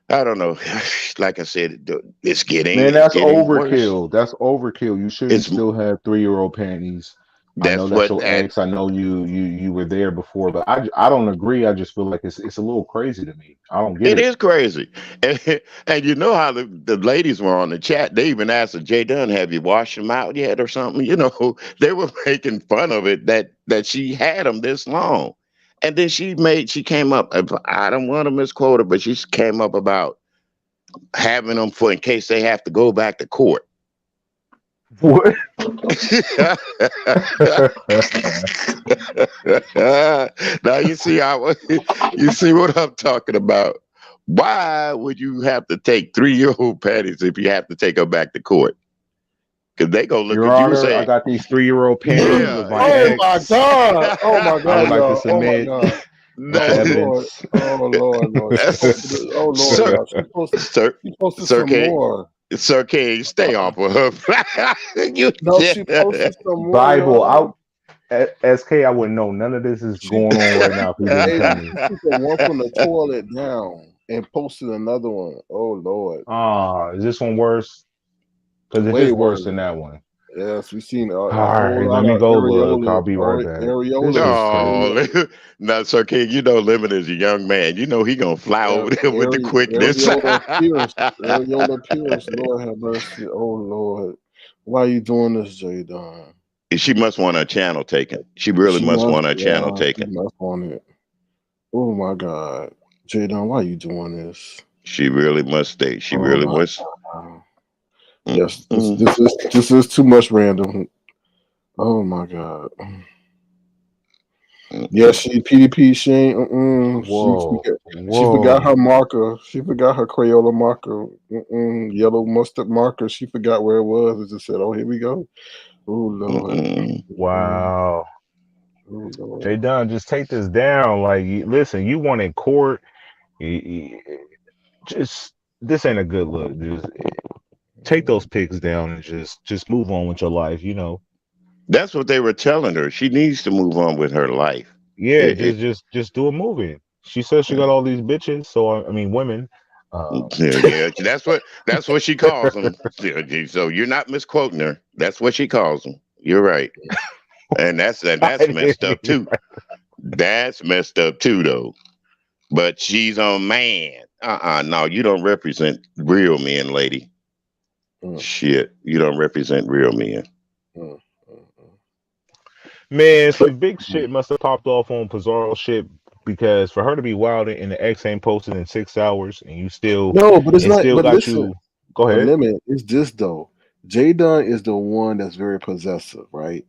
I don't know. Like I said, it's Man, that's getting worse. overkill. That's overkill. You shouldn't It's still have 3-year-old panties. I know that's that's what your ex. I know you were there before, but I don't agree. I just feel like it's a little crazy to me. I don't get it it. is crazy. And you know how the ladies were on the chat. They even asked Jay Dunn, "Have you washed them out yet?" or something. They were making fun of it that she had them this long, and then she came up. I don't want to misquote her, but she came up about having them for in case they have to go back to court. What? Now you see you see what I'm talking about. Why would you have to take 3-year-old panties if you have to take her back to court? Because they gonna look Your at you and Honor, I say, got these 3-year-old panties "Yeah, of my Oh my ex. God! Oh my I would God, like to y'all! Oh my submit God! into Oh Lord! evidence." Oh Lord! She posted it. Oh Lord, Sir, y'all! sir, She posted Sir some King, more. Sir King, stay off of her. You No, she posted some more, Bible y'all. out. SK, I wouldn't know. None of this is She going on right now if you didn't Hey, tell she me. took the one from the toilet down and posted another one. Oh Lord! Is this one worse? Because if Way it's worse worse. than that one. Yes, we seen a All whole right, let lot me of go look. areola, I'll be right back. This areolas. is crazy. Oh, now, Sir King, Lemon is a young man. He gonna fly Yes, over there with the quickness. Areola Pierce. Lord have mercy. Oh Lord, why are you doing this, Jay Don? She must want her channel taken. She really She must must, want her channel yeah, she taken. must want it. Oh my God, Jay Don, why are you doing this? She really must stay. She Oh really my must. God. Yes, this is too much random. Oh my God. Yeah, she PDP. She ain't. She forgot her marker. She forgot her Crayola marker. Yellow mustard marker. She forgot where it was. It just said, "Oh, here we go." Oh Lord. Wow. Oh, Lord. Jay Dunn, just take this down. Like, listen, you won in court. Just this ain't a good look. Just take those pics down and just move on with your life. That's what they were telling her. She needs to move on with her life. Yeah, just do a movie. She says she got all these bitches. So I mean, women. Yeah, that's what she calls them. So you're not misquoting her. That's what she calls them. You're right, and that's messed up too. That's messed up too, though. But she's a man. No, you don't represent real men, lady. Shit, you don't represent real men. Man, some big shit must have popped off on Pizarro shit because for her to be wild and the X ain't posted in 6 hours and you still No, but it's and not. still But got listen, you. Go but ahead. limit is this though. Jay Dunn is the one that's very possessive, right?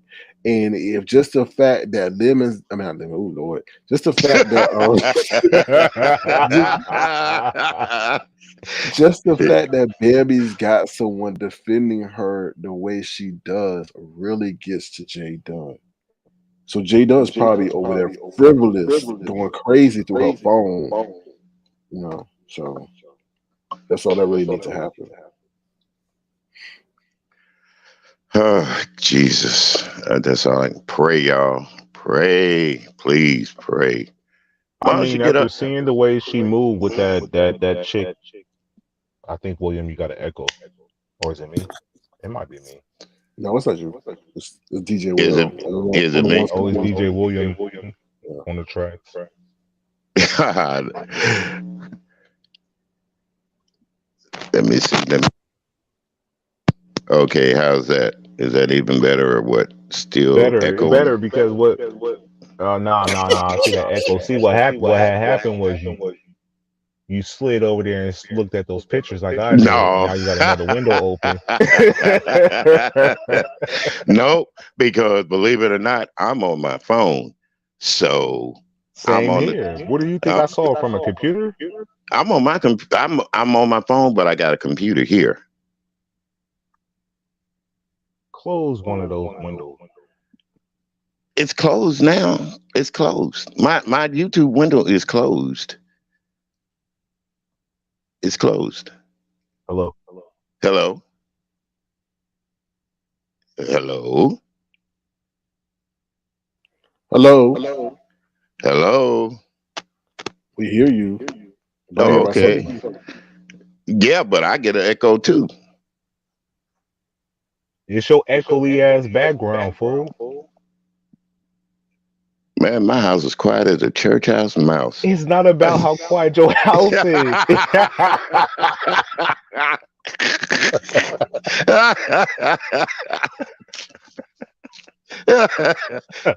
And if just the fact that lemons, I mean, not lemon, oh Lord, just the fact that just the fact that Baby's got someone defending her the way she does really gets to Jay Dunn. So Jay Dunn's probably over there frivolous, going crazy through her phone. So that's all that really needs to happen. Oh, Jesus. That's all I can pray, y'all. Pray. Please pray. I Why don't you mean, get after up? seeing the way she moved with that chick, I think William, you got an echo, or is it me? It might be me. No, it's not you. It's DJ Is it? Will. Is it me? Oh, it's DJ William on the tracks. Let me see. Okay, how's that? Is that even better or what? Still echoing? Better because what? Nah. See that echo. See what happened? What had happened was you slid over there and looked at those pictures like I did. No. Now you got another window open. No, because believe it or not, I'm on my phone. So Same here. What do you think I saw from a computer? I'm on my I'm on my phone, but I got a computer here. Close one of those windows. It's closed now. It's closed. My YouTube window is closed. It's closed. Hello. Hello. Hello. Hello. Hello. We hear you. Oh, okay. Yeah, but I get an echo too. It's your echoey ass background, fool. Man, my house is quiet as a church house mouse. It's not about how quiet your house is.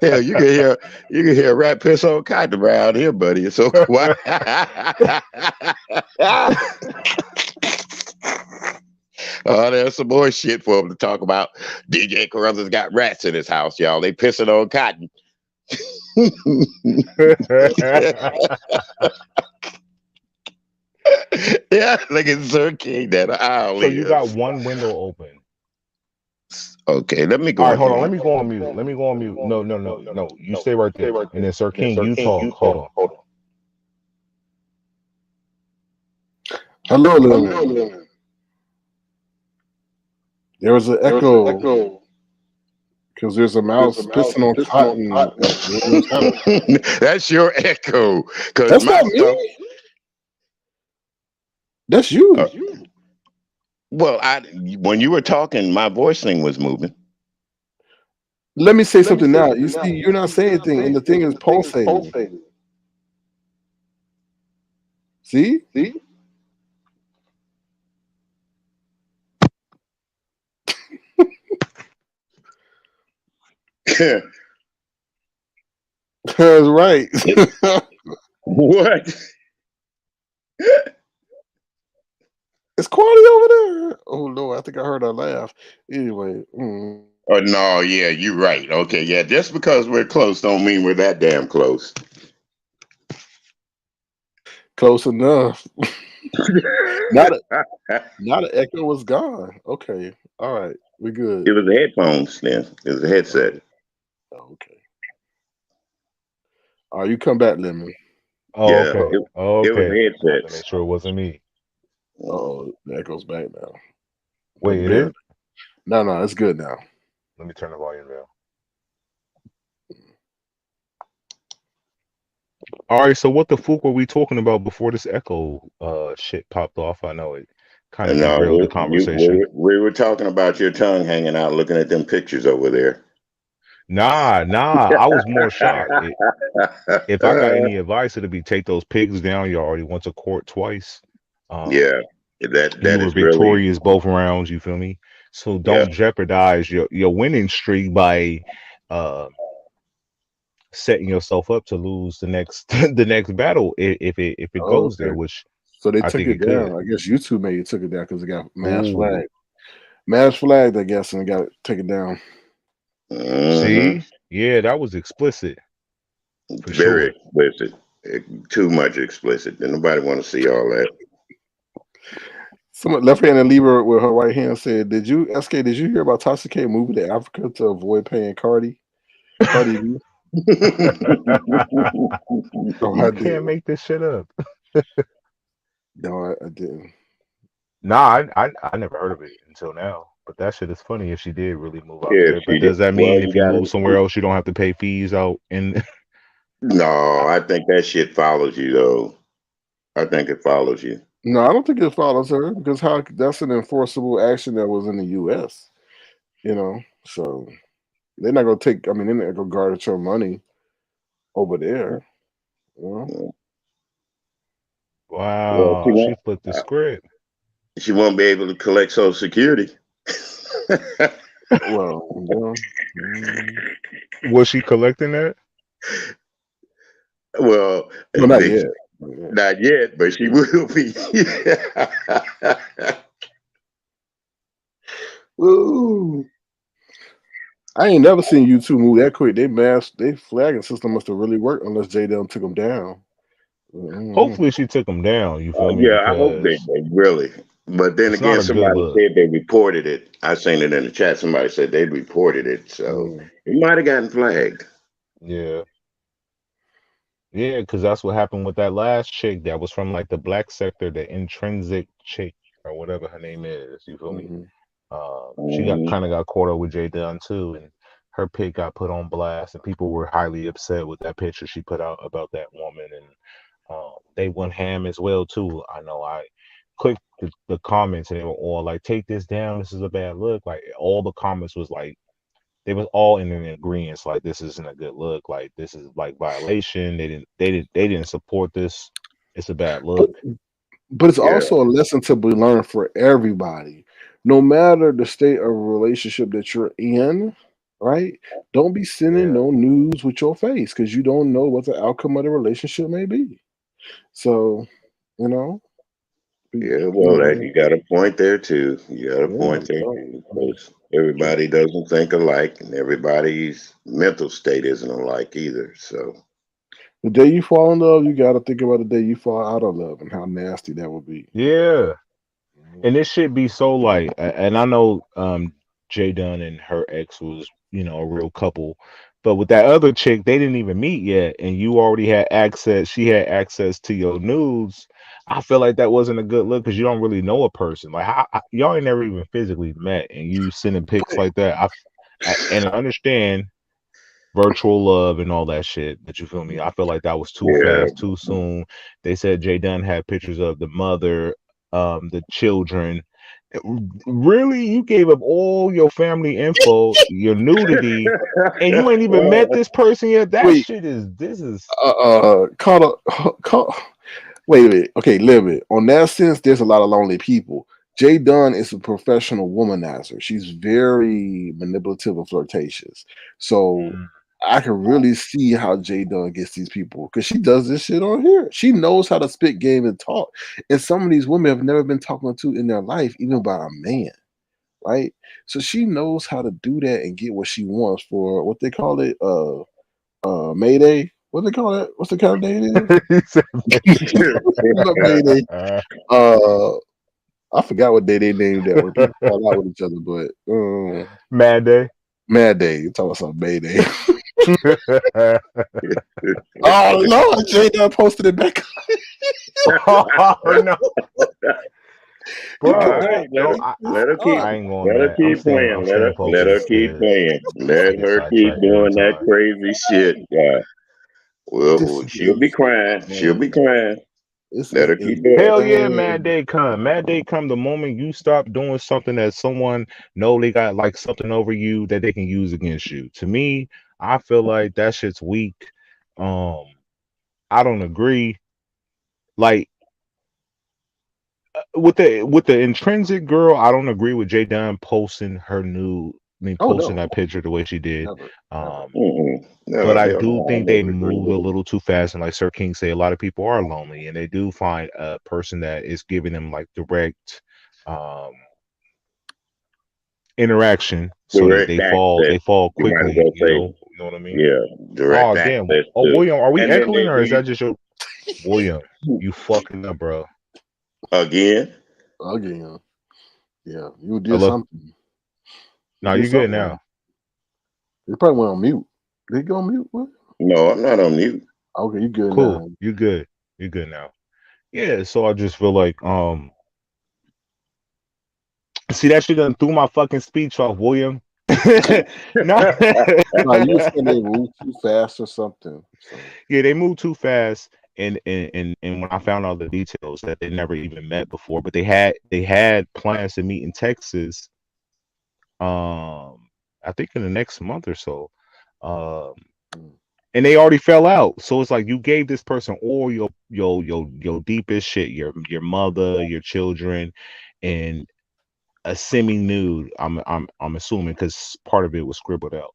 Hell, you can hear a rat piss on cotton around here, buddy. It's so quiet. Oh, there's some more shit for him to talk about. DJ Carruthers got rats in his house, y'all. They pissing on cotton. Yeah, look at Sir King that aisle. So you got one window open. Okay, let me go. All right, hold on. Let me go on mute. No. You stay right there. And then Sir King, you talk. Hold on. Hello, Lily. There was an echo because there's a mouse pissing on cotton. That's your echo. That's not me. That's you. Well, when you were talking, my voice thing was moving. Let me say something now. You see, you're not saying anything, and the thing is pulsating. See? That's right. What? It's quality over there. Oh Lord, I think I heard her laugh. Anyway. Oh no, yeah, you're right. Okay, yeah. Just because we're close don't mean we're that damn close. Close enough. Now the echo was gone. Okay. All right. We're good. It was the headphones then. It was the headset. Okay. All right, you come back, Lemon. Oh, yeah, okay. It was the headset. Make sure it wasn't me. Oh, the echo's back now. Wait, it is? No, it's good now. Let me turn the volume down. All right, so what the fuck were we talking about before this echo shit popped off? I know it kind of derailed the conversation. We were talking about your tongue hanging out, looking at them pictures over there. Nah. I was more shocked. If I got any advice, it'd be take those pigs down. You already went to court twice. Yeah, that you were victorious both rounds. You feel me? So don't jeopardize your winning streak by setting yourself up to lose the next battle if it goes there. Which so they took it down. I guess YouTube maybe took it down because it got mass flagged. I guess, and it got taken down. See, yeah, that was explicit. Very explicit. Too much explicit. Did nobody want to see all that? Someone left-handed Libra with her right hand said, Did you hear about Tasha K moving to Africa to avoid paying Cardi B? You can't make this shit up. No, I didn't. Nah, I never heard of it until now. But that shit is funny if she did really move out Yeah, there. she But did. does that Well, mean you if you got move somewhere to. else, you don't have to pay fees out? And No, I think that shit follows you though. I think it follows you. No, I don't think it follows her because how that's an enforceable action that was in the U.S. You know, so they're not gonna take. I mean, they're not gonna garnish your money over there. You know? Yeah. Well, wow, she flipped the script. she won't be able to collect Social Security. Well, mm, Was she collecting that? Well, no, not yet. not yet, but she will be. Ooh. I ain't never seen you two move that quick. They flagging system must have really worked unless J Dub took them down. Hopefully, she took them down. You feel me? Yeah, I hope they Because really. But then it's not again, a good somebody look. said they reported it. I seen it in the chat. Somebody said they reported it, so it might have gotten flagged. Yeah. Yeah, because that's what happened with that last chick that was from like the black sector, the intrinsic chick or whatever her name is. You feel me? She got caught up with Jay Dunn too, and her pic got put on blast, and people were highly upset with that picture she put out about that woman, and they went ham as well too. I know I clicked the comments, and they were all like, "Take this down. This is a bad look." Like all the comments was like they was all in an agreement. Like this isn't a good look. Like this is like violation. They didn't support this. It's a bad look. But it's also a lesson to be learned for everybody. No matter the state of relationship that you're in, right? Don't be sending no news with your face because you don't know what the outcome of the relationship may be. So, you know. Yeah, well, you got a point there too. You got a point there too, because everybody doesn't think alike, and everybody's mental state isn't alike either. So the day you fall in love, you got to think about the day you fall out of love and how nasty that would be. Yeah. And this should be so like, and I know Jay Dunn and her ex was, a real couple, but with that other chick, they didn't even meet yet, and you already had access. She had access to your nudes. I feel like that wasn't a good look because you don't really know a person. Like y'all ain't never even physically met, and you sending pics like that. And I understand virtual love and all that shit, but you feel me? I feel like that was too fast, too soon. They said Jay Dunn had pictures of the mother, the children. Really, you gave up all your family info, your nudity, and you ain't even met this person yet. That Wait. shit is Wait a minute. Okay, limit. On that sense, there's a lot of lonely people. Jay Dunn is a professional womanizer. She's very manipulative and flirtatious. So I can really see how Jay Dunn gets these people because she does this shit on here. She knows how to spit game and talk. And some of these women have never been talking to in their life, even by a man. Right? So she knows how to do that and get what she wants for what they call it, Mayday. What they call it? What's the kind of day it is? Mayday. I forgot what day they named that when people fall out with each other, but Mad Day. Mad Day. You're talking about something Mayday. Oh Lord, Jay Dunn posted it back. Oh no. All right, let her keep. I ain't going Let her mad. keep playing. Let her keep playing. Let her keep doing that crazy shit. Yeah. Well, she'll be crying. She'll be crying. Let her keep doing Hell it. yeah, Mad Day come. Mad Day come the moment you stop doing something that someone know they got like something over you that they can use against you. To me, I feel like that shit's weak. I don't agree. Like with the intrinsic girl, I don't agree with Jay Dunn posting her nude. I mean, posting that picture the way she did. But I do think they moved a little too fast. And like Sir King say, a lot of people are lonely, and they do find a person that is giving them like direct interaction, so Direct they fall You might as quickly. well say, You know what I mean? yeah, direct Oh damn! access Oh to. William, are we And then echoing they or is that do just your William? You fucking up, bro. again. Yeah, you did Hello? something. No, you good now. You probably went on mute. Did he go on mute? What? No, I'm not on mute. Okay, you good Cool. now. You good. You good now. Yeah, so I just feel like See, that shit done threw my fucking speech off, William. No. No, you were saying they move too fast or something. So. Yeah, they moved too fast, and when I found out the details that they never even met before, but they had plans to meet in Texas. I think in the next month or so. Um, and they already fell out. So it's like you gave this person all your deepest shit, your mother, your children, and a semi nude. I'm assuming because part of it was scribbled out.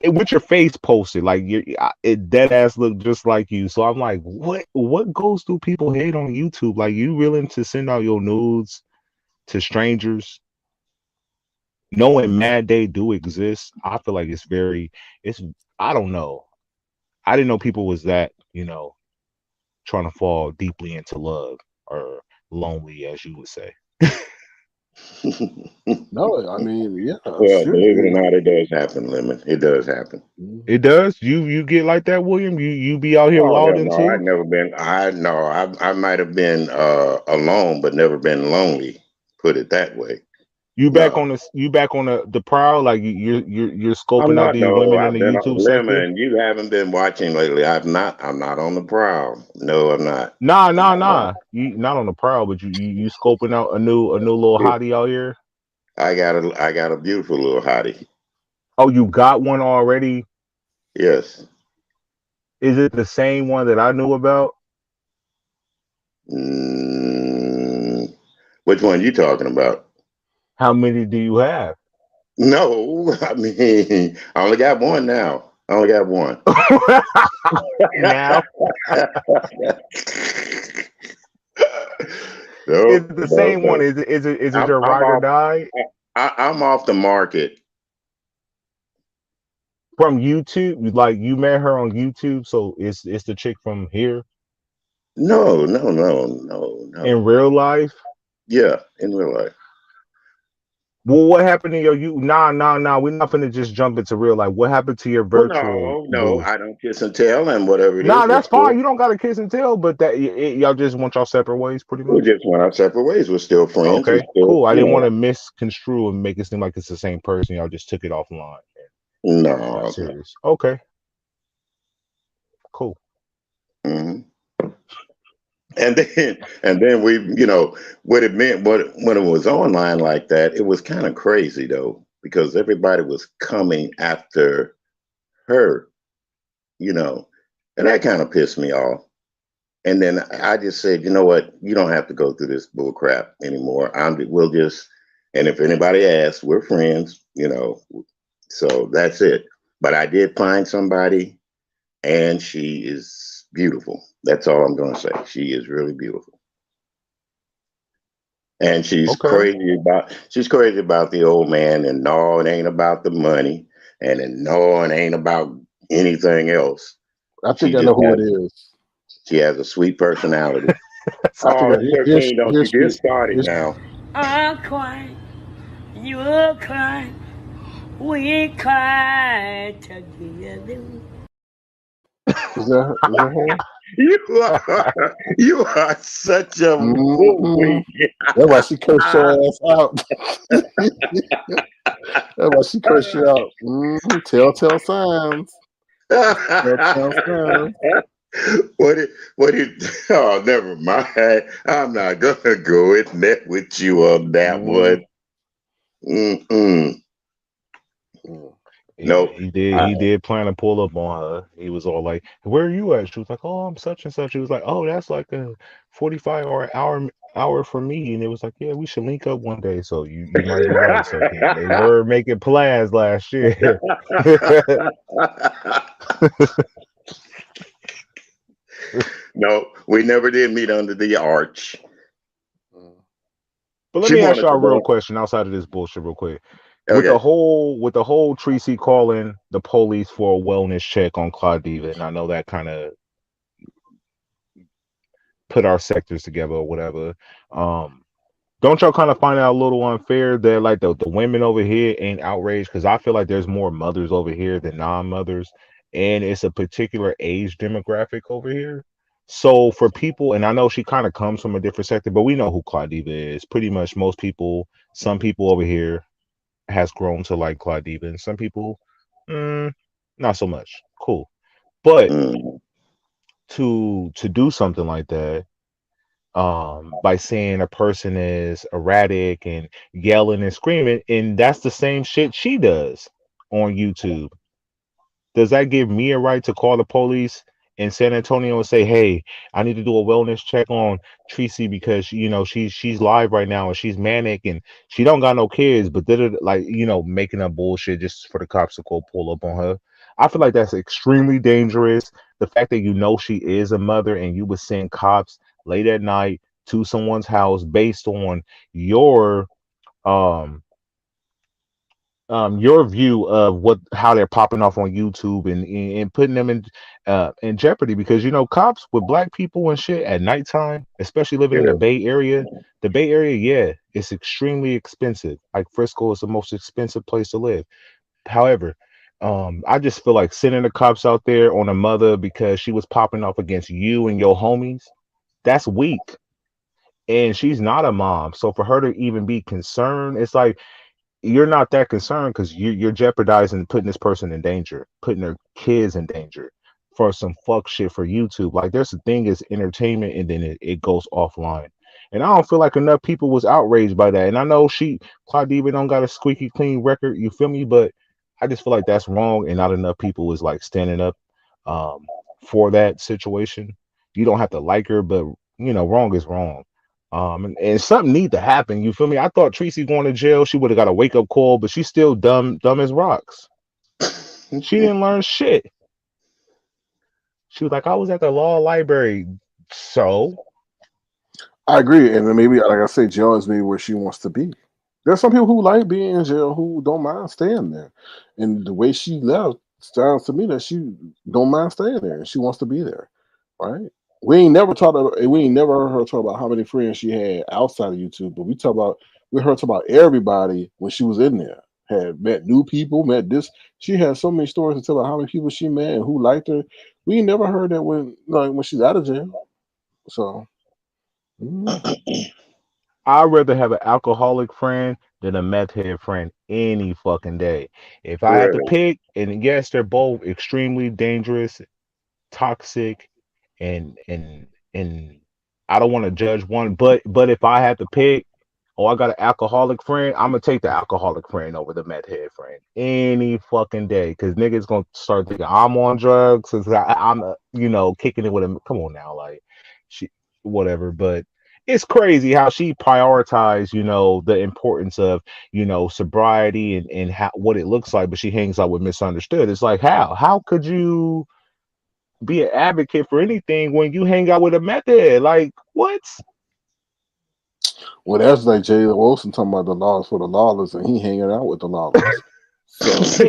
With your face posted, like it dead ass looked just like you. So I'm like, what goes through people's head on YouTube? Like, you willing to send out your nudes to strangers, knowing mad they do exist? I feel like it's I don't know. I didn't know people was that, trying to fall deeply into love or lonely, as you would say. No, I mean, yeah. Well, believe it or not, it does happen, Lemon. It does happen. It does. You get like that, William? You be out here Oh hell wilding no! too? I've never been. I might have been alone, but never been lonely. Put it that way. You back No, on the prowl, like you're I'm scoping out not. these No, women in I've the been on YouTube sector? Lemon. You haven't been watching lately. I'm not on the prowl. No, I'm not. Nah. You not on the prowl, but you scoping out a new little hottie out here. I got a beautiful little hottie. Oh, you got one already? Yes. Is it the same one that I knew about? Mm, which one you talking about? How many do you have? No, I mean, I only got one now. I only got one. Now? No, Is it the same one? Is it your ride or off. die? I'm off the market. From YouTube? Like, you met her on YouTube, so it's the chick from here? No. In real life? Yeah, in real life. Well, what happened to you? Nah. We're not gonna just jump into real life. What happened to your Well, virtual no, boo? I don't kiss and tell, and whatever it Nah, is, we're that's fine. still. You don't got to kiss and tell, but that y'all just want y'all separate ways, pretty We much. just went our separate ways. We're still friends. We Okay, still, cool. I didn't want to misconstrue and make it seem like it's the same person. Y'all just took it offline. Not no. serious. Okay, cool. Mm-hmm. And then we, what it meant, when it was online like that, it was kind of crazy though, because everybody was coming after her, and that kind of pissed me off. And then I just said, you know what, you don't have to go through this bull crap anymore. We'll just, and if anybody asks, we're friends, so that's it. But I did find somebody, and she is beautiful. That's all I'm going to say. She is really beautiful. And she's crazy about the old man, and no, it ain't about the money, and no, it ain't about anything else. I think I know who it is. She has a sweet personality. I think Don't you get started now. I cry, you will cry, we cry together. Is that her? You are such a movie. That's why she cursed your ass out. That's why she cursed you out. Telltale signs. Telltale signs. Oh, never mind. I'm not gonna go in there with you on that one. Nope. He did plan to pull up on her. He was all like, "Where are you at?" She was like, "Oh, I'm such and such." He was like, "Oh, that's like a 45 or hour for me." And it was like, "Yeah, we should link up one day." So you might be right. So they were making plans last year. No, we never did meet under the arch. But let me ask y'all a real question outside of this bullshit real quick. Okay. With the whole Treecey calling the police for a wellness check on Claudia, and I know that kind of put our sectors together or whatever. Don't y'all kind of find it a little unfair that like the women over here ain't outraged? Because I feel like there's more mothers over here than non-mothers, and it's a particular age demographic over here. So for people, and I know she kind of comes from a different sector, but we know who Claudiva is. Pretty much most people, some people over here has grown to like Claudiva, and some people, not so much. Cool, but to do something like that, by saying a person is erratic and yelling and screaming, and that's the same shit she does on YouTube. Does that give me a right to call the police in San Antonio and say, "Hey, I need to do a wellness check on Treecey because she's live right now and she's manic and she don't got no kids," but did like making up bullshit just for the cops to go pull up on her? I feel like that's extremely dangerous. The fact that she is a mother and you would send cops late at night to someone's house based on your um your view of how they're popping off on YouTube and putting them in jeopardy, because cops with black people and shit at nighttime, especially living in the Bay Area. The Bay Area, yeah, it's extremely expensive. Like Frisco is the most expensive place to live. However, I just feel like sending the cops out there on a mother because she was popping off against you and your homies, that's weak. And she's not a mom, so for her to even be concerned, it's like you're not that concerned because you're jeopardizing putting this person in danger, putting their kids in danger for some fuck shit for YouTube. Like there's a thing is entertainment and then it goes offline. And I don't feel like enough people was outraged by that. And I know Claudiva don't got a squeaky clean record, you feel me? But I just feel like that's wrong and not enough people is like standing up for that situation. You don't have to like her, but wrong is wrong. And something need to happen. You feel me? I thought Treecey going to jail, she would have got a wake up call, but she's still dumb as rocks. She didn't learn shit. She was like, I was at the law library. So I agree, and then maybe, like I say, jail is maybe where she wants to be. There's some people who like being in jail who don't mind staying there, and the way she left sounds to me that she don't mind staying there and she wants to be there, right? We ain't never heard her talk about how many friends she had outside of YouTube, but we heard her talk about everybody when she was in there. Had met new people, met this. She had so many stories to tell about how many people she met and who liked her. We ain't never heard that when she's out of jail. So I'd rather have an alcoholic friend than a meth head friend any fucking day. If I had to pick, and yes, they're both extremely dangerous, toxic, and I don't want to judge one, but if I had to pick, I got an alcoholic friend, I'm gonna take the alcoholic friend over the meth head friend any fucking day, because niggas gonna start thinking I'm on drugs since I'm kicking it with him. Come on now, like whatever. But it's crazy how she prioritized the importance of sobriety and what it looks like, but she hangs out with misunderstood. It's like how could you be an advocate for anything when you hang out with a meth head? Like what? Well, that's like Jay Wilson talking about the laws for the lawless, and he hanging out with the lawless. So,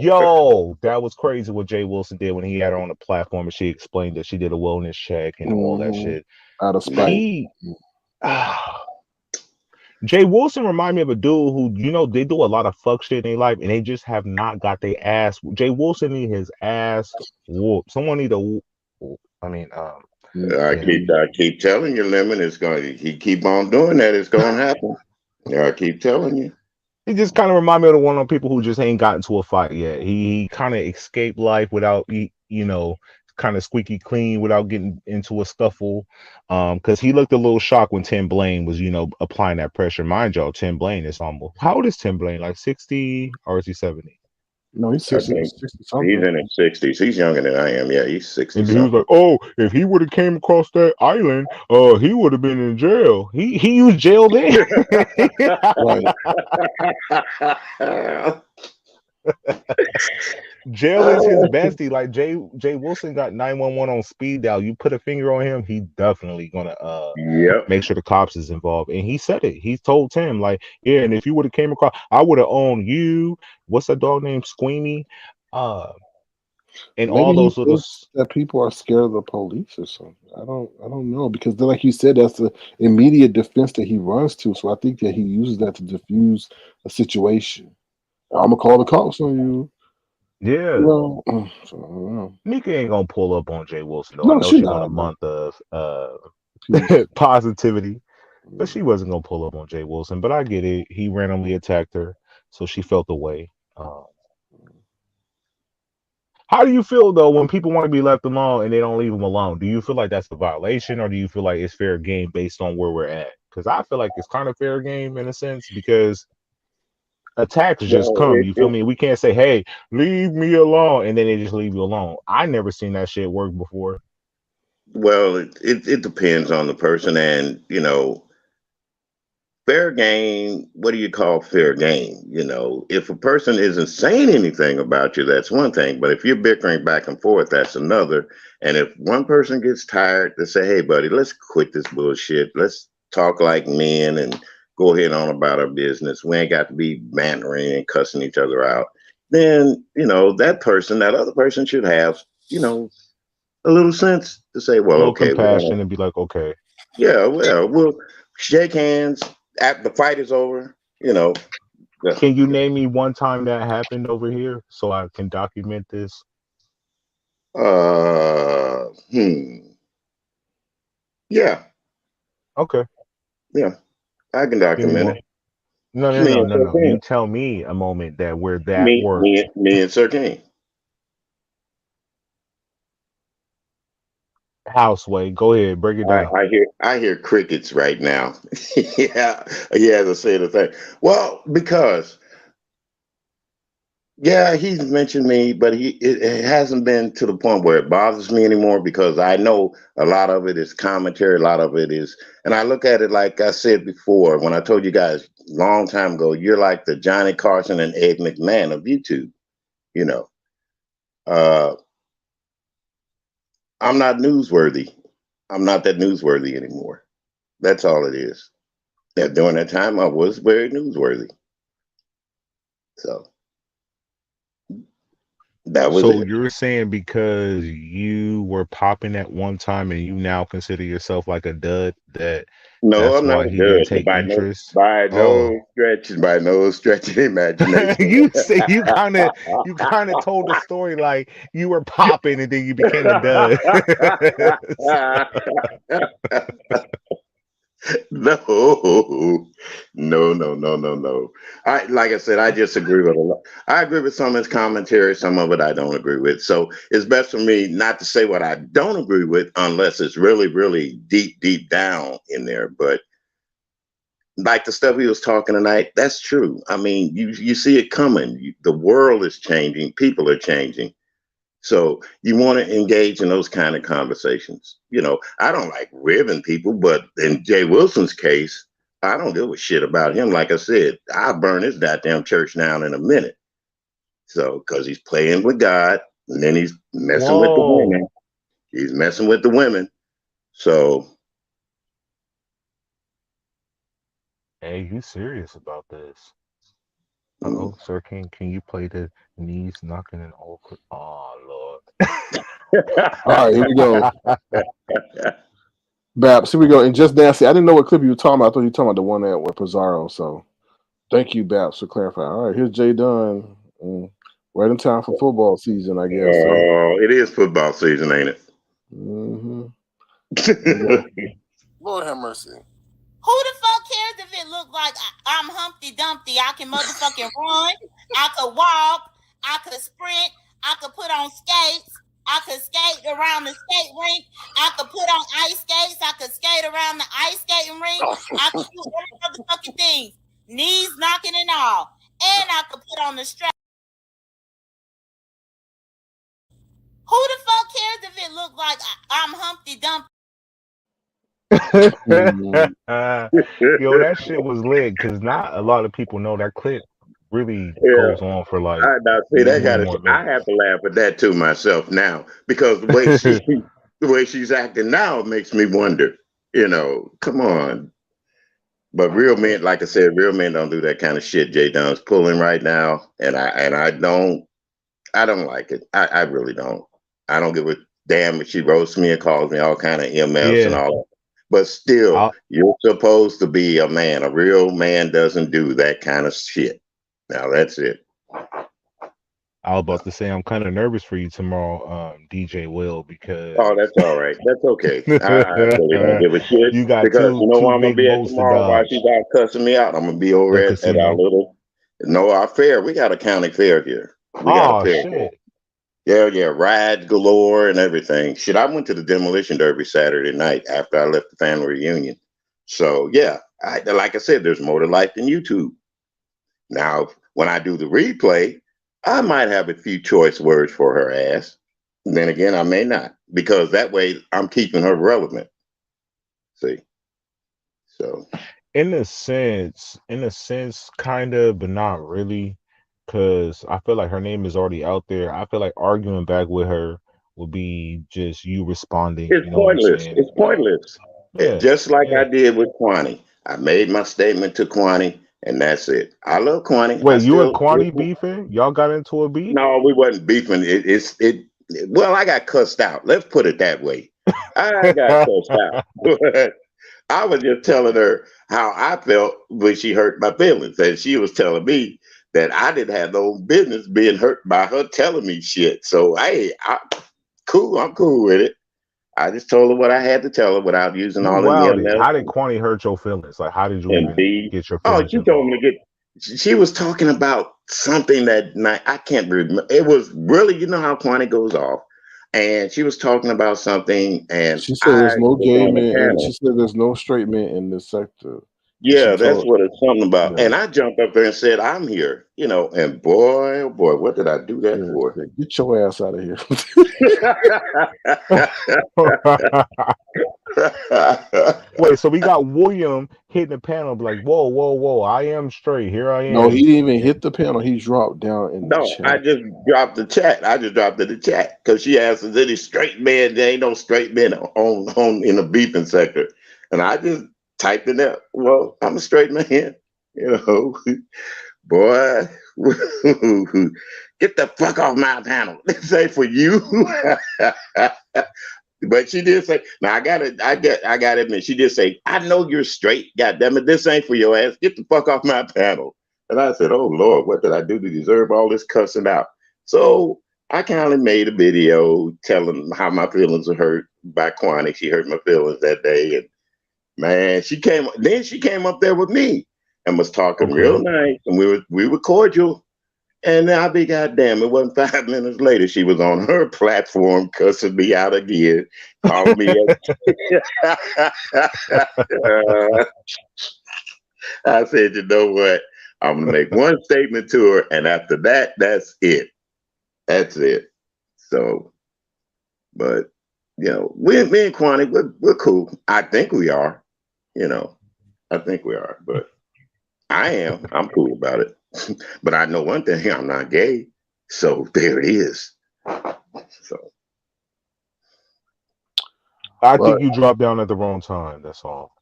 yo, that was crazy what Jay Wilson did when he had her on the platform and she explained that she did a wellness check and all that shit. Out of spite. Jay Wilson remind me of a dude who, they do a lot of fuck shit in their life and they just have not got their ass. Jay Wilson need his ass whooped. Someone need to. I keep telling you, Lemon, he keep on doing that, it's gonna happen. I keep telling you. He just kind of remind me of the one of people who just ain't gotten to a fight yet. He kind of escaped life without, kind of squeaky clean without getting into a scuffle. Because he looked a little shocked when Tim Blaine was, applying that pressure. Mind y'all, Tim Blaine is almost, how old is Tim Blaine? Like 60 or is he 70? No, he's 60 something. He's in his 60s. He's younger than I am. Yeah, he's 60. And he was like, "Oh, if he would have came across that island, he would have been in jail. He used jail then." Jail is his bestie. Like Jay Wilson got 911 on speed dial. You put a finger on him, he definitely gonna make sure the cops is involved. And he said it. He told Tim, like, yeah, and if you would have came across, I would have owned you. What's that dog named Squeamy? And maybe all those little that people are scared of the police or something. I don't know, because then, like you said, that's the immediate defense that he runs to. So I think that he uses that to diffuse a situation. I'm gonna call the cops on you. Yeah. Well, so, Nyca ain't gonna pull up on Jay Wilson though. I no, know she she want a not. No. month of Peace. positivity, but she wasn't gonna pull up on Jay Wilson. But I get it. He randomly attacked her, so she felt the way. How do you feel though when people want to be left alone and they don't leave them alone? Do you feel like that's a violation, or do you feel like it's fair game based on where we're at? Because I feel like it's kind of fair game in a sense because attacks just Well, come. You feel me? We can't say, "Hey, leave me alone," and then they just leave you alone. I never seen that shit work before. it depends on the person, and fair game. What do you call fair game? If a person isn't saying anything about you, that's one thing. But if you're bickering back and forth, that's another. And if one person gets tired, they say, "Hey, buddy, let's quit this bullshit. Let's talk like men and go ahead on about our business. We ain't got to be bantering and cussing each other out." Then that other person should have a little sense to say, A "Well, little okay, compassion and be like, "Okay." yeah, well, we'll shake hands after the fight is over." Can you name me one time that happened over here so I can document this? Uh, hmm. Yeah, Okay. yeah, I can Give me document one. it. No, no, Me no, and no, Sir no. You King. tell me a moment that where that Me, worked. me, me and Sir King. Houseway. Go ahead, break it down. I hear crickets right now. Yeah, yeah, to say the thing. Well, because yeah, he's mentioned me, but it hasn't been to the point where it bothers me anymore because I know a lot of it is commentary, a lot of it is, and I look at it like I said before when I told you guys long time ago, you're like the Johnny Carson and Ed McMahon of YouTube. You know, uh, I'm not newsworthy. I'm not that newsworthy anymore. That's all it is. Yeah, during that time, I was very newsworthy. So that was So it. you're saying because you were popping at one time and you now consider yourself like a dud, No, that's I'm not why a he didn't dud take interest? by Oh. no stretch of the imagination. You say you kind of told the story like you were popping and then you became a dud. No, no. I like I said, I just agree with a lot. I agree with some of his commentary, some of it I don't agree with. So it's best for me not to say what I don't agree with unless it's really, really deep, deep down in there. But like the stuff he was talking tonight, that's true. I mean, you see it coming. The world is changing, people are changing. So you want to engage in those kind of conversations. I don't like ribbing people, but in Jay Wilson's case, I don't give a shit about him. Like I said, I'll burn his goddamn church down in a minute. So, because he's playing with God and then he's messing with the Whoa. women. He's messing with the women. So, Hey, you serious about this? mm. Uh-oh, Sir King, can you play the knees knocking and all? Oh, All right, here we go. Lord. Babs, here we go. And just Nancy, I didn't know what clip you were talking about. I thought you were talking about the one that with Pizarro. So thank you, Babs, for clarifying. All right, here's Jay Dunn. Right in time for football season, I guess. So. Oh, it is football season, ain't it? Mm-hmm. Lord have mercy. Who the fuck cares if it look like I'm Humpty Dumpty? I can motherfucking run. I could walk. I could sprint. I could put on skates. I could skate around the skate rink. I could put on ice skates. I could skate around the ice skating rink. I could do every motherfucking thing. Knees knocking and all. And I could put on the strap. Who the fuck cares if it look like I'm Humpty Dumpty? Yo, that shit was lit because not a lot of people know that clip really Yeah. goes on for like Now see that many got more it. I minutes. have to laugh at that too myself now because the way she's acting now makes me wonder. Come on. But real men, like I said, real men don't do that kind of shit. Jay Dunn's pulling right now, and I don't like it. I really don't. I don't give a damn if she roasts me and calls me all kind of MFs and Yeah. all that. But still, you're supposed to be a man. A real man doesn't do that kind of shit. Now that's it. I was about to say I'm kind of nervous for you tomorrow, DJ Will, because Oh, that's all right. That's okay. I really don't give a shit you got because you know two where I'm gonna big be at boats to tomorrow while dodge. she's out cussing me out. I'm gonna be over The at our casino. little our fair. We got a county fair here. We got a Oh fair here. shit! Yeah, rides galore and everything. Shit, I went to the demolition derby Saturday night after I left the family reunion. So yeah, like I said, there's more to life than YouTube. Now, when I do the replay, I might have a few choice words for her ass. Then again, I may not, because that way I'm keeping her relevant. See, so In a sense, kind of, but not really, because I feel like her name is already out there. I feel like arguing back with her would be just you responding. it's You know what I'm pointless. saying? It's pointless. Yeah, Just like yeah. I did with Kwani. I made my statement to Kwani, and that's it. I love Kwani. I Wait, you and still Kwani beefing? Y'all got into a beef? no, we wasn't beefing. Well, I got cussed out. Let's put it that way. I got cussed out. But I was just telling her how I felt when she hurt my feelings, and she was telling me that I didn't have no business being hurt by her telling me shit. So cool. I'm cool with it. I just told her what I had to tell her without using You all the wilded. yelling How did Kwani hurt your feelings? Like, how did you and even B. get your Oh, feelings she told me involved? to get. She was talking about something that night. I can't remember. It was really, you know how Kwani goes off, and she was talking about something, and She said I there's no was gay on the men, and she panel. said there's no straight men in this sector. And she Yeah, that's told, what it's something about. yeah, And I jumped up there and said, "I'm here," and boy, oh boy, what did I do that yeah, for? get your ass out of here. Wait, so we got William hitting the panel, like, whoa, whoa, whoa, I am straight. Here I No, he am. didn't even hit the panel. He dropped down in the No, I chat. just dropped the chat. I just dropped it in the chat because she asked, "Is any straight man?" There ain't no straight men on in the beefing sector, and I just typed in there. Well, I'm a straight man, boy. Get the fuck off my panel. This ain't for you. But she did say, "Now I got to admit, she did say, I know you're straight. God damn it, this ain't for your ass. Get the fuck off my panel." And I said, "Oh Lord, what did I do to deserve all this cussing out?" So I kind of made a video telling how my feelings were hurt by Kwani. She hurt my feelings that day, and man, she came up there with me and was talking real Okay. nice, and we were cordial. And I'll be goddamn, it wasn't 5 minutes later, she was on her platform cussing me out again, calling me I said, you know what? I'm gonna make one statement to her, and after that, that's it. That's it. So, but me and Kwani, we're cool. I think we are. I think we are, but I am. I'm cool about it. But I know one thing, I'm not gay. So there it is. So I But think you dropped down at the wrong time. That's all.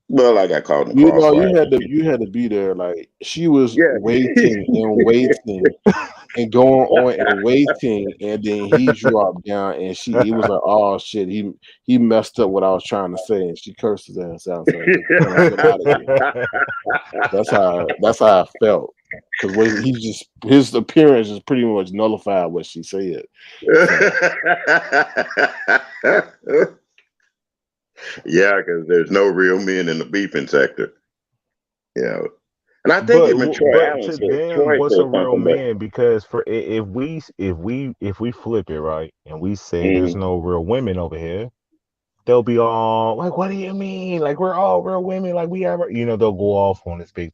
well, I got caught in the you know, crossfire. you had to be there. Like she was Yeah. waiting and waiting and going on and waiting, and then he dropped down, and it was like, oh shit, he messed up what I was trying to say, and she cursed his ass out. So get out of here. That's how I felt. Because his appearance just pretty much nullified what she said. So. Yeah, because there's no real men in the beefing sector. And I think even Troy Allen to said them, Troy what's said a real something about man? Because if we flip it right and we say there's no real women over here, they'll be all like, "What do you mean? Like we're all real women? Like we ever?" They'll go off on this big,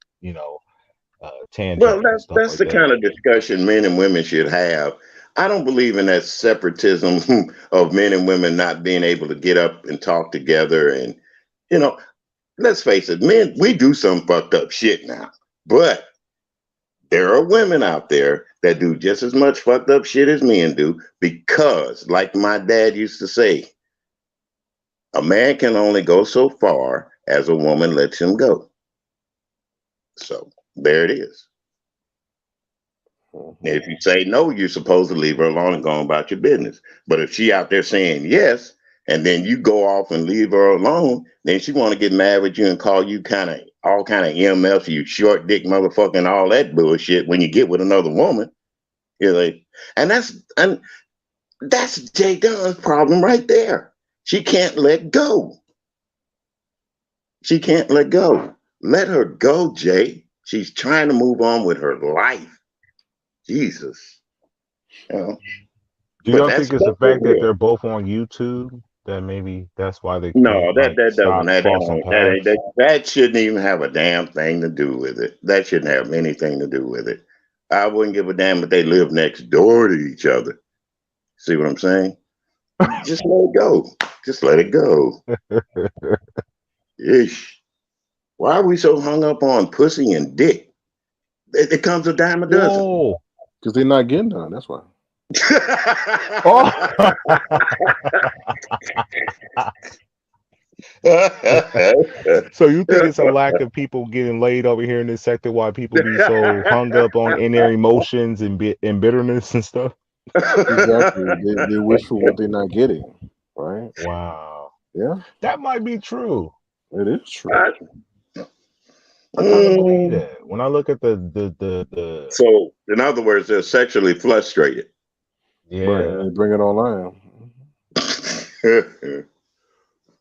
tangent well, and stuff that's like the that. kind of discussion men and women should have. I don't believe in that separatism of men and women not being able to get up and talk together. And let's face it, men, we do some fucked up shit now, but there are women out there that do just as much fucked up shit as men do because, like my dad used to say, a man can only go so far as a woman lets him go. So there it is. If you say no, you're supposed to leave her alone and go on about your business. But if she out there saying yes, and then you go off and leave her alone, then she want to get mad with you and call you all kind of EMFs, you short dick motherfucking all that bullshit when you get with another woman. You know, and that's Jay Dunn's problem right there. She can't let go. She can't let go. Let her go, Jay. She's trying to move on with her life. Jesus. You know? Do y'all think it's the fact that they're both on YouTube that maybe that's why they No, can't that shouldn't even have a damn thing to do with it. That shouldn't have anything to do with it. I wouldn't give a damn if they live next door to each other. See what I'm saying? Just let it go. Just let it go. Ish. Why are we so hung up on pussy and dick? It comes a dime a dozen. Because they're not getting none. That's why. So you think it's a lack of people getting laid over here in this sector? Why people be so hung up in their emotions and bitterness and stuff? Exactly. They wish for what they're not getting. Right. Wow. Yeah. That might be true. It is true. I kind of believe that. When I look at the So in other words, they're sexually frustrated. Yeah. Right. They bring it online.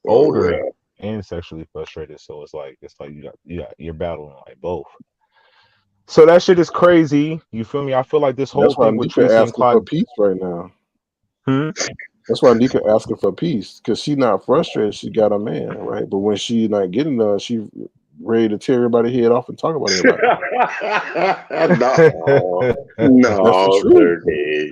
Older and sexually frustrated. So it's like you're battling like both. So that shit is crazy. You feel me? I feel like this whole That's why thing with Nyca Treecey and asking for Clyde. peace right now. That's why Nyca asking for peace, because she's not frustrated. She got a man, right? But when she not getting none, she ready to tear everybody's head off and talk about everybody. No,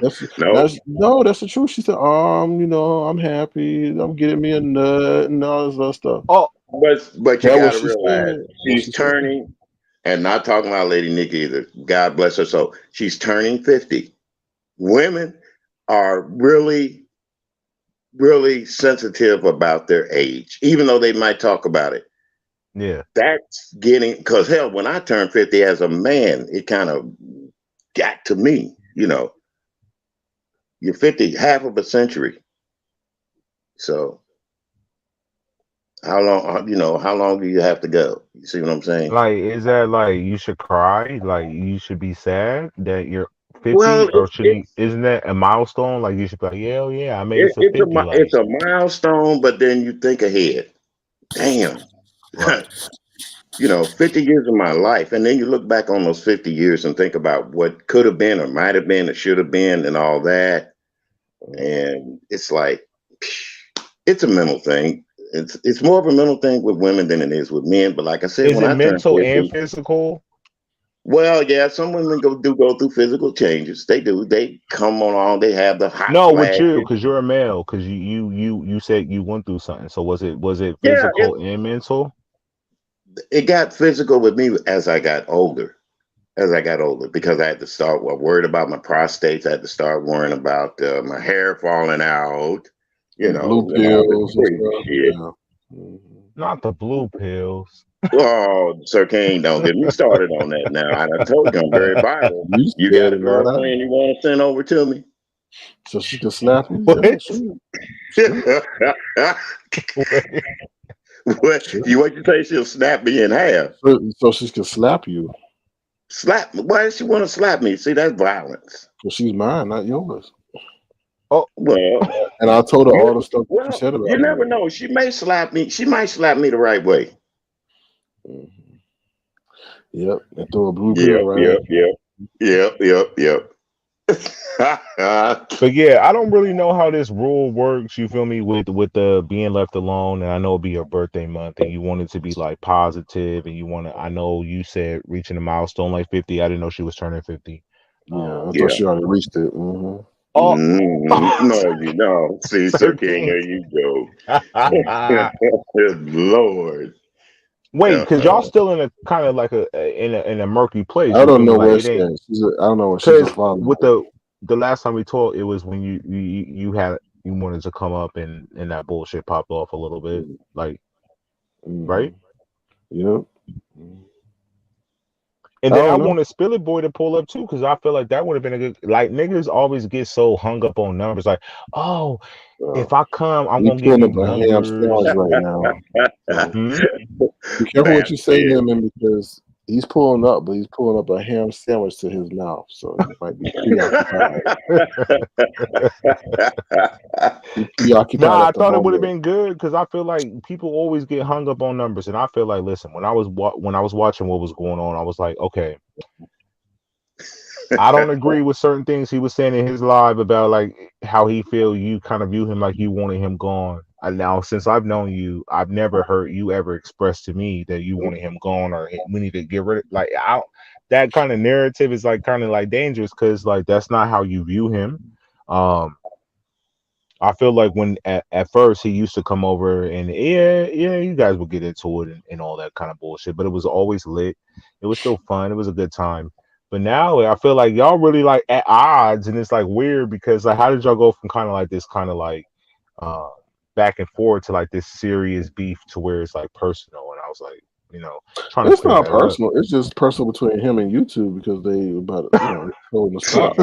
that's the truth. That's the truth. She said, I'm happy. I'm getting me a nut and all this other stuff. But you gotta realize she's turning, and not talking about Lady Nyca either. God bless her soul. She's turning 50. Women are really, really sensitive about their age, even though they might talk about it. Yeah. That's getting, because hell, when I turned 50 as a man, it kind of got to me, You're 50, half of a century. So how long do you have to go? You see what I'm saying? Like, is that like you should cry? Like you should be sad that you're 50, well, or isn't that a milestone? Like you should be like, yeah, I made it to 50. It's a milestone, but then you think ahead. Damn. Right. 50 years of my life. And then you look back on those 50 years and think about what could have been or might have been or should have been and all that. And it's like, it's a mental thing. It's more of a mental thing with women than it is with men. But like I said, is it mental and physical? Well, yeah, some women go through physical changes. They do. They come on. They have the hot. No, with you, because you're a male. Because you said you went through something. So was it physical and mental? It got physical with me as I got older. Because I had to start worried about my prostates. I had to start worrying about my hair falling out. Blue pills and stuff. Yeah. Not the blue pills. Oh, Sir King, don't get me started on that now. I done told you I'm very vital. You got a girlfriend you want to send over to me? So she can slap you? What you say? She'll snap me in half. So she can slap you. Slap me? Why does she want to slap me? See, that's violence. Because she's mine, not yours. Oh, well. And I told her all the stuff you said about you never know. She may slap me. She might slap me the right way. Yep. And throw a blue pill right. Yep. But yeah, I don't really know how this rule works. You feel me with the being left alone, and I know it'll be your birthday month, and you want it to be like positive, and you want to. I know you said reaching a milestone like 50. I didn't know she was turning 50. Yeah, I thought she already reached it. Oh no, you know. See, Sir King, there you go. Lord. Wait, because y'all still in a kind of like in a murky place. I don't know where she's at. I don't know where she's at. With the last time we talked, it was when you wanted to come up and that bullshit popped off a little bit, like right? Yep. And then I wanted Spillet Boy to pull up too, because I feel like that would have been a good. Like niggas always get so hung up on numbers, like, if I come, I'm gonna give you numbers right now. Be careful what you say, Lemon, because He's pulling up, but he's pulling up a ham sandwich to his mouth, so he might be preoccupied. Nah, I thought it would have been good because I feel like people always get hung up on numbers, and I feel like, listen, when I was watching what was going on, I was like, okay, I don't agree with certain things he was saying in his live about like how he feel you kind of view him like you wanted him gone. And now since I've known you, I've never heard you ever express to me that you wanted him gone or we need to get rid of like that kind of narrative is like kind of like dangerous because like that's not how you view him. I feel like when at first he used to come over and yeah, you guys would get into it and all that kind of bullshit, but it was always lit. It was still fun. It was a good time. But now I feel like y'all really like at odds, and it's like weird because like how did y'all go from kind of like this kind of like back and forth to like this serious beef to where it's like personal? And I was like, trying it's to not personal. It's just personal between him and YouTube because they about holding the spot.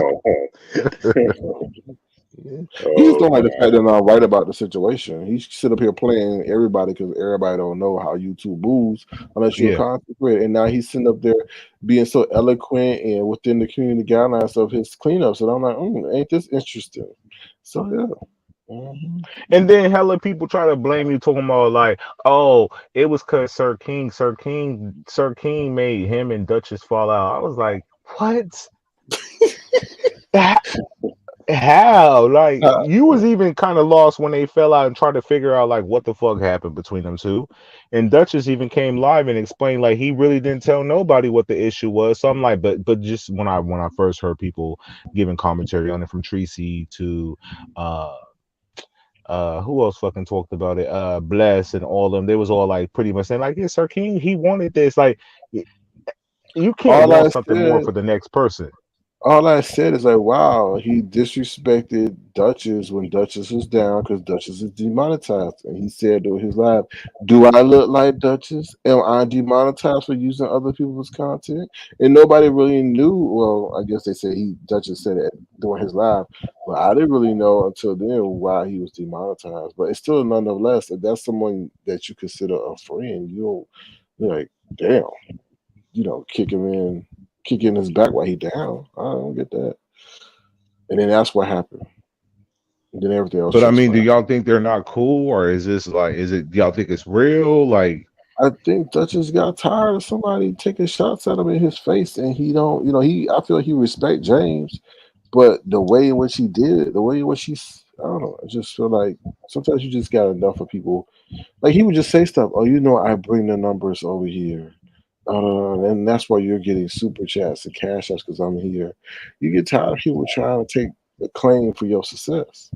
He just don't like the fact that I'm right about the situation. He sit up here playing everybody because everybody don't know how YouTube moves unless you're a content creator. And now he's sitting up there being so eloquent and within the community guidelines of his cleanups. And I'm like, ain't this interesting? So yeah. Mm-hmm. And then hella people try to blame you, talking about like, oh, it was because Sir King made him and Duchess fall out. I was like, what? How? Like you was even kind of lost when they fell out and tried to figure out like what the fuck happened between them two. And Duchess even came live and explained like he really didn't tell nobody what the issue was. So I'm like, but just when I first heard people giving commentary on it, from Treecey to who else fucking talked about it? Bless and all of them. They was all like pretty much saying like, yeah, Sir King, he wanted this. Like you can't want something more for the next person. All I said is like, wow, he disrespected Duchess when Duchess was down because Duchess is demonetized. And he said to his live, do I look like Duchess? Am I demonetized for using other people's content? And nobody really knew. Well, I guess they said Duchess said it during his live, but I didn't really know until then why he was demonetized. But it's still nonetheless, if that's someone that you consider a friend, you're like, damn, kick in his back while he down. I don't get that. And then that's what happened. And then everything else. But I mean, do y'all think they're not cool, or is this like, do y'all think it's real? Like, I think Duchess got tired of somebody taking shots at him in his face, and he don't. I feel like he respect James, but the way in which he did it, the way in which I don't know. I just feel like sometimes you just got enough of people. Like he would just say stuff. Oh, I bring the numbers over here. And that's why you're getting super chats and cash apps because I'm here. You get tired of people trying to take the claim for your success.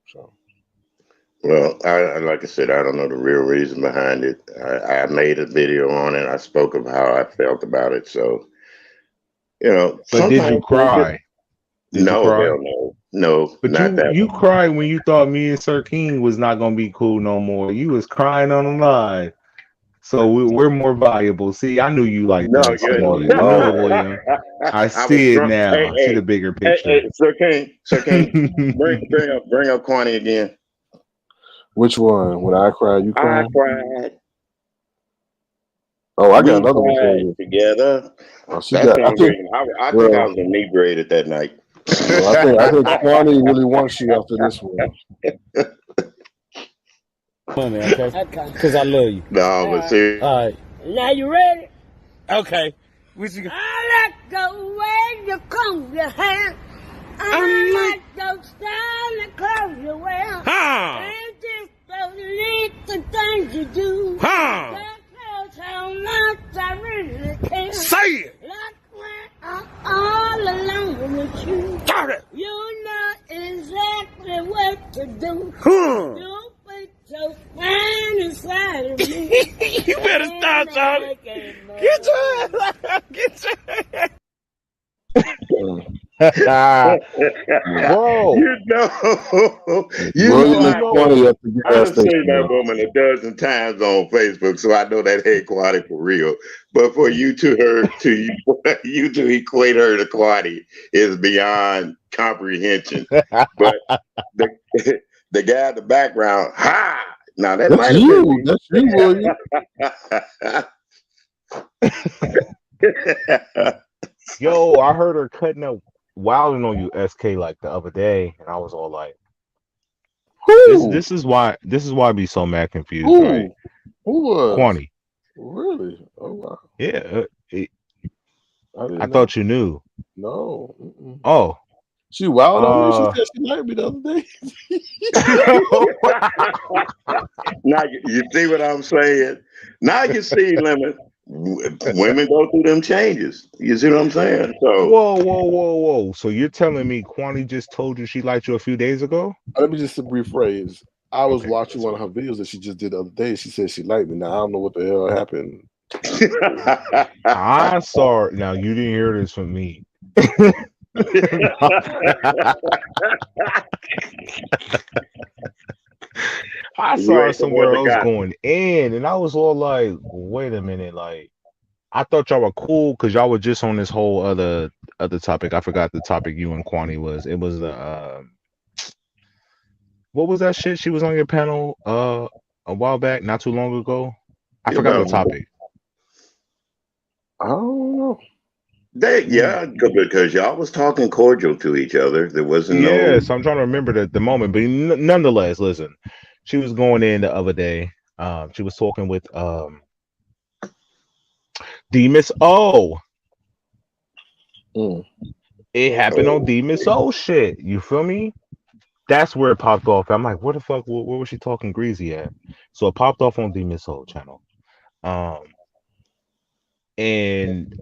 So. Well, I like I said, I don't know the real reason behind it. I made a video on it. I spoke of how I felt about it. So, But did you cry? No, hell no. But you cried when you thought me and Sir King was not gonna be cool no more. You was crying on the line. So we're more valuable. See, I knew you like that. William. I see it now. I see the bigger picture. Hey, Sir King, bring up Kwani again. Which one? When I cried, you cried? I cried. Oh, I got another one together. Oh, I think I was inebriated that night. Well, I think Kwani really wants you after this one. Money, okay? Because I love you. No, but seriously. All right. Now you ready? Okay. I like the way you comb your hair. I like those stylish clothes you wear. And just those little things you do. That shows how much I really care. Say it! Like when I'm all alone with you. Got it! You know exactly what to do. You so fine inside of me. You better stop, Charlie. Get your Whoa. I've seen that woman a dozen times on Facebook, so I know that ain't Kwani for real. But for you to equate her to Kwani is beyond comprehension. But the guy in the background, now that that's might you. That's you, William. Yo, I heard her cutting up wilding on you, SK, like the other day, and I was all like, this is why I be so mad confused, right? Who was? Quani. Really? Oh wow. Yeah. I know. thought you knew. No. Oh. She wild on me. She said she liked me the other day. Now you see what I'm saying? Now you see, Lemon. Women go through them changes. You see what I'm saying? So whoa. So you're telling me Quani just told you she liked you a few days ago? Let me just rephrase. I was watching one of her videos that she just did the other day. She said she liked me. Now I don't know what the hell happened. I saw it. Now you didn't hear this from me. I saw her somewhere else going in, and I was all like, wait a minute, like I thought y'all were cool because y'all were just on this whole other topic. I forgot the topic you and Quani was. It was the what was that shit? She was on your panel a while back, not too long ago. I forgot the topic. I don't know. Because y'all was talking cordial to each other. There wasn't no. So I'm trying to remember the moment, but nonetheless, listen. She was going in the other day. She was talking with Demis O. It happened on Demis O shit. You feel me? That's where it popped off. I'm like, what the fuck? Where was she talking greasy at? So it popped off on Demis O channel. And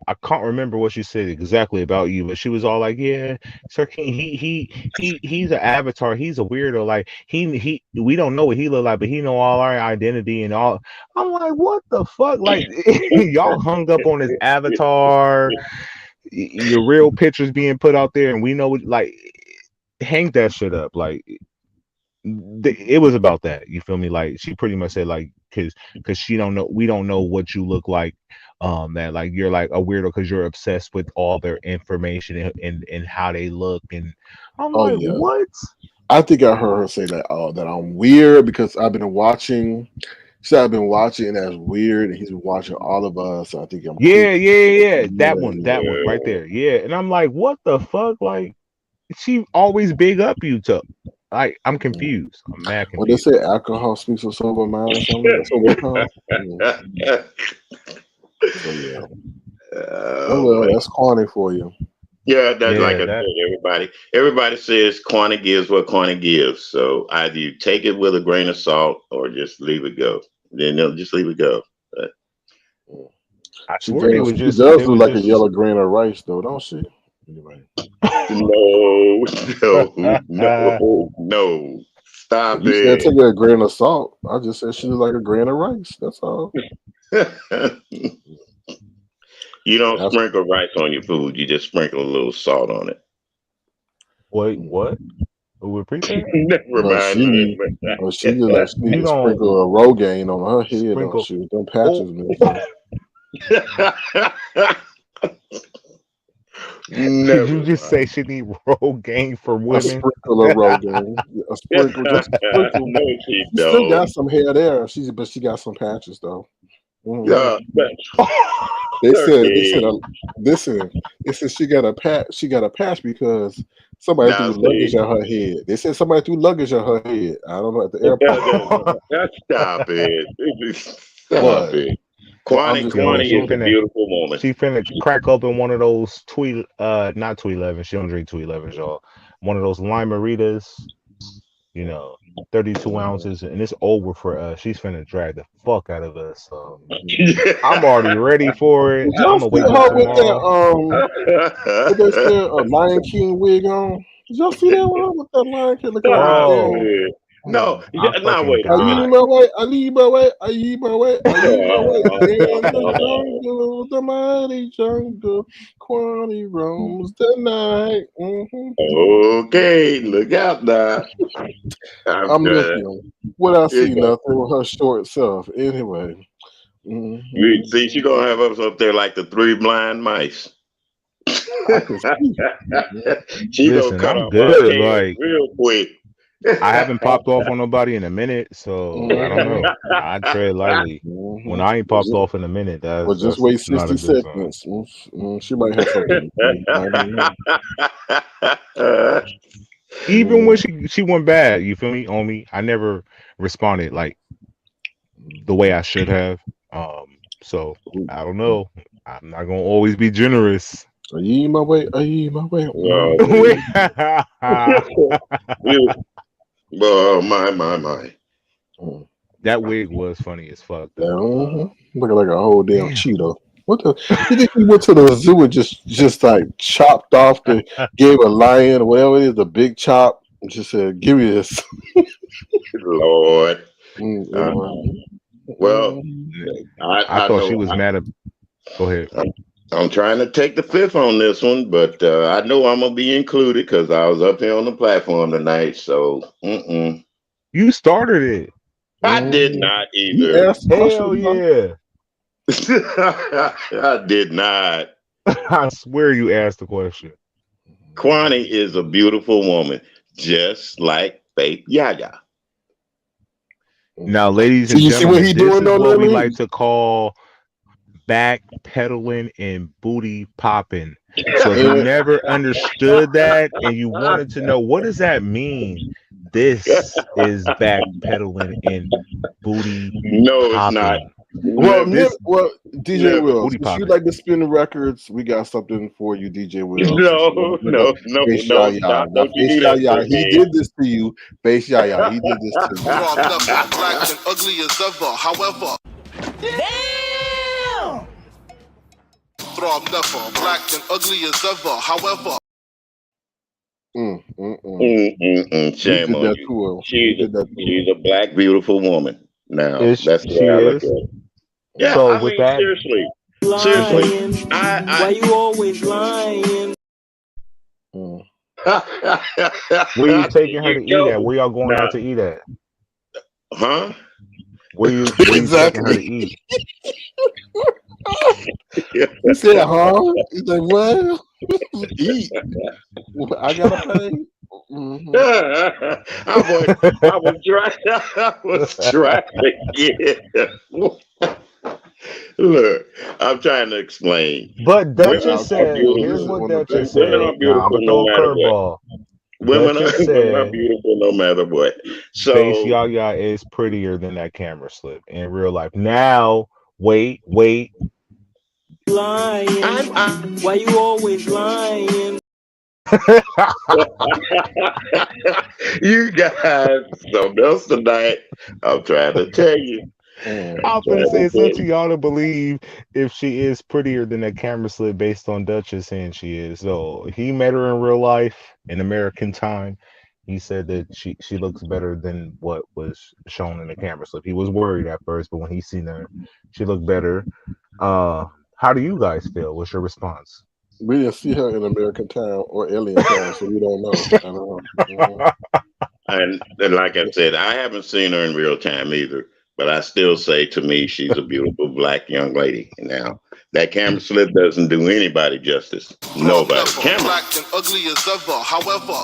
I can't remember what she said exactly about you, but she was all like, "Yeah, Sir King, he's an avatar. He's a weirdo. Like we don't know what he look like, but he know all our identity and all." I'm like, "What the fuck? Like y'all hung up on his avatar, your real pictures being put out there, and we know like hang that shit up. Like it was about that. You feel me? Like she pretty much said like because we don't know what you look like." That like you're like a weirdo because you're obsessed with all their information and how they look, and I'm what? I think I heard her say that that I'm weird because I've been watching. She said I've been watching as weird, and he's been watching all of us. So I think I'm that one right there, and I'm like, what the fuck? Like she always big up you to. Like I'm confused. I'm mad confused. Well, they say alcohol speaks a sober mind or something. That's what we call. So yeah. Well, that's Quani for you. Yeah, that's like I said. Everybody says Quani gives what Quani gives. So either you take it with a grain of salt or just leave it go. Then they'll just leave it go. But, she does look like a yellow grain of rice, though, don't she? Anyway. No. Stop you it. You said take a grain of salt. I just said she looked like a grain of rice. That's all. You don't sprinkle rice on your food. You just sprinkle a little salt on it. Wait, what? We're preaching? Never mind. She needs to sprinkle a Rogaine on her head, don't she? With them patches missing. Did you just say she need Rogaine for women? A sprinkle of Rogaine. A sprinkle, just a sprinkle. No, she don't. Still got some hair there. But she got some patches though. They said she got a patch. She got a patch because somebody threw luggage at her head. They said somebody threw luggage at her head. I don't know, at the airport. Stop it. Stop it. Quani is a beautiful woman. She finna crack open one of those not 211. She don't drink 211s, y'all. One of those limeritas, 32 ounces, and it's over for us. She's finna drag the fuck out of us. So I'm already ready for it. I'm gonna wait till tomorrow. With that Lion King wig on. Did y'all see that one with that Lion King? Look at No, not wait. I leave my way. In the jungle, the mighty jungle, Quani roams the night. Okay, look out now. I'm looking. What I see, nothing with her short self. Anyway. You see, she gonna have us up there like the three blind mice. She gonna cut off our head real quick. I haven't popped off on nobody in a minute, so I don't know. I tread lightly. When I ain't popped off in a minute, Well, that's just wait not a 60 good sign. seconds. She might have something. I don't know. Even when she went bad, you feel me, on me, I never responded like the way I should have. So I don't know. I'm not gonna always be generous. Are you my way? Are you my way? Oh, my. That wig was funny as fuck. Looking like a whole damn Cheeto. What the? You think he went to the zoo and just like chopped off gave a lion or whatever it is, the big chop, and just said, "Give me this." Lord. Well, I thought she was mad at. Go ahead. I'm trying to take the fifth on this one, but I know I'm gonna be included because I was up here on the platform tonight. So, You started it. I did not either. Hell yeah. I did not. I swear you asked the question. Kwani is a beautiful woman, just like Faith Yaya. Now, ladies and gentlemen, this is what we like to call backpedaling and booty popping. So if you never understood that and you wanted to know what does that mean, this is backpedaling and booty popping. It's not. Well, DJ Will, booty since popping. you like to spin the records, we got something for you, DJ Will. No. He did this to you. Face Yaya, he did this to you. Black and ugly as ever. However, Damn! Throb never black and ugly as ever. However, Shame on you. She's a black, beautiful woman. Now that's the way I look at it. Yeah, so I with mean, that, seriously, Why you always lying? where you taking her to eat at? Where y'all going out to eat at? Huh? Where you taking her to eat? He said, huh? He's like, what? Eat. I gotta pay. I was trying to get. Look, I'm trying to explain. But Duchess said, here's what Duchess said. Women are beautiful I'm gonna throw a curveball. Women are beautiful no matter what. So Face Yaya is prettier than that camera slip in real life. Now, wait. Lying. Why you always lying? You guys, something else tonight. I'm trying to tell you. I'm gonna say it's up to y'all to believe if she is prettier than that camera slip based on Duchess saying she is. So he met her in real life in American time. He said that she looks better than what was shown in the camera slip. He was worried at first, but when he seen her, she looked better. How do you guys feel? What's your response? We didn't see her in American Town or Alien Town, so we don't know. And like I said, I haven't seen her in real time either. But I still say, to me, she's a beautiful black young lady. Now, that camera slip doesn't do anybody justice. Nobody. Camera. Black and ugly as ever. However,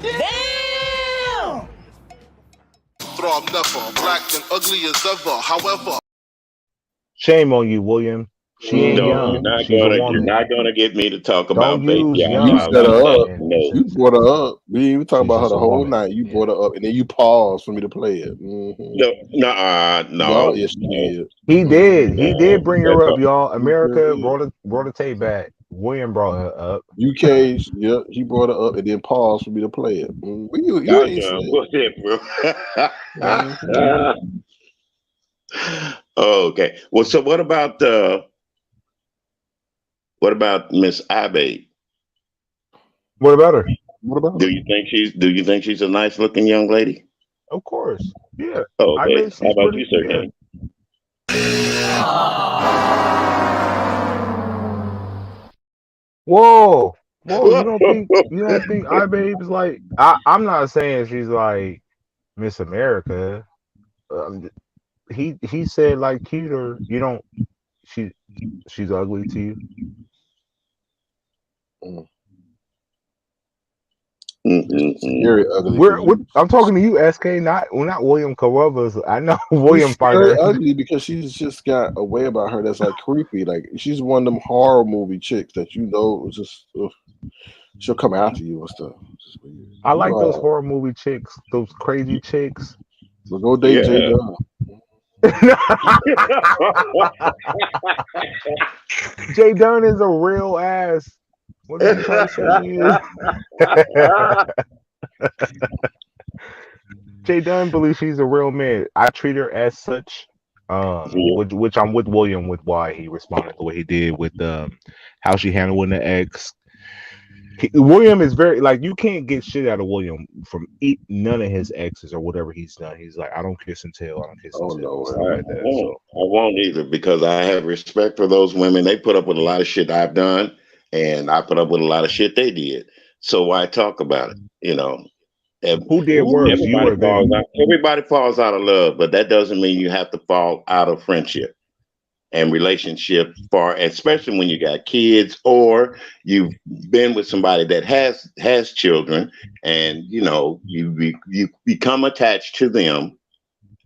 Damn! Throb never black and ugly as ever. However, shame on you, William. She ain't young. You're not gonna get me to talk about Don't use You set her up. You brought her up. We didn't even talk about her the whole night. You brought her up, and then you paused for me to play it. No. Yes, you did. He did. He did bring her up, y'all. America brought a tape back. William brought her up. UK, yeah, he brought her up and then paused for me to play it. Okay. Well, so what about Miss Abe? What about her? What about Do you think she's a nice looking young lady? Of course. Yeah. Okay. How about you, Sir King? Whoa. You don't think iBabe's like I'm not saying she's like Miss America. He said like cuter. You don't she's ugly to you. Very ugly. I'm talking to you, SK, not William Carruthers. I know William She's very Fighter. ugly because she's just got a way about her that's like creepy. Like she's one of them horror movie chicks that just she'll come after you and stuff. I like those horror movie chicks, those crazy chicks. We'll go date Jay Dunn. Jay Dunn is a real ass. What are you trying to say? Jay Dunn believes she's a real man. I treat her as such. Which I'm with William with why he responded the way he did with how she handled the ex. William is very like you can't get shit out of William from none of his exes or whatever he's done. He's like, I don't kiss and tell. I don't kiss and tell. Stuff like that. I won't either because I have respect for those women. They put up with a lot of shit I've done, and I put up with a lot of shit they did. So why talk about it? You know. Who did worse? Everybody falls out of love, but that doesn't mean you have to fall out of friendship and relationship, especially when you got kids or you've been with somebody that has children, and you know you become attached to them,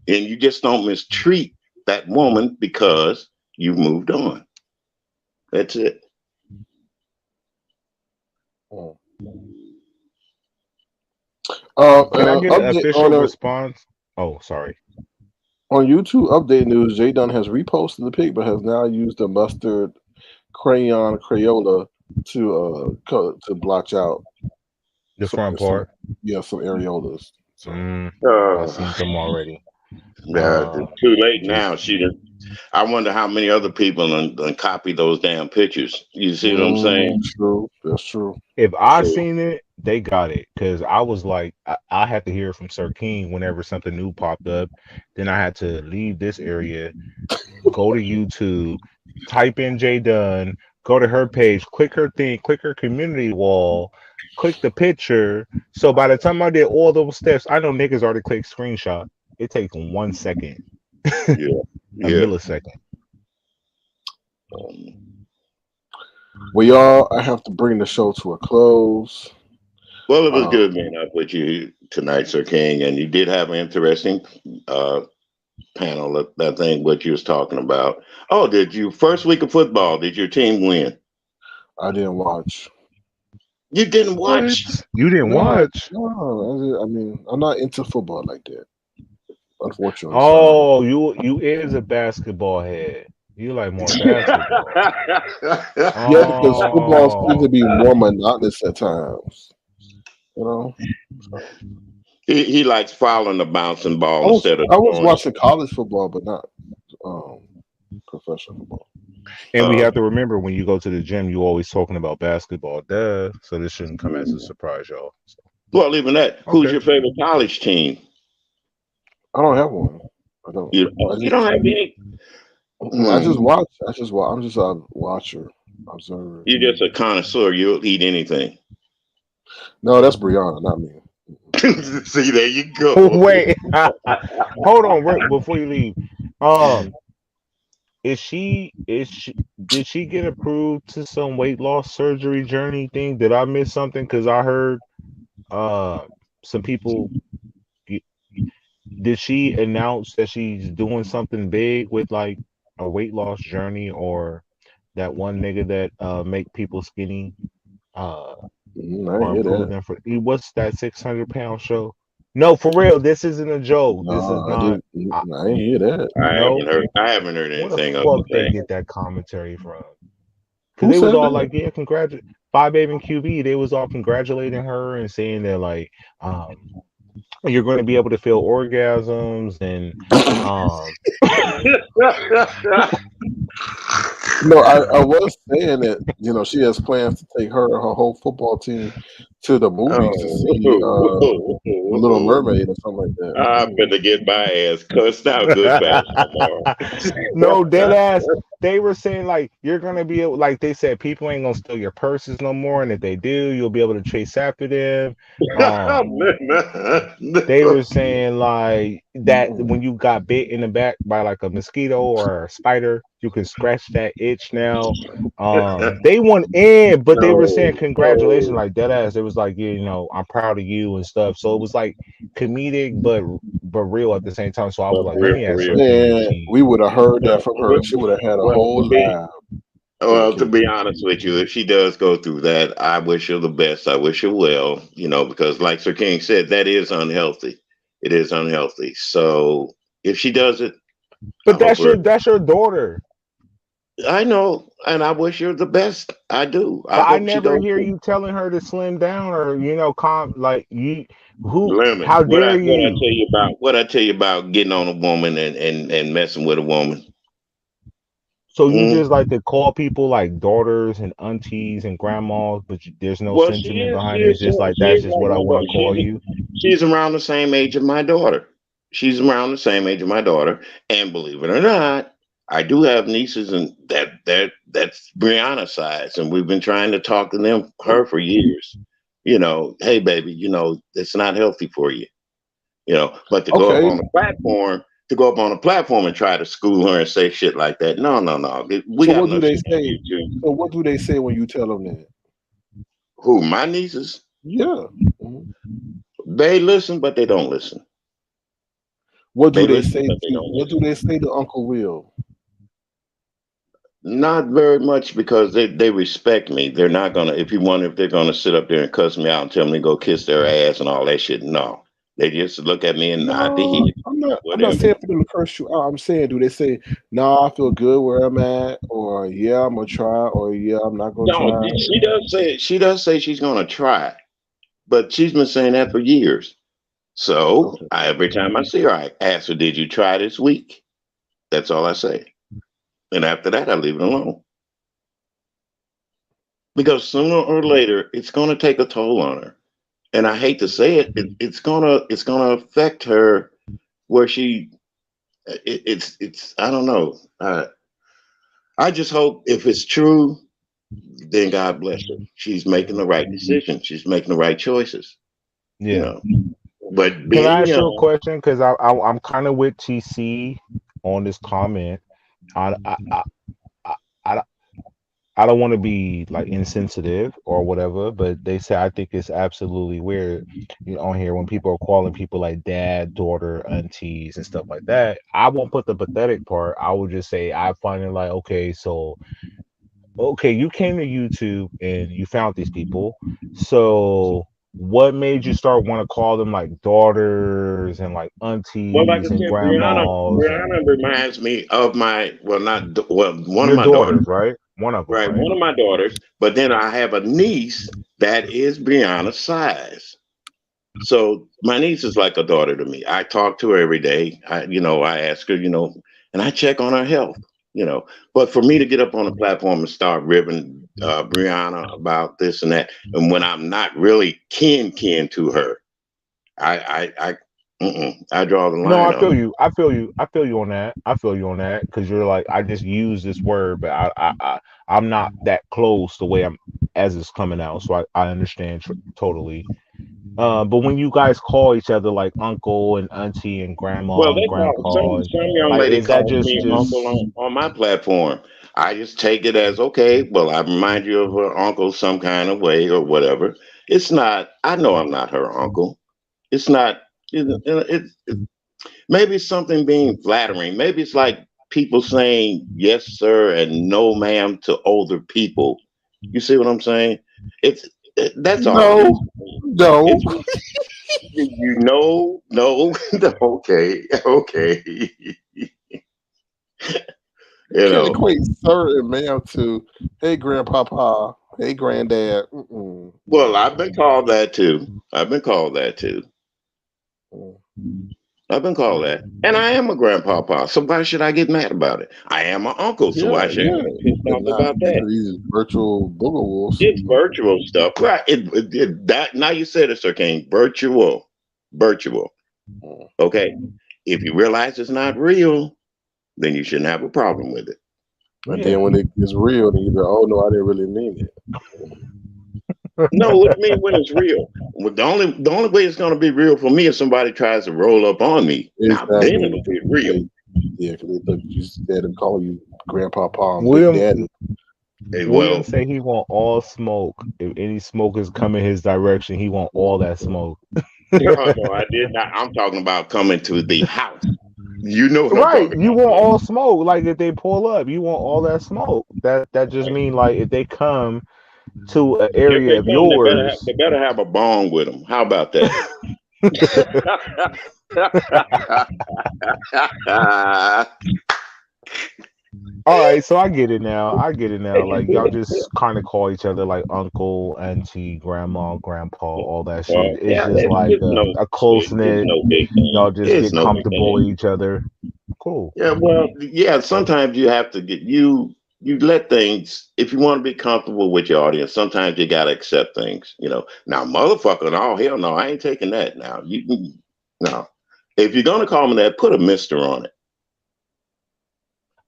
and you just don't mistreat that woman because you've moved on. That's it. Can I get an official response? Oh, sorry. On YouTube update news, Jay Dunn has reposted the pic, but has now used a mustard crayon Crayola to blotch out the front part. Some areolas. So. I've seen them already. Too late now. I wonder how many other people done copy those damn pictures. You see what I'm saying? True. That's true. If I seen it, they got it. Because I was like, I had to hear from Sir King whenever something new popped up. Then I had to leave this area, go to YouTube, type in Jay Dunn, go to her page, click her thing, click her community wall, click the picture. So by the time I did all those steps, I know niggas already clicked screenshot. It takes 1 second. A millisecond. Well, y'all, I have to bring the show to a close. Well, it was good being up with you tonight, Sir King, and you did have an interesting panel. I think what you was talking about. Oh, first week of football? Did your team win? I didn't watch. You didn't watch? You didn't watch? No, I mean, I'm not into football like that. Unfortunately. Oh, you is a basketball head. You like more basketball. Yeah, because football seems to be more monotonous at times. You know? He likes fouling the bouncing ball I was watching college football, but not professional football. And we have to remember when you go to the gym, you're always talking about basketball. So this shouldn't come as a surprise, y'all. So. Well, even that. Who's your favorite college team? I don't have one. I don't. You don't have any. I just watch. I'm just a watcher, observer. You're just a connoisseur. You'll eat anything. No, that's Brianna, not me. See, there you go. Wait, hold on, Rick, before you leave. Did she get approved to some weight loss surgery journey thing? Did I miss something? Because I heard some people. Did she announce that she's doing something big with like a weight loss journey, or that one nigga that make people skinny? I hear that. What's that 600-pound show? No, for real. This isn't a joke. No, this is not. I didn't hear that. I haven't heard anything. Where the fuck they get that commentary from? Because they was all like, yeah, congratulate 5 and QB. They was all congratulating her and saying that like, you're going to be able to feel orgasms and No, I was saying that she has plans to take her and her whole football team to the movies to see Little Mermaid or something like that. I'm gonna get my ass cussed out good basketball. No, dead ass. They were saying like you're gonna be able, like they said, people ain't gonna steal your purses no more, and if they do, you'll be able to chase after them. They were saying like that when you got bit in the back by like a mosquito or a spider, you can scratch that itch now. They went in, but they were saying congratulations, like dead ass. They was like, you know, I'm proud of you and stuff. So it was like comedic, but real at the same time. So I was like, let me ask her. Man, we would have heard that from her. Well, She would have had a well, whole to be, laugh. well, to be honest with you, if she does go through that, I wish her the best. I wish her well, you know, because like Sir King said, that is unhealthy. It is unhealthy. So if she does it, but that's your daughter. I know, and I wish her the best. I do. I But I hope she never don't. hear you telling her to slim down or, you know, like you who Lemon. how What I dare you? tell you about getting on a woman and messing with a woman. So you just like to call people like daughters and aunties and grandmas, but there's no Well, sentiment behind it. It's just like that's just what I want to call you. She's around the same age of my daughter. She's around the same age of my daughter, and believe it or not, I do have nieces, and that's Brianna size, and we've been trying to talk to her for years. You know, hey baby, you know it's not healthy for you. You know, but to go up on the platform. To go up on a platform and try to school her and say shit like that. No. We So got what do enough they shit on say? YouTube. So what do they say when you tell them that? Who, my nieces? Yeah. They listen, but they don't listen. What do they listen, say but they to don't what do they say to Uncle Will? Not very much because they respect me. They're not gonna. If you wonder if they're gonna sit up there and cuss me out and tell me to go kiss their ass and all that shit, no. They just look at me and nod their No, head. I'm not Whatever. saying for them to curse you out. I'm saying, do they say, "No, I feel good where I'm at," or "Yeah, I'm gonna try," or "Yeah, I'm not gonna No, try"? she does say she's gonna try, but she's been saying that for years. So every time I see her, I ask her, "Did you try this week?" That's all I say, and after that, I leave it alone. Because sooner or later, it's gonna take a toll on her. And I hate to say it, it's gonna affect her where it's I don't know. I just hope if it's true, then God bless her. She's making the right decision. She's making the right choices. Yeah. You know. But Can being I ask you a young, question? Because I'm kind of with TC on this comment. I I don't want to be like insensitive or whatever, but they say I think it's absolutely weird, you know, on here when people are calling people like dad, daughter, aunties, and stuff like that. I won't put the pathetic part. I would just say I find it like, okay, so okay, you came to YouTube and you found these people. So what made you start want to call them like daughters and like well, like I aunties and said, grandmas and Brianna reminds me of one of your my daughters. daughters, right? One of them, Right, right? one of my daughters. But then I have a niece that is Brianna's size. So my niece is like a daughter to me. I talk to her every day. I ask her, and I check on her health. But for me to get up on a platform and start ribbing Brianna about this and that, and when I'm not really kin to her, I draw the No, line I feel on it. you. I feel you. I feel you on that. I feel you on that because you're like I just use this word, but I'm not that close the way I'm as it's coming out. So I understand totally. But when you guys call each other like uncle and auntie and grandma Well, and they call grandpa, some young like lady is that calls just me uncle on my platform. I just take it as okay. Well, I remind you of her uncle some kind of way or whatever. It's not. I know I'm not her uncle. It's not. Maybe it's something being flattering. Maybe it's like people saying yes, sir, and no, ma'am to older people. You see what I'm saying? That's all it is. No. No. Okay. You can't equate sir and ma'am to hey grandpapa, hey granddad. Well, I've been called that too. I've been called that. And I am a grandpapa, so why should I get mad about it? I am an uncle, so why should I get pissed off about that? These virtual booger wolves. It's virtual stuff. Right. That now you said it, Sir King. Virtual. Okay. If you realize it's not real, then you shouldn't have a problem with it. And then when it gets real, then you go, oh no, I didn't really mean it. No, what do you mean when it's real? Well, the only way it's going to be real for me if somebody tries to roll up on me. Exactly. Now then it'll be real. Yeah, because they thought you said and call you grandpapa and Will, big daddy. William say he want all smoke. If any smoke is coming his direction, he want all that smoke. No, I did not. I'm talking about coming to the house. You know what I'm Right, talking you about. want all smoke. Like if they pull up, you want all that smoke. That just mean like if they come to an area of yours, they better have a bong with them. How about that? All right, so I get it now. Like y'all just kind of call each other like uncle, auntie, grandma, grandpa, all that shit. It's just like a close knit. Y'all just get comfortable with each other. Cool. Yeah, well, yeah. Sometimes you have to get you let things. If you want to be comfortable with your audience, sometimes you gotta accept things. Now, motherfucker, no, hell no, I ain't taking that. Now, no. If you're gonna call me that, put a Mister on it.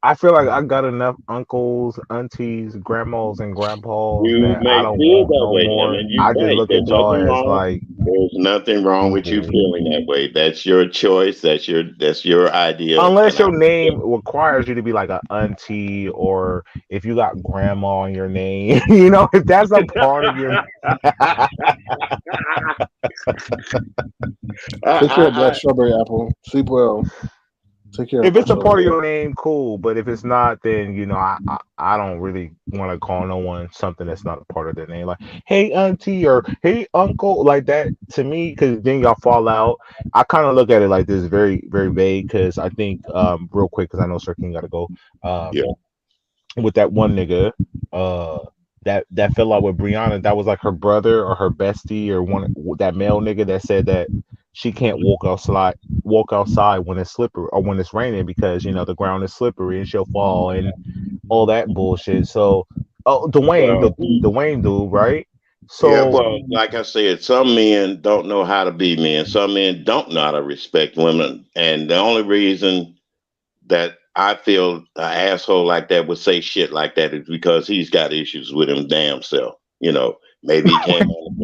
I feel like I got enough uncles, aunties, grandmas, and grandpas You that may I don't feel want that no way, more. and you're I just right. look at y'all as like There's nothing wrong with you feeling that way. That's your choice. That's your idea. unless your name requires you to be like an auntie, or if you got grandma in your name, if that's a part of your Take care of Black Strawberry Apple. Sleep well. Take care. If it's a part of your name, cool. But if it's not, then I don't really want to call no one something that's not a part of their name. Like, hey auntie or hey uncle, like that to me, because then y'all fall out. I kind of look at it like this, very very vague. Because I think real quick, because I know Sir King got to go. With that one nigga, that fell out with Brianna, that was like her brother or her bestie or one that male nigga that said that she can't walk outside when it's slippery or when it's raining because the ground is slippery and she'll fall and all that bullshit. So Dwayne dude, right? So yeah, well, like I said, some men don't know how to be men. Some men don't know how to respect women, and the only reason that I feel an asshole like that would say shit like that is because he's got issues with him damn self. Maybe he came on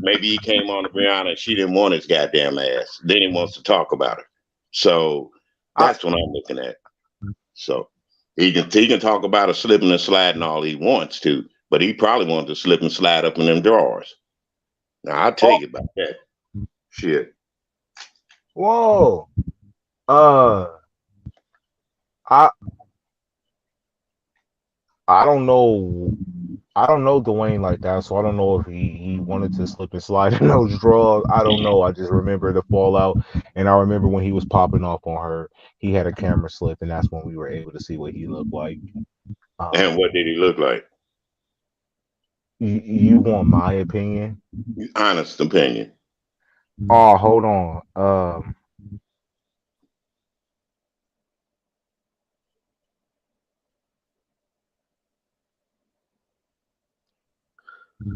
maybe he came on to Brianna and she didn't want his goddamn ass. Then he wants to talk about her. So that's what I'm looking at. So he can talk about her slipping and sliding all he wants to, but he probably wanted to slip and slide up in them drawers. Now I'll tell you about that. Shit. Whoa. I don't know. I don't know Dwayne like that, so I don't know if he wanted to slip and slide in those drawers. I don't know. I just remember the fallout, and I remember when he was popping off on her, he had a camera slip, and that's when we were able to see what he looked like. And what did he look like? You want my opinion? Honest opinion. Oh, hold on.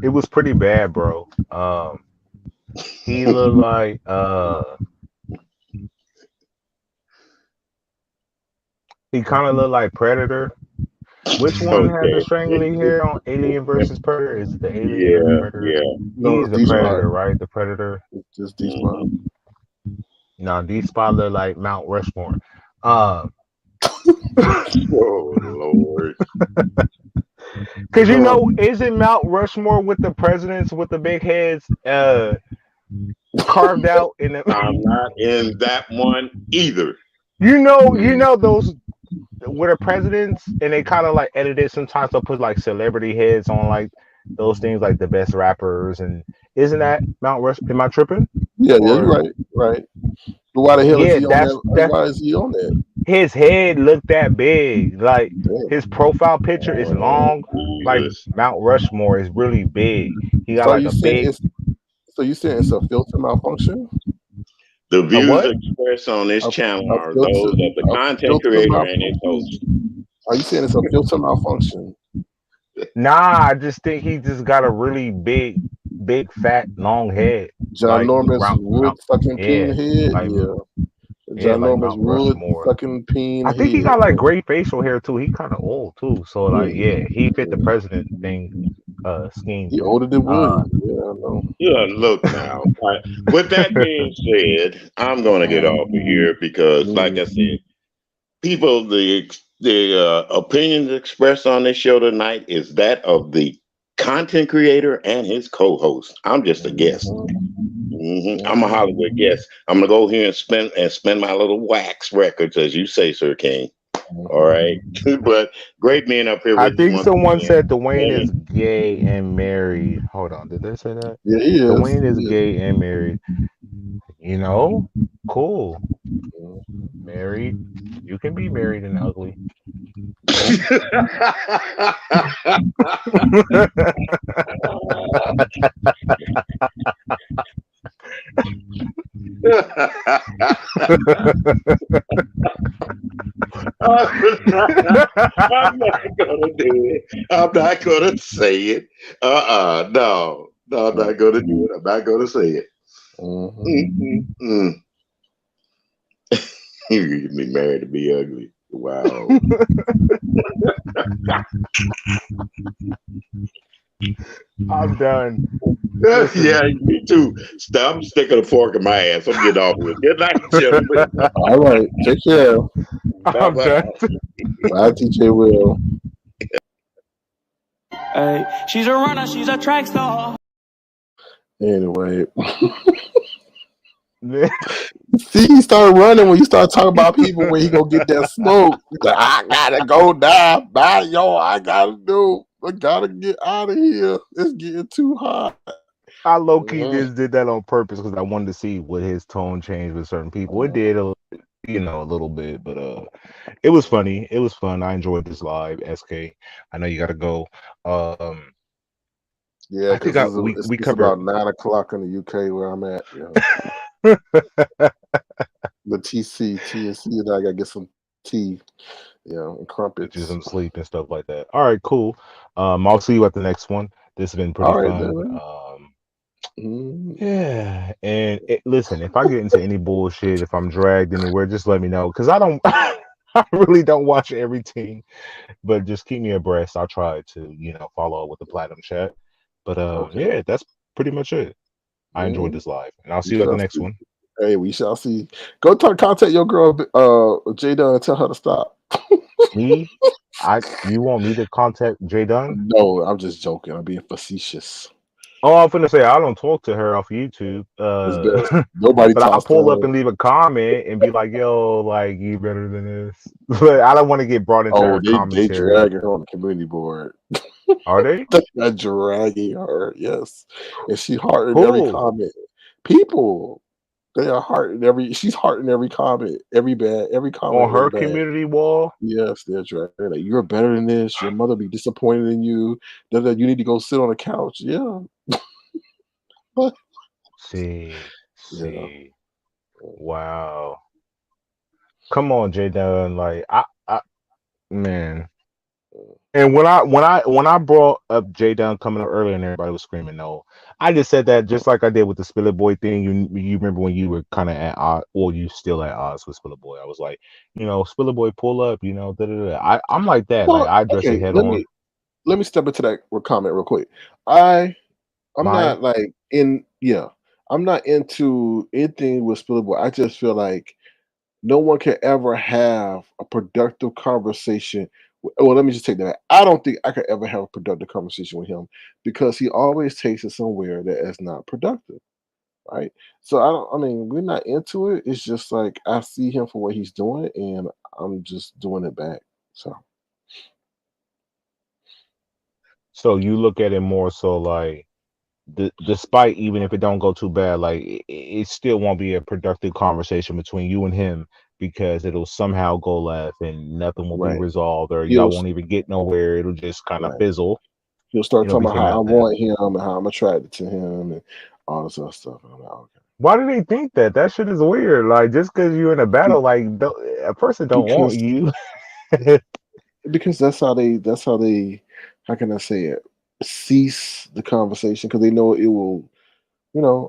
It was pretty bad, bro. He looked like he kind of looked like Predator. Which one has the strangling hair on Alien versus Predator? Is it the Alien or the Predator? No, he's the Predator, right? The Predator. Just D-Spot. No, D-Spot look like Mount Rushmore. Oh Lord. Because isn't Mount Rushmore with the presidents with the big heads carved out in the I'm not in that one either. You know those with the presidents, and they kind of like edited. Sometimes they'll put like celebrity heads on like those things, like the best rappers. And isn't that Mount Rushmore? Am I tripping? Yeah, you're right. But why the hell is he on that? Why is he on that? His head looked that big. Like his profile picture is long. Like Mount Rushmore is really big. He got like a big. So you saying it's a filter malfunction? The views expressed on this channel are those of the content creator and his host. Are you saying it's a filter malfunction? Nah, I just think he just got a really big, fat, long head. John Norman's wood fucking peen head. Like, John Norman's wood fucking peen. I think he got like great facial hair too. He kind of old too. So like, he fit the president thing scheme. He older than Wood. Yeah, I know. Yeah, look now. With that being said, I'm going to get off of here because, like I said, people, the The opinions expressed on this show tonight is that of the content creator and his co-host. I'm just a guest. I'm a Hollywood guest. I'm gonna go here and spend my little wax records, as you say, Sir King. All right, but great being up here I with you think once someone again. said Dwayne is gay and married. Hold on, did they say that? Yeah, he is. Dwayne is He is. gay and married. You know, cool. Married. You can be married and ugly. I'm not gonna do it. I'm not gonna say it. No, I'm not gonna do it. I'm not gonna say it. You can be married to be ugly. Wow. I'm done. Yeah, me too. Stop sticking a fork in my ass. I'm getting off with it. Good night, gentlemen. All right, take care. I'm done. Bye, TJ Will. Hey, she's a runner, she's a track star. Anyway. See, he started running when you start talking about people where he gonna get that smoke. He's like, I gotta go now. Bye, yo. I gotta get out of here. It's getting too hot. I low key just did that on purpose because I wanted to see what his tone changed with certain people. It did, a little bit, but it was funny. It was fun. I enjoyed this live. SK, I know you got to go. Yeah, I think it's we covered about 9 o'clock in the UK where I'm at. The TNC, and I gotta get some tea, and crumpets. Get you some sleep and stuff like that. All right, cool. I'll see you at the next one. This has been pretty fun. Yeah, and listen, if I get into any bullshit, if I'm dragged anywhere, just let me know because I don't, I really don't watch every team, but just keep me abreast. I'll try to, follow up with the platinum chat. But yeah, that's pretty much it. I enjoyed this live, and I'll see you at the next one. Hey, we shall see. Go contact your girl, Jada, and tell her to stop. Me? You want me to contact J Dunn? No, I'm just joking. I'm being facetious. Oh, I'm finna say I don't talk to her off YouTube. Nobody but I'll talks pull to up her. and leave a comment and be like, "Yo, like you better than this." But I don't want to get brought into her they commentary. dragging her on the community board. Are they? They're dragging her, yes. And she hearting every comment. People, they are hearting she's hearting every comment, every comment on her bad. community wall. Yes, they're dragging. Like, you're better than this. Your mother be disappointed in you. That you need to go sit on the couch. Yeah. See. Wow. Come on, J Dunn. Like I man. And when I brought up J Dunn coming up earlier and everybody was screaming no, I just said that just like I did with the Spiller Boy thing. You remember when you were kind of at odds, or you still at odds with Spiller Boy? I was like, Spiller Boy, pull up, I'm like that. Well, like I address it head on. Let me step into that comment real quick. I'm not like I'm not into anything with Spiller Boy. I just feel like no one can ever have a productive conversation. Well, let me just take that back. I don't think I could ever have a productive conversation with him because he always takes it somewhere that is not productive, right? So we're not into it. It's just like I see him for what he's doing, and I'm just doing it back. So you look at it more so like, despite even if it don't go too bad, like it still won't be a productive conversation between you and him because it'll somehow go left and nothing will be resolved, or y'all won't even get nowhere. It'll just kind of fizzle. He'll start talking about how I want him and how I'm attracted to him and all this other stuff. And I'm like, okay. Why do they think that? That shit is weird. Like just because you're in a battle, like a person don't want you. Because that's how they. How can I say it? Cease the conversation because they know it will.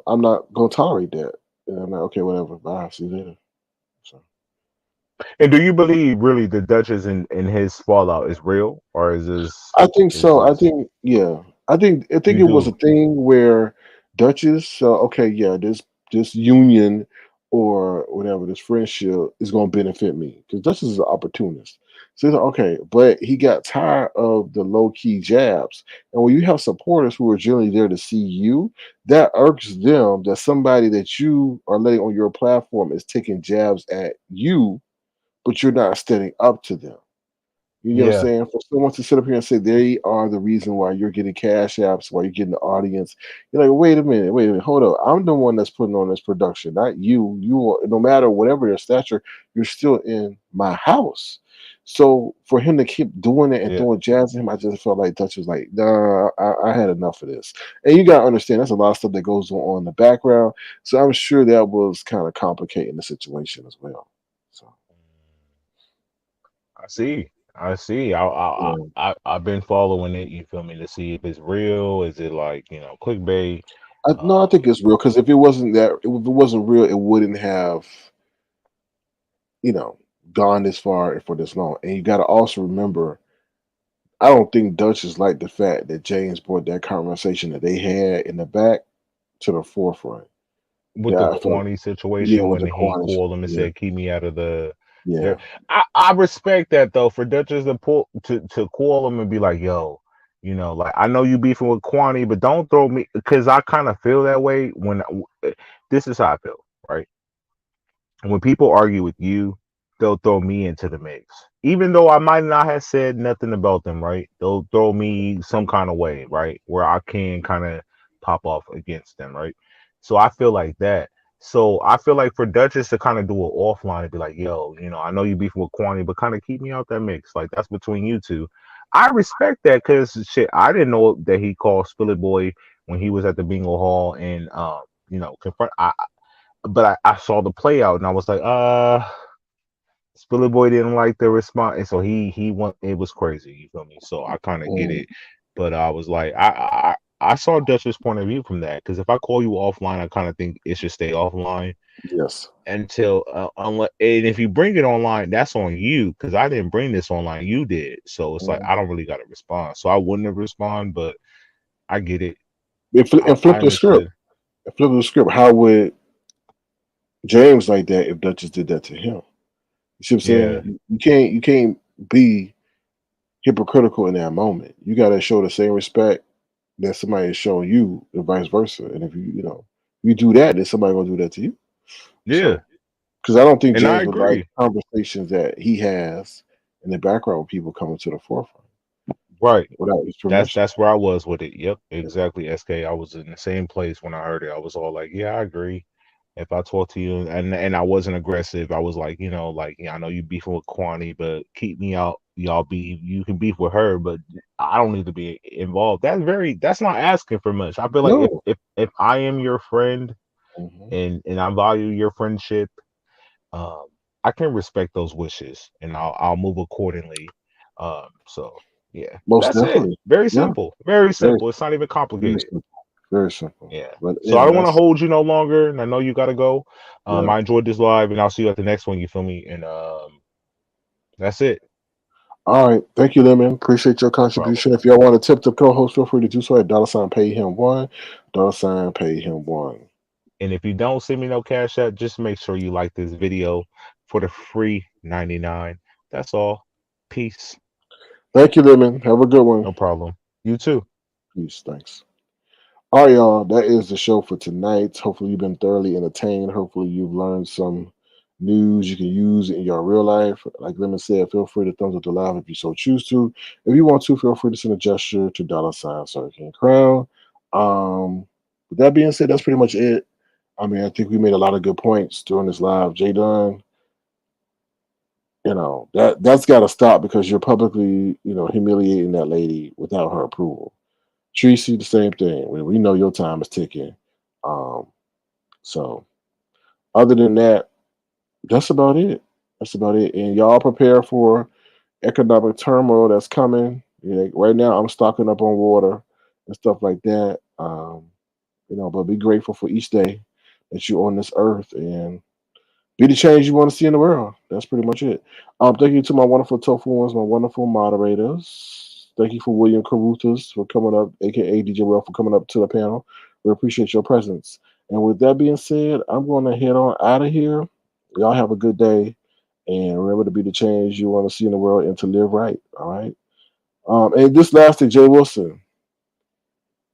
I'm not going to tolerate that. And I'm like, okay, whatever. Bye. See you later. So. And do you believe really the Duchess and his fallout is real, or is this? I think so. I think I think it was a thing where Duchess. This union or whatever, this friendship is going to benefit me, because Duchess is an opportunist. So he's like, okay, but he got tired of the low key jabs. And when you have supporters who are generally there to see you, that irks them that somebody that you are letting on your platform is taking jabs at you, but you're not standing up to them. You know what I'm Yeah. saying? For someone to sit up here and say they are the reason why you're getting cash apps, why you're getting the audience, you're like, wait a minute, hold up. I'm the one that's putting on this production, not you. You are, no matter whatever your stature, you're still in my house. So for him to keep doing it and Yeah. throwing jazz at him, I just felt like Dutch was like, nah, I had enough of this. And you gotta understand, that's a lot of stuff that goes on in the background. So I'm sure that was kind of complicating the situation as well. So I see. I see. yeah. I've been following it. You feel me, to see if it's real. Is it like clickbait? No, I think it's real, because if it wasn't real, it wouldn't have, you know, gone this far and for this long. And you got to also remember, I don't think Dutch is like the fact that James brought that conversation that they had in the back to the forefront. With the Yeah, I feel, Kwani yeah, situation with when the he Cornish, called him and yeah, said, "Keep me out of the." yeah, There, I respect that though, for Duchess to pull to call him and be like, "Yo, like I know you beefing with Kwani, but don't throw me," because I kind of feel that way when this is how I feel, right? When people argue with you, they'll throw me into the mix. Even though I might not have said nothing about them, right? They'll throw me some kind of way, right? Where I can kind of pop off against them, right? So I feel like that. So I feel like for Duchess to kind of do it offline and be like, yo, I know you beefing with Kwani, but kind of keep me out that mix. Like that's between you two. I respect that, because shit, I didn't know that he called Spillet Boy when he was at the bingo hall and confront. But I saw the play out and I was like, Spilly Boy didn't like the response, and so he went. It was crazy. You feel me? So I kind of get mm, it, but I was like, I saw Dutch's point of view from that, because if I call you offline, I kind of think it should stay offline yes. until unless, and if you bring it online, that's on you, because I didn't bring this online. You did, so it's like Mm. I don't really got to respond. So I wouldn't have respond, but I get it. And I flip the script. understood. And flip the script. How would James like that if Duchess did that to him? You see what I'm Yeah, saying? You can't be hypocritical in that moment. You got to show the same respect that somebody is showing you, and vice versa. And if you do that, then somebody gonna do that to you. yeah, So, because I don't think and I James would like agree. conversations that he has in the background with people coming to the forefront Right. without his That's permission. that's where I was with it. Yep, exactly. SK. I was in the same place when I heard it. I was all like, "Yeah, I agree." If I talk to you and I wasn't aggressive, I was like, yeah, I know you beefing with Kwani, but keep me out. Y'all be you can beef with her, but I don't need to be involved. That's not asking for much. I feel like if No. if if I am your friend Hmm. and I value your friendship, um, I can respect those wishes and I'll move accordingly. So yeah, Most that's it. definitely. Very Yeah. simple. Very Very, simple. It's not even very complicated. simple. Very simple. Yeah. But So I yeah, don't want to that's hold you no longer, and I know you gotta go. yeah. I enjoyed this live, and I'll see you at the next one. You feel me? And that's it. All right. Thank you, Lemon. Appreciate your No problem. contribution. If y'all want to tip the co-host, feel free to do so at $ pay him one. Pay him one. And if you don't send me no cash app, just make sure you like this video for the free 99. That's all. Peace. Thank you, Lemon. Have a good one. No problem. You too. Peace. Thanks. All right, y'all. That is the show for tonight. Hopefully, you've been thoroughly entertained. Hopefully, you've learned some news you can use in your real life. Like Lemon said, feel free to thumbs up the live if you so choose to. If you want to, feel free to send a gesture to $King Crown. With that being said, that's pretty much it. I mean, I think we made a lot of good points during this live. Jay Dunn, that's got to stop, because you're publicly, humiliating that lady without her approval. Treecey, the same thing. We know your time is ticking. Um, so other than that, that's about it. That's about it. And y'all prepare for economic turmoil that's coming. Right now I'm stocking up on water and stuff like that. But be grateful for each day that you're on this earth and be the change you want to see in the world. That's pretty much it. Thank you to my wonderful tofu ones, my wonderful moderators. Thank you for William Caruthers for coming up, aka DJ Well, for coming up to the panel. We appreciate your presence. And with that being said, I'm going to head on out of here. Y'all have a good day. And remember to be the change you want to see in the world and to live right. All right. And this last thing, Jay Wilson,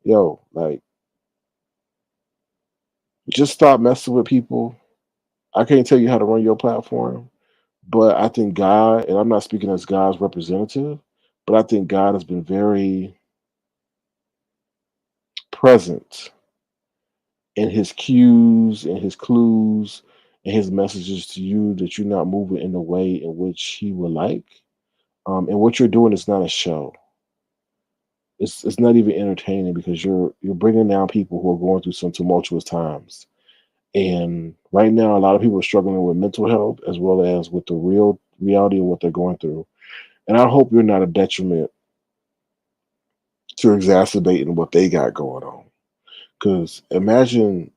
yo, like, just stop messing with people. I can't tell you how to run your platform, but I think God, and I'm not speaking as God's representative, but I think God has been very present in his cues and his clues and his messages to you that you're not moving in the way in which he would like. And what you're doing is not a show. It's not even entertaining because you're bringing down people who are going through some tumultuous times. And right now, a lot of people are struggling with mental health as well as with the real reality of what they're going through. And I hope you're not a detriment to exacerbating what they got going on. Because imagine,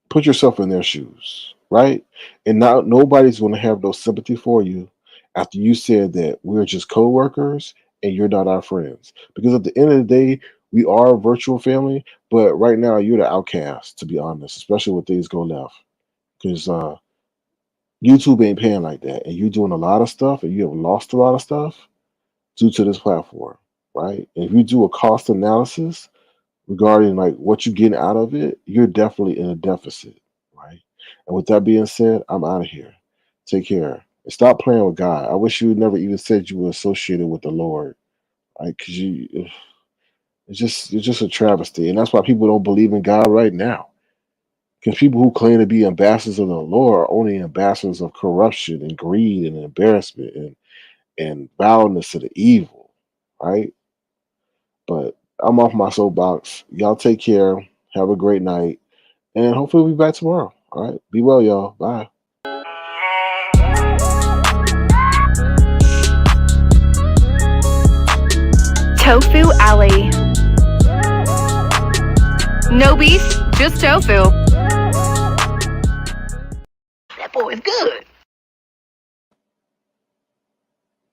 put yourself in their shoes, right? And now nobody's going to have no sympathy for you after you said that we're just coworkers and you're not our friends. Because at the end of the day, we are a virtual family, but right now you're the outcast, to be honest, especially when things go left. Because YouTube ain't paying like that, and you're doing a lot of stuff, and you have lost a lot of stuff due to this platform, right? And if you do a cost analysis regarding like what you're getting out of it, you're definitely in a deficit, right? And with that being said, I'm out of here. Take care and stop playing with God. I wish you never even said you were associated with the Lord, right? Because it's just a travesty, and that's why people don't believe in God right now. Because people who claim to be ambassadors of the Lord are only ambassadors of corruption and greed and embarrassment and vileness to the evil, right? But I'm off my soapbox. Y'all take care. Have a great night. And hopefully we'll be back tomorrow. All right. Be well, y'all. Bye. Tofu Alley. No beef, just tofu. That boy is good.